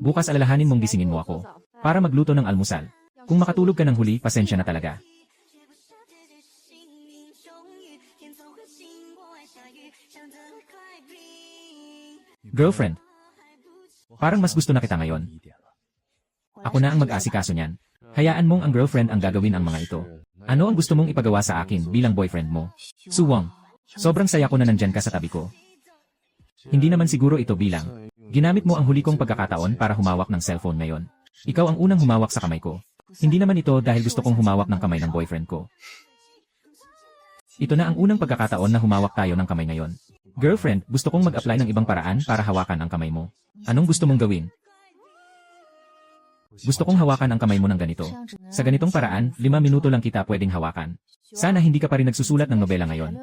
Bukas alalahanin mong gisingin mo ako para magluto ng almusal. Kung makatulog ka ng huli, pasensya na talaga. Girlfriend, parang mas gusto na kita ngayon. 一点了。 Ako na ang mag-asikaso niyan. Hayaan mong ang girlfriend ang gagawin ang mga ito. Ano ang gusto mong ipagawa sa akin bilang boyfriend mo? Suwang, sobrang saya ko na nandyan ka sa tabi ko. Hindi naman siguro ito bilang. Ginamit mo ang huli kong pagkakataon para humawak ng cellphone ngayon. Ikaw ang unang humawak sa kamay ko. Hindi naman ito dahil gusto kong humawak ng kamay ng boyfriend ko. Ito na ang unang pagkakataon na humawak tayo ng kamay ngayon. Girlfriend, gusto kong mag-apply ng ibang paraan para hawakan ang kamay mo. Anong gusto mong gawin? Gusto kong hawakan ang kamay mo ng ganito. Sa ganitong paraan, 5 minuto lang kita pwedeng hawakan. Sana hindi ka pa rin nagsusulat ng nobela ngayon.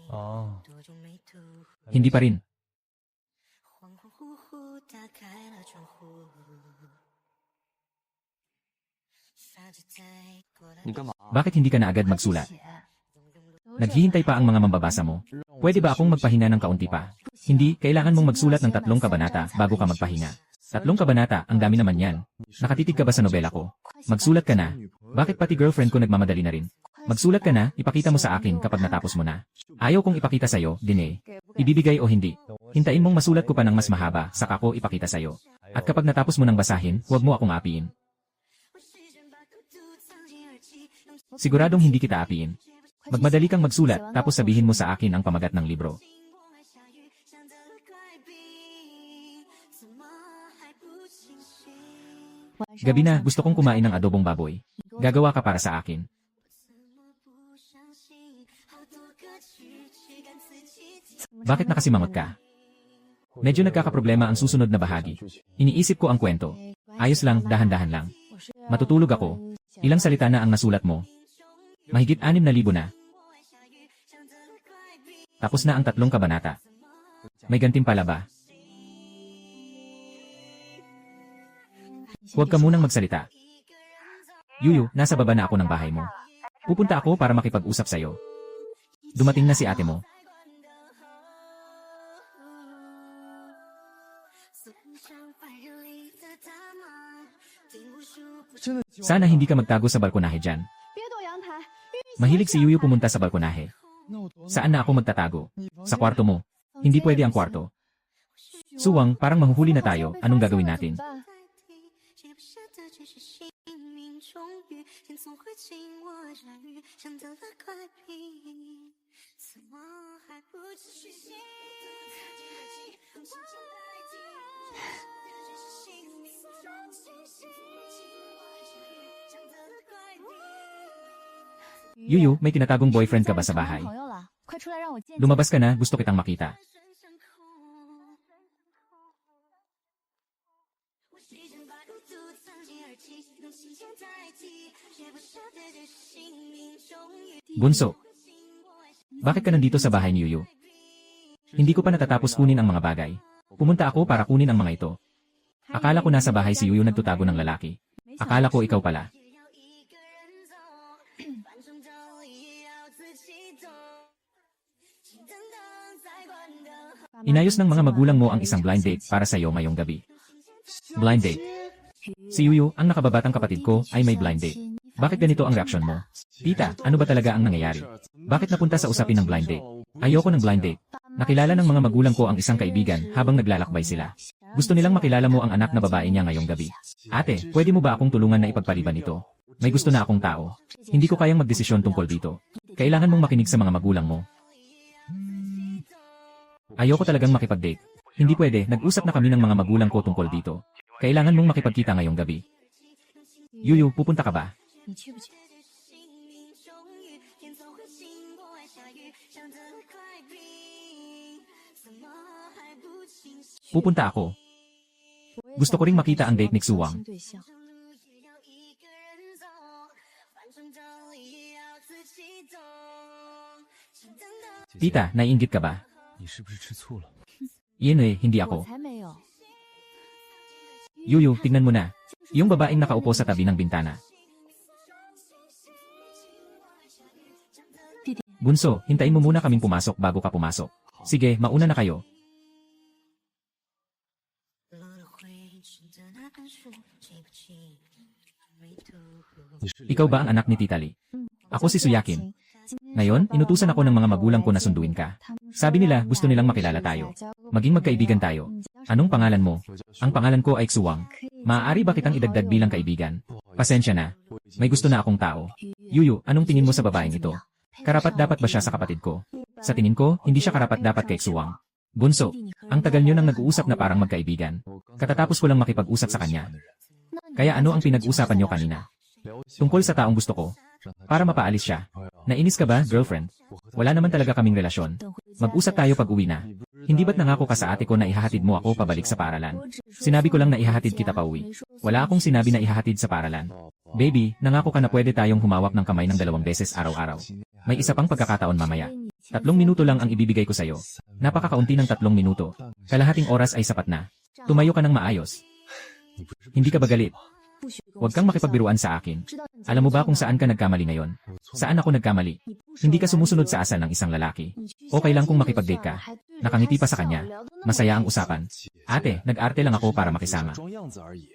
Oh. Hindi pa rin. Bakit hindi ka na agad magsulat? Naghihintay pa ang mga mambabasa mo. Pwede ba akong magpahinga ng kaunti pa? Hindi, kailangan mong magsulat ng 3 kabanata bago ka magpahinga. 3 kabanata, ang dami naman yan. Nakatitig ka ba sa nobela ko? Magsulat ka na. Bakit pati girlfriend ko nagmamadali na rin? Magsulat ka na, ipakita mo sa akin kapag natapos mo na. Ayaw kong ipakita sa'yo, Dine. Ibibigay o hindi. Hintayin mong masulat ko pa ng mas mahaba, saka ko ipakita sa'yo. At kapag natapos mo ng basahin, huwag mo akong apiin. Siguradong hindi kita apiin. Magmadali kang magsulat, tapos sabihin mo sa akin ang pamagat ng libro. Gabi na, gusto kong kumain ng adobong baboy. Gagawa ka para sa akin. Bakit nakasimangot ka? Medyo nagkakaproblema ang susunod na bahagi. Iniisip ko ang kwento. Ayos lang, dahan-dahan lang. Matutulog ako. Ilang salita na ang nasulat mo? Mahigit 6,000 na. Tapos na ang 3 kabanata. May gantimpala ba? Huwag ka munang magsalita. Yuyu, nasa baba na ako ng bahay mo. Pupunta ako para makipag-usap sa'yo. Dumating na si ate mo. Sana hindi ka magtago sa balkonahe dyan. Mahilig si Yuyu pumunta sa balkonahe. Saan na ako magtatago? Sa kwarto mo. Hindi pwede ang kwarto. Suwang, parang mahuhuli na tayo. Anong gagawin natin? Yuyu, may tinatagong boyfriend ka ba sa bahay? Lumabas ka na, gusto kitang makita. Bunso, bakit ka nandito sa bahay ni Yuyu? Hindi ko pa natatapos kunin ang mga bagay. Pumunta ako para kunin ang mga ito. Akala ko nasa bahay si Yuyu nagtutago ng lalaki. Akala ko ikaw pala. Inayos ng mga magulang mo ang isang blind date para sa iyo ngayong gabi. Blind date. Si Yuyu, ang nakababatang kapatid ko, ay may blind date. Bakit ganito ang reaksyon mo? Tita, ano ba talaga ang nangyayari? Bakit napunta sa usapin ng blind date? Ayoko ng blind date. Nakilala ng mga magulang ko ang isang kaibigan habang naglalakbay sila. Gusto nilang makilala mo ang anak na babae niya ngayong gabi. Ate, pwede mo ba akong tulungan na ipagpaliban ito? May gusto na akong tao. Hindi ko kayang magdesisyon tungkol dito. Kailangan mong makinig sa mga magulang mo. Ayoko talagang makipag-date. Hindi pwede, nag-usap na kami ng mga magulang ko tungkol dito. Kailangan mong makipagkita ngayong gabi. Yuyu, pupunta ka ba? Pupunta ako. Gusto ko ring makita ang date ni Suwang. Tita, naiinggit ka ba? 你是不是吃醋了？ Iyan hindi ako. Yuyu, tignan mo na. Yung babaeng nakaupo sa tabi ng bintana. Bunso, hintayin mo muna kaming pumasok bago ka pumasok. Sige, mauna na kayo. Ikaw ba ang anak ni Tita Lee? Ako si Suyakin. Ngayon, inutusan ako ng mga magulang ko na sunduin ka. Sabi nila, gusto nilang makilala tayo. Maging magkaibigan tayo. Anong pangalan mo? Ang pangalan ko ay Suwang. Maaari ba kitang idagdag bilang kaibigan? Pasensya na. May gusto na akong tao. Yuyu, anong tingin mo sa babaeng ito? Karapat-dapat ba siya sa kapatid ko? Sa tingin ko, hindi siya karapat-dapat kay Xuang. Bunso, ang tagal nyo nang nag-uusap na parang magkaibigan. Katatapos ko lang makipag-usap sa kanya. Kaya ano ang pinag-usapan nyo kanina? Tungkol sa taong gusto ko. Para mapaalis siya. Nainis ka ba, girlfriend? Wala naman talaga kaming relasyon. Mag-usap tayo pag uwi na. Hindi ba't nangako ka sa ate ko na ihahatid mo ako pabalik sa paaralan? Sinabi ko lang na ihahatid kita pa uwi. Wala akong sinabi na ihahatid sa paaralan. Baby, nangako ka na pwede tayong humawak ng kamay ng 2 beses araw-araw. May isa pang pagkakataon mamaya. 3 minuto lang ang ibibigay ko sa'yo. Napakakaunti ng 3 minuto. Kalahating oras ay sapat na. Tumayo ka ng maayos. Hindi ka ba galit? Huwag kang makipagbiruan sa akin. Alam mo ba kung saan ka nagkamali ngayon? Saan ako nagkamali? Hindi ka sumusunod sa asal ng isang lalaki. Okay lang kung makipag-date ka. Nakangiti pa sa kanya. Masaya ang usapan. Ate, nag-arte lang ako para makisama. 装样子而已。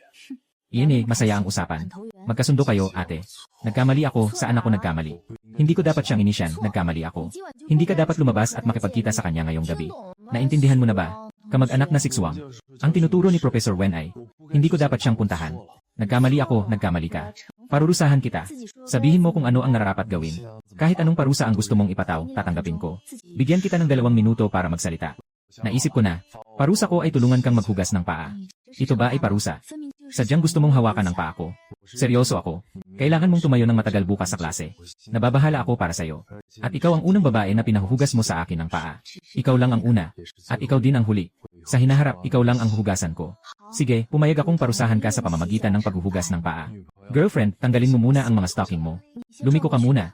Iyan masaya ang usapan. Magkasundo kayo, ate. Nagkamali ako, saan ako nagkamali? Hindi ko dapat siyang inisyan, nagkamali ako. Hindi ka dapat lumabas at makipagkita sa kanya ngayong gabi. Naintindihan mo na ba? Kamag-anak na si Xuang. Ang tinuturo ni Professor Wen ay, hindi ko dapat siyang puntahan. Nagkamali ako, nagkamali ka. Parurusahan kita. Sabihin mo kung ano ang nararapat gawin. Kahit anong parusa ang gusto mong ipataw, tatanggapin ko. Bigyan kita ng 2 minuto para magsalita. Naisip ko na, parusa ko ay tulungan kang maghugas ng paa. Ito ba ay parusa? Sadyang gusto mong hawakan ng paa ko. Seryoso ako. Kailangan mong tumayo ng matagal bukas sa klase. Nababahala ako para sa'yo. At ikaw ang unang babae na pinahuhugas mo sa akin ng paa. Ikaw lang ang una. At ikaw din ang huli. Sa hinaharap, ikaw lang ang huhugasan ko. Sige, pumayag akong parusahan ka sa pamamagitan ng paghuhugas ng paa. Girlfriend, tanggalin mo muna ang mga stocking mo. Lumiko ka muna.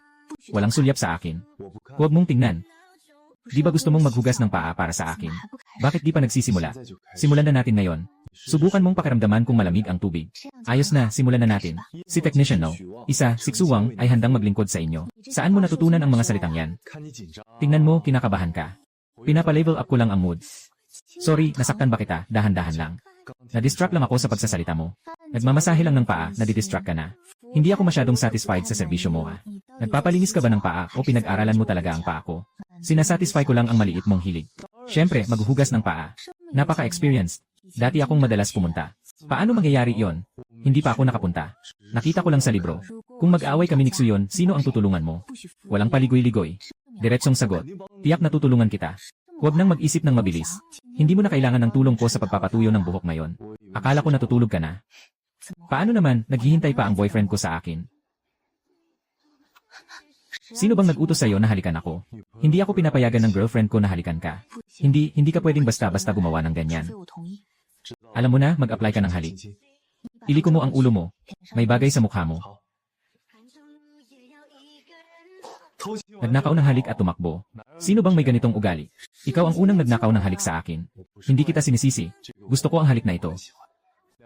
Walang sulyap sa akin. Huwag mong tingnan. Di ba gusto mong maghugas ng paa para sa akin? Bakit di pa nagsisimula? Simulan na natin ngayon. Subukan mong pakiramdaman kung malamig ang tubig. Ayos na, simulan na natin. Si Technician No. Isa, si Xuang, ay handang maglingkod sa inyo. Saan mo natutunan ang mga salitang yan? 看你紧张。 Tingnan mo, kinakabahan ka. Pinapa-level up ko lang ang mood. Sorry, nasaktan ba kita? Dahan-dahan lang. Na-distract lang ako sa pagsasalita mo. Nagmamasahe lang ng paa, nadidistract ka na. Hindi ako masyadong satisfied sa serbisyo mo ha. Nagpapalinis ka ba ng paa o pinag-aralan mo talaga ang paa ko? Sinasatisfy ko lang ang maliit mong hilig. Siyempre, maghuhugas ng paa. Napaka-experienced. Dati akong madalas pumunta. Paano mangyayari yon? Hindi pa ako nakapunta. Nakita ko lang sa libro. Kung mag-away kami ni Xuyon, sino ang tutulungan mo? Walang paligoy-ligoy. Diretsong sagot. Tiyak na tutulungan kita. Huwag nang mag-isip ng mabilis. Hindi mo na kailangan ng tulong ko sa pagpapatuyo ng buhok ngayon. Akala ko natutulog ka na. Paano naman, naghihintay pa ang boyfriend ko sa akin? Sino bang nag-utos sa'yo na halikan ako? Hindi ako pinapayagan ng girlfriend ko na halikan ka. Hindi ka pwedeng basta-basta gumawa ng ganyan. Alam mo na, mag-apply ka ng halik. Iliko mo ang ulo mo. May bagay sa mukha mo. Nagnakaw ng halik at tumakbo. Sino bang may ganitong ugali? Ikaw ang unang nagnakaw ng halik sa akin. Hindi kita sinisisi. Gusto ko ang halik na ito.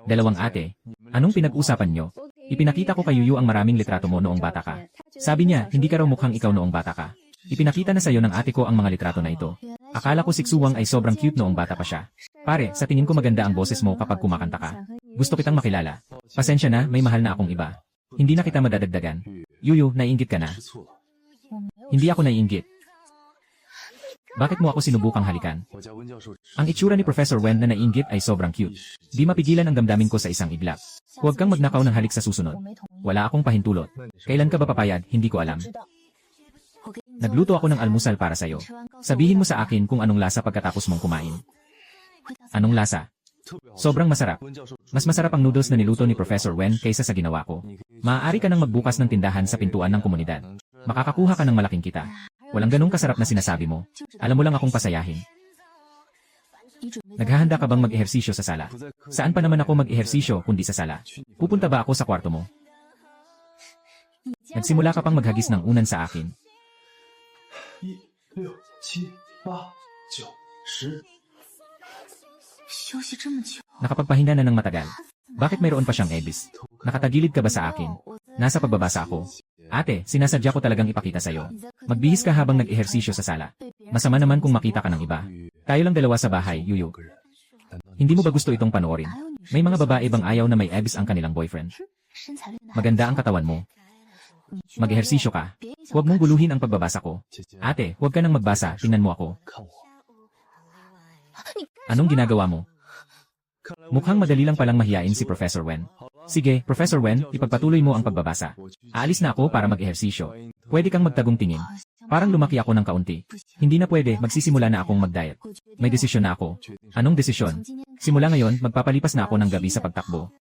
2 ate. Anong pinag-usapan nyo? Ipinakita ko kay Yuyu ang maraming litrato mo noong bata ka. Sabi niya, hindi ka raw mukhang ikaw noong bata ka. Ipinakita na sa'yo ng ate ko ang mga litrato na ito. Akala ko si Xuang ay sobrang cute noong bata pa siya. Pare, sa tingin ko maganda ang boses mo kapag kumakanta ka. Gusto kitang makilala. Pasensya na, may mahal na akong iba. Hindi na kita madadagdagan. Yuyu, naiinggit ka na. Hindi ako naiinggit. Bakit mo ako sinubukang halikan? 我家温教授 Ang itsura ni Professor Wen na naiinggit ay sobrang cute. Di mapigilan ang damdamin ko sa isang iglap. Huwag kang magnakaw ng halik sa susunod. Wala akong pahintulot. Kailan ka ba papayag, hindi ko alam. Nagluto ako ng almusal para sa'yo. Sabihin mo sa akin kung anong lasa pagkatapos mong kumain. Anong lasa? Sobrang masarap. Mas masarap ang noodles na niluto ni Professor Wen kaysa sa ginawa ko. Maaari ka nang magbukas ng tindahan sa pintuan ng komunidad. Makakakuha ka ng malaking kita. Walang ganong kasarap na sinasabi mo. Alam mo lang akong pasayahin. Naghahanda ka bang mag-ehersisyo sa sala? Saan pa naman ako mag-ehersisyo kundi sa sala? Pupunta ba ako sa kwarto mo? Nagsimula ka pang maghagis ng unan sa akin. 1、6、7、8、9、10。休息这么久， Nakapagpahinga na ng matagal. Bakit mayroon pa siyang ebis? Nakatagilid ka ba sa akin? Nasa pagbabasa ako. Ate, sinasadya ko talagang ipakita sa'yo. Magbihis ka habang nag-ehersisyo sa sala. Masama naman kung makita ka ng iba. Tayo lang 2 sa bahay, Yuyu. Hindi mo ba gusto itong panoorin? May mga babae bang ayaw na may ebis ang kanilang boyfriend? 身材练得 Maganda ang katawan mo. Mag-ehersisyo ka. Huwag mong guluhin ang pagbabasa ko. Ate, huwag ka nang magbasa, tingnan mo ako. 看我， Anong ginagawa mo? Mukhang madali lang palang mahiyain si Professor Wen. Sige, Professor Wen, ipagpatuloy mo ang pagbabasa. Aalis na ako para mag-ehersisyo. Pwede kang magtagong tingin. Parang lumaki ako ng kaunti. Hindi na pwede, magsisimula na akong mag-diet. May desisyon na ako. Anong desisyon? Simula ngayon, magpapalipas na ako ng gabi sa pagtakbo.